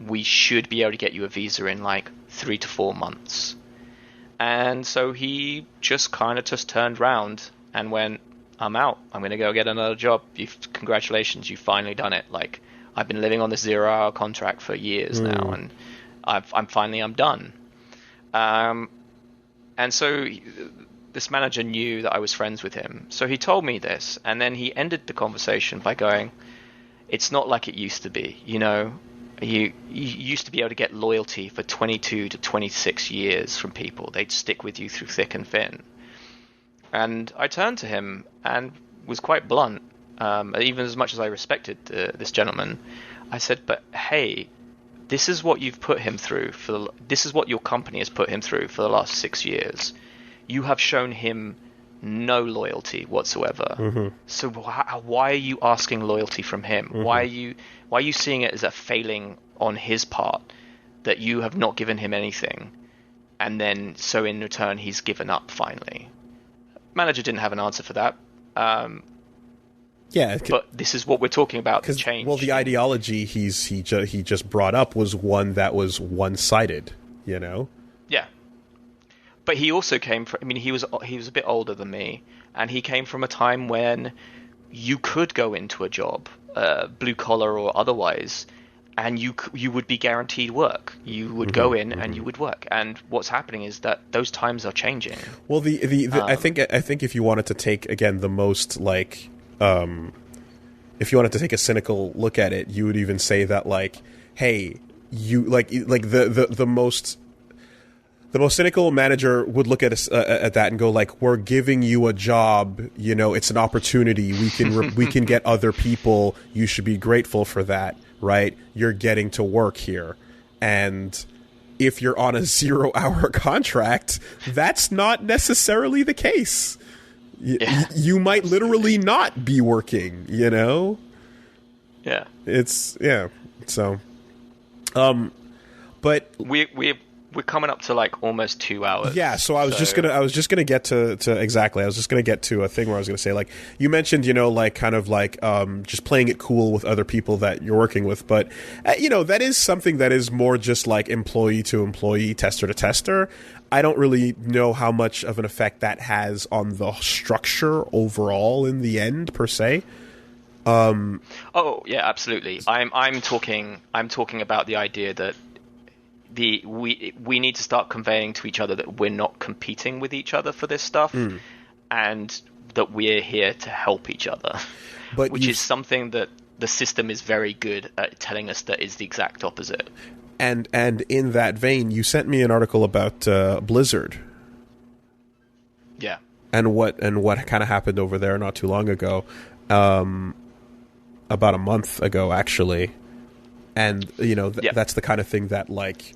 We should be able to get you a visa in like 3 to 4 months. And so he just kind of just turned around and went, I'm out. I'm going to go get another job. Congratulations, you've finally done it. Like, I've been living on this 0-hour contract for years now, and I'm done. And so this manager knew that I was friends with him. So he told me this, and then he ended the conversation by going, it's not like it used to be, you used to be able to get loyalty for 22 to 26 years from people. They'd stick with you through thick and thin. And I turned to him and was quite blunt, even as much as I respected this gentleman. I said, but hey, this is what you've put him through. This is what your company has put him through for the last 6 years. You have shown him no loyalty whatsoever. Mm-hmm. So why are you asking loyalty from him? Mm-hmm. Why are you seeing it as a failing on his part that you have not given him anything, and then so in return he's given up finally? Manager didn't have an answer for that. But this is what we're talking about. The change. Well, the ideology he just brought up was one that was one-sided. You know. Yeah. But he also came from. I mean, he was a bit older than me, and he came from a time when you could go into a job, blue collar or otherwise, and you would be guaranteed work. You would go in and you would work. And what's happening is that those times are changing. Well, I think if you wanted to take again the most like, if you wanted to take a cynical look at it, you would even say that like, hey, you like the most cynical manager would look at at that and go like, we're giving you a job, you know, it's an opportunity. We can get other people. You should be grateful for that, right? You're getting to work here. And if you're on a 0-hour contract, that's not necessarily the case. You might literally not be working, you know? Yeah. So, but we're coming up to like almost 2 hours. Yeah, so I was just gonna get to exactly. I was just gonna get to a thing where I was gonna say like you mentioned, you know, like kind of like just playing it cool with other people that you're working with, but you know, that is something that is more just like employee to employee, tester to tester. I don't really know how much of an effect that has on the structure overall in the end per se. Oh yeah, absolutely. I'm talking about the idea that we need to start conveying to each other that we're not competing with each other for this stuff, and that we're here to help each other, which is something that the system is very good at telling us that is the exact opposite. And in that vein, you sent me an article about Blizzard. Yeah. And what kind of happened over there not too long ago, about a month ago actually, and you know that's the kind of thing that like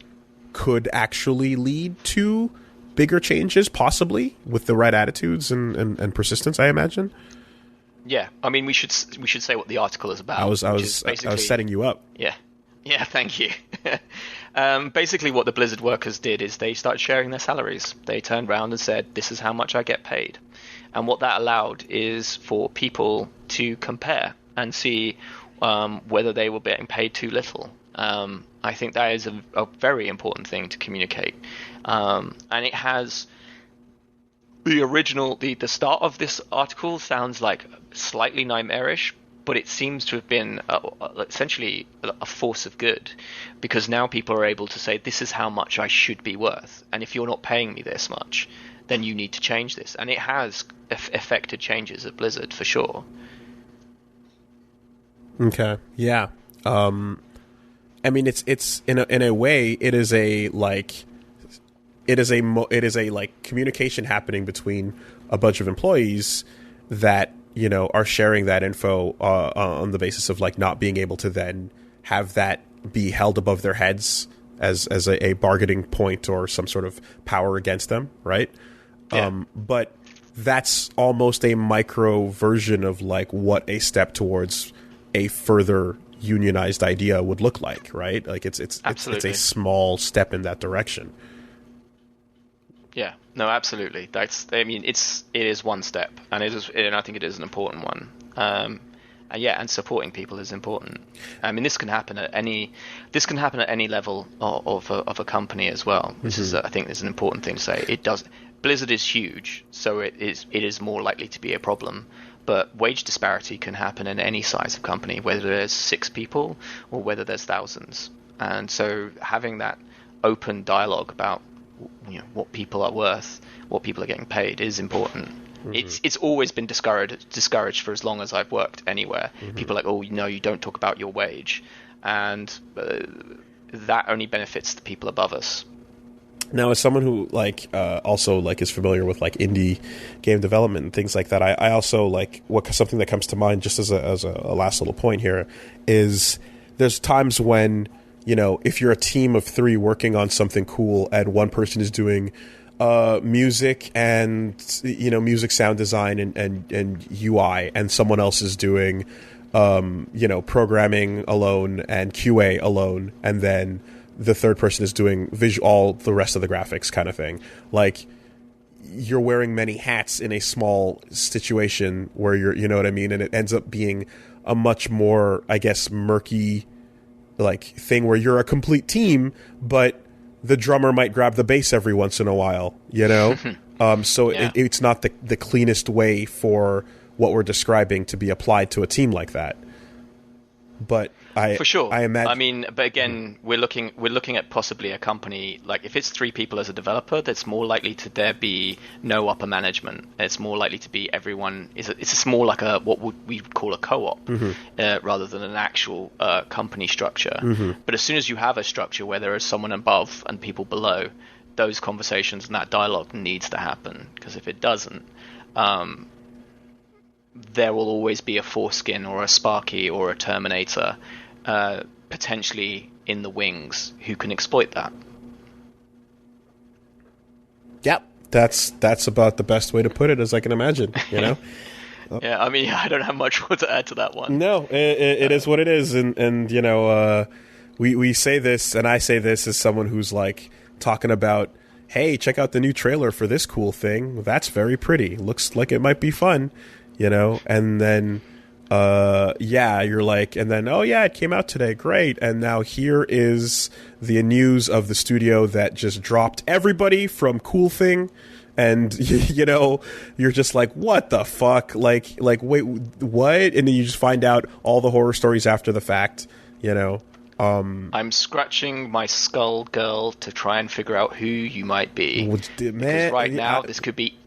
could actually lead to bigger changes, possibly with the right attitudes and persistence, I imagine. Yeah, I mean we should say what the article is about. I was setting you up. Yeah, thank you. Basically, what the Blizzard workers did is they started sharing their salaries. They turned around and said, "This is how much I get paid," and what that allowed is for people to compare and see whether they were getting paid too little. I think that is a very important thing to communicate, and it has the start of this article sounds like slightly nightmarish, but it seems to have been essentially a force of good, because now people are able to say, this is how much I should be worth, and if you're not paying me this much, then you need to change this. And it has affected changes at Blizzard for sure. Okay, yeah. I mean, it's in a way, it is a communication happening between a bunch of employees that, you know, are sharing that info on the basis of like not being able to then have that be held above their heads as a bargaining point or some sort of power against them, right? Yeah. But that's almost a micro version of like what a step towards a further unionized idea would look like, right? Like it's a small step in that direction. Yeah, no, absolutely. It is one step, and I think it is an important one. And supporting people is important. I mean, this can happen at any level of a company as well. This is, I think, is an important thing to say. It does. Blizzard is huge, so it is more likely to be a problem. But wage disparity can happen in any size of company, whether there's 6 people or whether there's thousands. And so having that open dialogue about, you know, what people are worth, what people are getting paid is important. It's always been discouraged for as long as I've worked anywhere. People are like, oh, no, you don't talk about your wage. and that only benefits the people above us. Now, as someone who also is familiar with indie game development and things like that, I also something that comes to mind just as a last little point here is there's times when, if you're a team of 3 working on something cool and one person is doing music and music sound design and UI, and someone else is doing programming alone and QA alone, and then the third person is doing all the rest of the graphics kind of thing. You're wearing many hats in a small situation where you're, you know what I mean? And it ends up being a much more, I guess, murky, thing where you're a complete team, but the drummer might grab the bass every once in a while, So yeah. It's not the cleanest way for what we're describing to be applied to a team like that. But for sure, I imagine. I mean, but again, we're looking at possibly a company if it's 3 people as a developer, that's more likely to there be no upper management. It's more likely to be everyone it's more like what we would call a co-op, rather than an actual company structure. But as soon as you have a structure where there is someone above and people below, those conversations and that dialogue needs to happen, because if it doesn't, there will always be a Foreskin or a Sparky or a Terminator potentially in the wings who can exploit that. Yep, that's about the best way to put it, as I can imagine. Yeah, I mean, I don't have much more to add to that one. No, it is what it is, and we say this, and I say this as someone who's talking about, hey, check out the new trailer for this cool thing. That's very pretty. Looks like it might be fun. And then, you're and then, oh yeah, it came out today. Great. And now here is the news of the studio that just dropped everybody from Cool Thing. And, you're just what the fuck? Wait, what? And then you just find out all the horror stories after the fact, I'm scratching my skull, girl, to try and figure out who you might be. Because right now, this could be...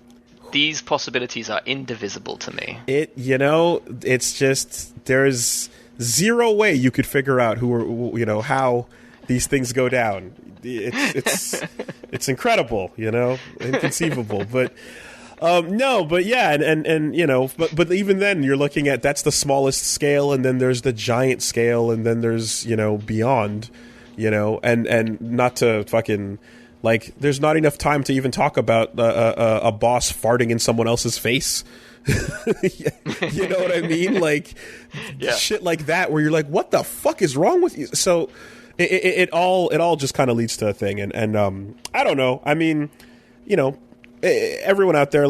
These possibilities are indivisible to me. It's just there's zero way you could figure out how these things go down. It's incredible, inconceivable. But but yeah, and but even then you're looking at that's the smallest scale, and then there's the giant scale, and then there's beyond, and not to fucking. There's not enough time to even talk about a boss farting in someone else's face. You know what I mean? Shit like that, where you're what the fuck is wrong with you? So it all just kind of leads to a thing, and I don't know. I mean, everyone out there,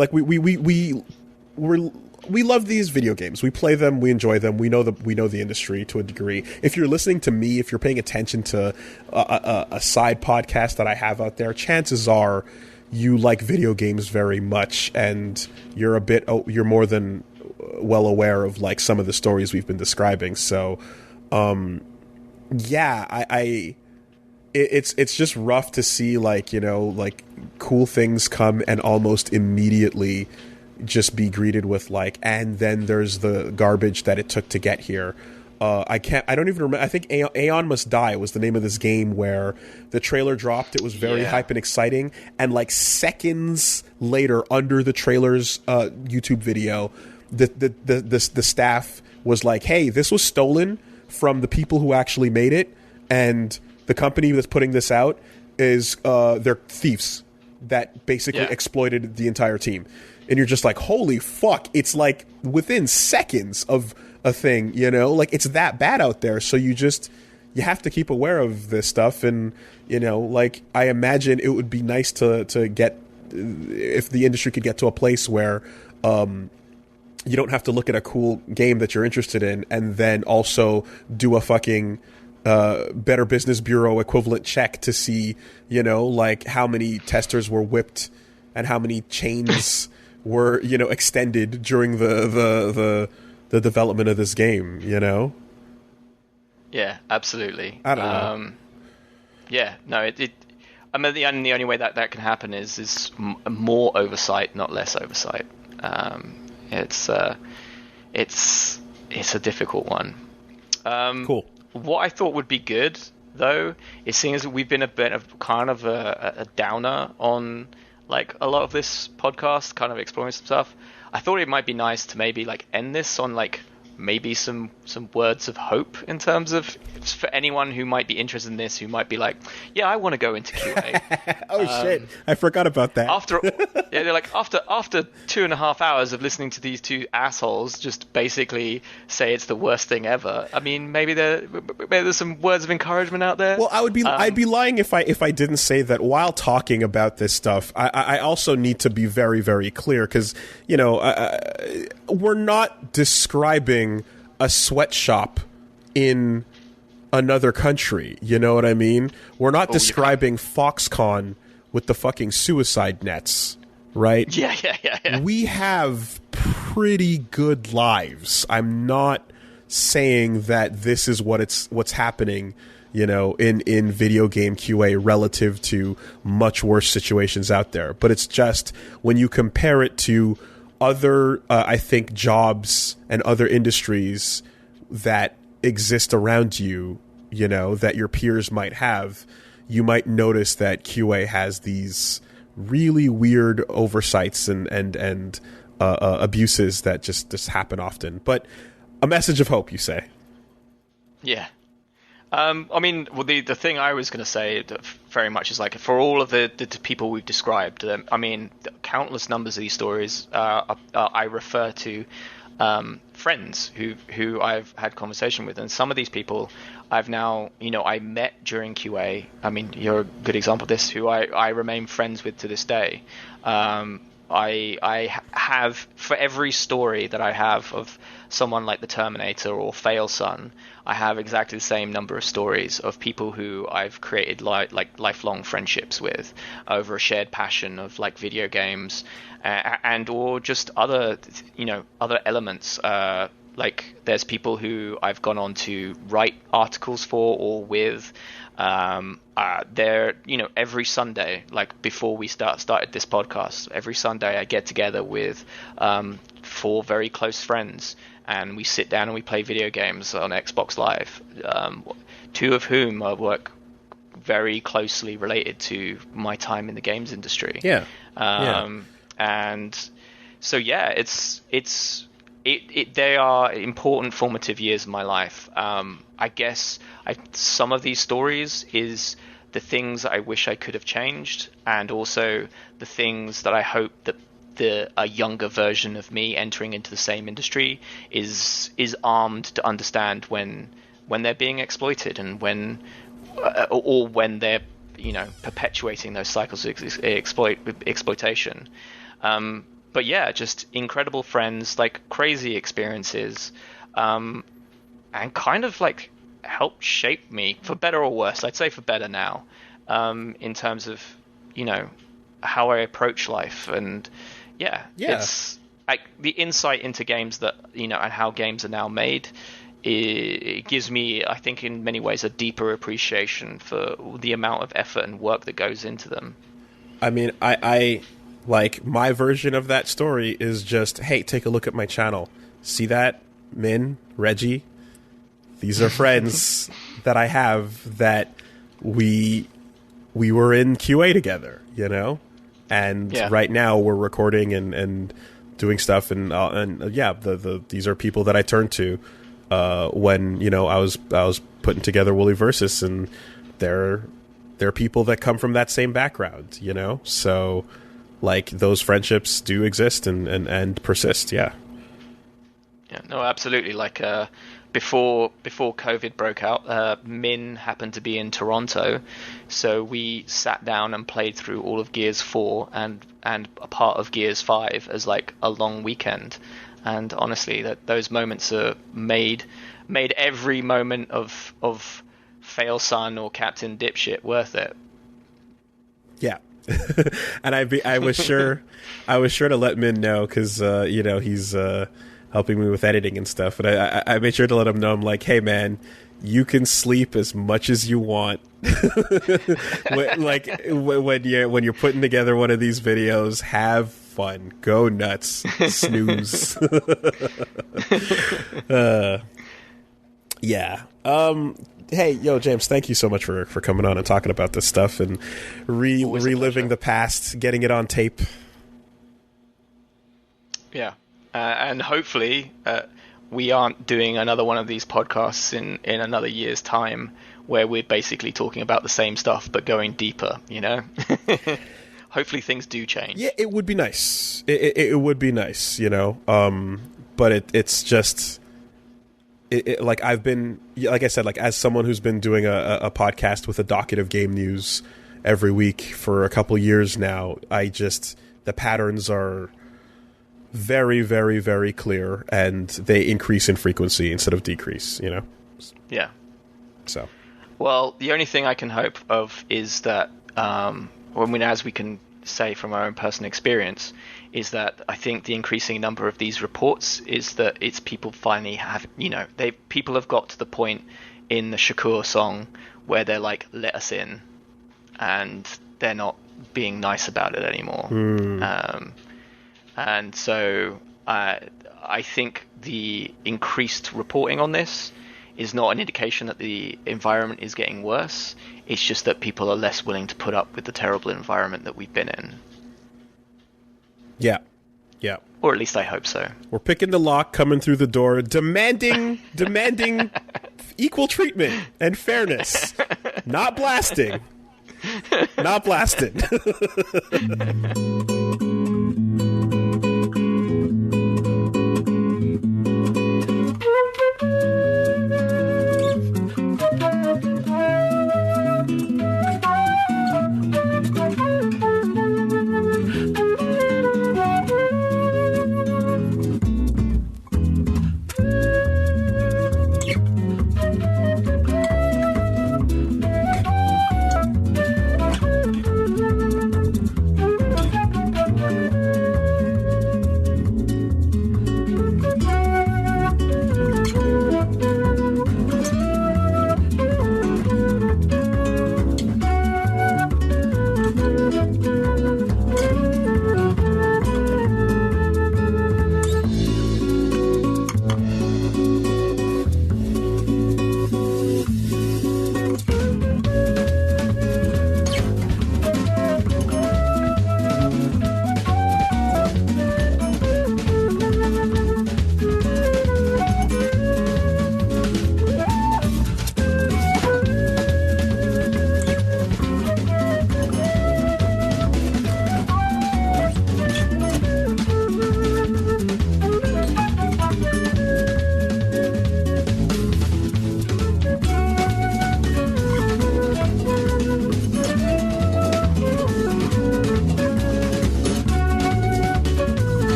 we love these video games. We play them. We enjoy them. We know the industry to a degree. If you're listening to me, if you're paying attention to a side podcast that I have out there, chances are you like video games very much, and you're more than well aware of some of the stories we've been describing. So, it's just rough to see cool things come and almost immediately just be greeted with and then there's the garbage that it took to get here. I don't even remember. I think Aeon Must Die was the name of this game where the trailer dropped. It was very hype and exciting, and seconds later, under the trailer's YouTube video, the staff was hey, this was stolen from the people who actually made it, and the company that's putting this out is they're thieves that basically exploited the entire team. And you're just holy fuck, it's within seconds of a thing, it's that bad out there. So you have to keep aware of this stuff. And, I imagine it would be nice to get, if the industry could get to a place where you don't have to look at a cool game that you're interested in and then also do a fucking Better Business Bureau equivalent check to see, how many testers were whipped and how many chains were extended during the development of this game. Yeah, absolutely. I don't know. Yeah, no, I mean, the only way that can happen is more oversight, not less oversight. It's a difficult one. Cool. what I thought would be good, though, is seeing as we've been a bit of kind of a downer on like a lot of this podcast, kind of exploring some stuff. I thought it might be nice to maybe like end this on like maybe some words of hope in terms of for anyone who might be interested in this, who might be like, yeah, I want to go into QA. Oh shit, I forgot about that. They're like after 2.5 hours of listening to these two assholes just basically say it's the worst thing ever. I mean, maybe there's some words of encouragement out there. Well, I'd be lying if I didn't say that while talking about this stuff, I also need to be very, very clear, because we're not describing a sweatshop in another country. You know what I mean? We're not describing Foxconn with the fucking suicide nets, right? Yeah. We have pretty good lives. I'm not saying that this is what's happening, in video game QA relative to much worse situations out there. But it's just when you compare it to other, I think, jobs and other industries that exist around you, that your peers might have, you might notice that QA has these really weird oversights and abuses that just happen often. But a message of hope, you say? Yeah. I mean, well, the thing I was going to say very much is like, for all of the people we've described, I mean, countless numbers of these stories, I refer to friends who I've had conversation with, and some of these people I've now, I met during QA. I mean, you're a good example of this, who I remain friends with to this day. I have, for every story that I have of someone like the Terminator or Failson, I have exactly the same number of stories of people who I've created like lifelong friendships with over a shared passion of like video games and or just other elements. Like there's people who I've gone on to write articles for or with. They're, every Sunday, like before we started this podcast, every Sunday I get together with 4 very close friends, and we sit down and we play video games on Xbox Live. 2 of whom work very closely related to my time in the games industry. Yeah. And so they are important formative years of my life. I guess some of these stories is the things I wish I could have changed, and also the things that I hope that a younger version of me entering into the same industry is armed to understand when they're being exploited and when they're perpetuating those cycles of exploitation. But yeah, just incredible friends, like crazy experiences, and kind of like helped shape me for better or worse. I'd say for better now, in terms of how I approach life. And it's like the insight into games that and how games are now made. It gives me, I think, in many ways, a deeper appreciation for the amount of effort and work that goes into them. I mean, I like, my version of that story is just, hey, take a look at my channel. See that? Min, Reggie. These are friends that I have that we were in QA together, And right now we're recording and doing stuff, and these are people that I turned to when I was putting together WoolieVersus, and they're people that come from that same background, So like those friendships do exist and persist. Yeah, no, absolutely. Like before COVID broke out, Min happened to be in Toronto, so we sat down and played through all of Gears 4 and a part of Gears 5 as like a long weekend. And honestly, those moments are made every moment of Failson or Captain Dipshit worth it. Yeah. And I was sure to let Min know, because he's helping me with editing and stuff. But I made sure to let him know. I'm like, hey man, you can sleep as much as you want. when you're putting together one of these videos, have fun, go nuts, snooze. Yeah. Hey, James, thank you so much for coming on and talking about this stuff and reliving the past, getting it on tape. Yeah, and hopefully we aren't doing another one of these podcasts in another year's time where we're basically talking about the same stuff but going deeper, Hopefully things do change. Yeah, it would be nice. It would be nice, but it's just... like I've been, like I said, like as someone who's been doing a podcast with a docket of game news every week for a couple years now, the patterns are very, very, very clear, and they increase in frequency instead of decrease, Yeah. So. Well, the only thing I can hope of is that, as we can say from our own personal experience, is that I think the increasing number of these reports is that it's people finally have, people have got to the point in the Shakur song where they're like, let us in, and they're not being nice about it anymore. And so I think the increased reporting on this is not an indication that the environment is getting worse. It's just that people are less willing to put up with the terrible environment that we've been in. Yeah. Or at least I hope so. We're picking the lock, coming through the door, demanding equal treatment and fairness. Not blasting. Not blasted.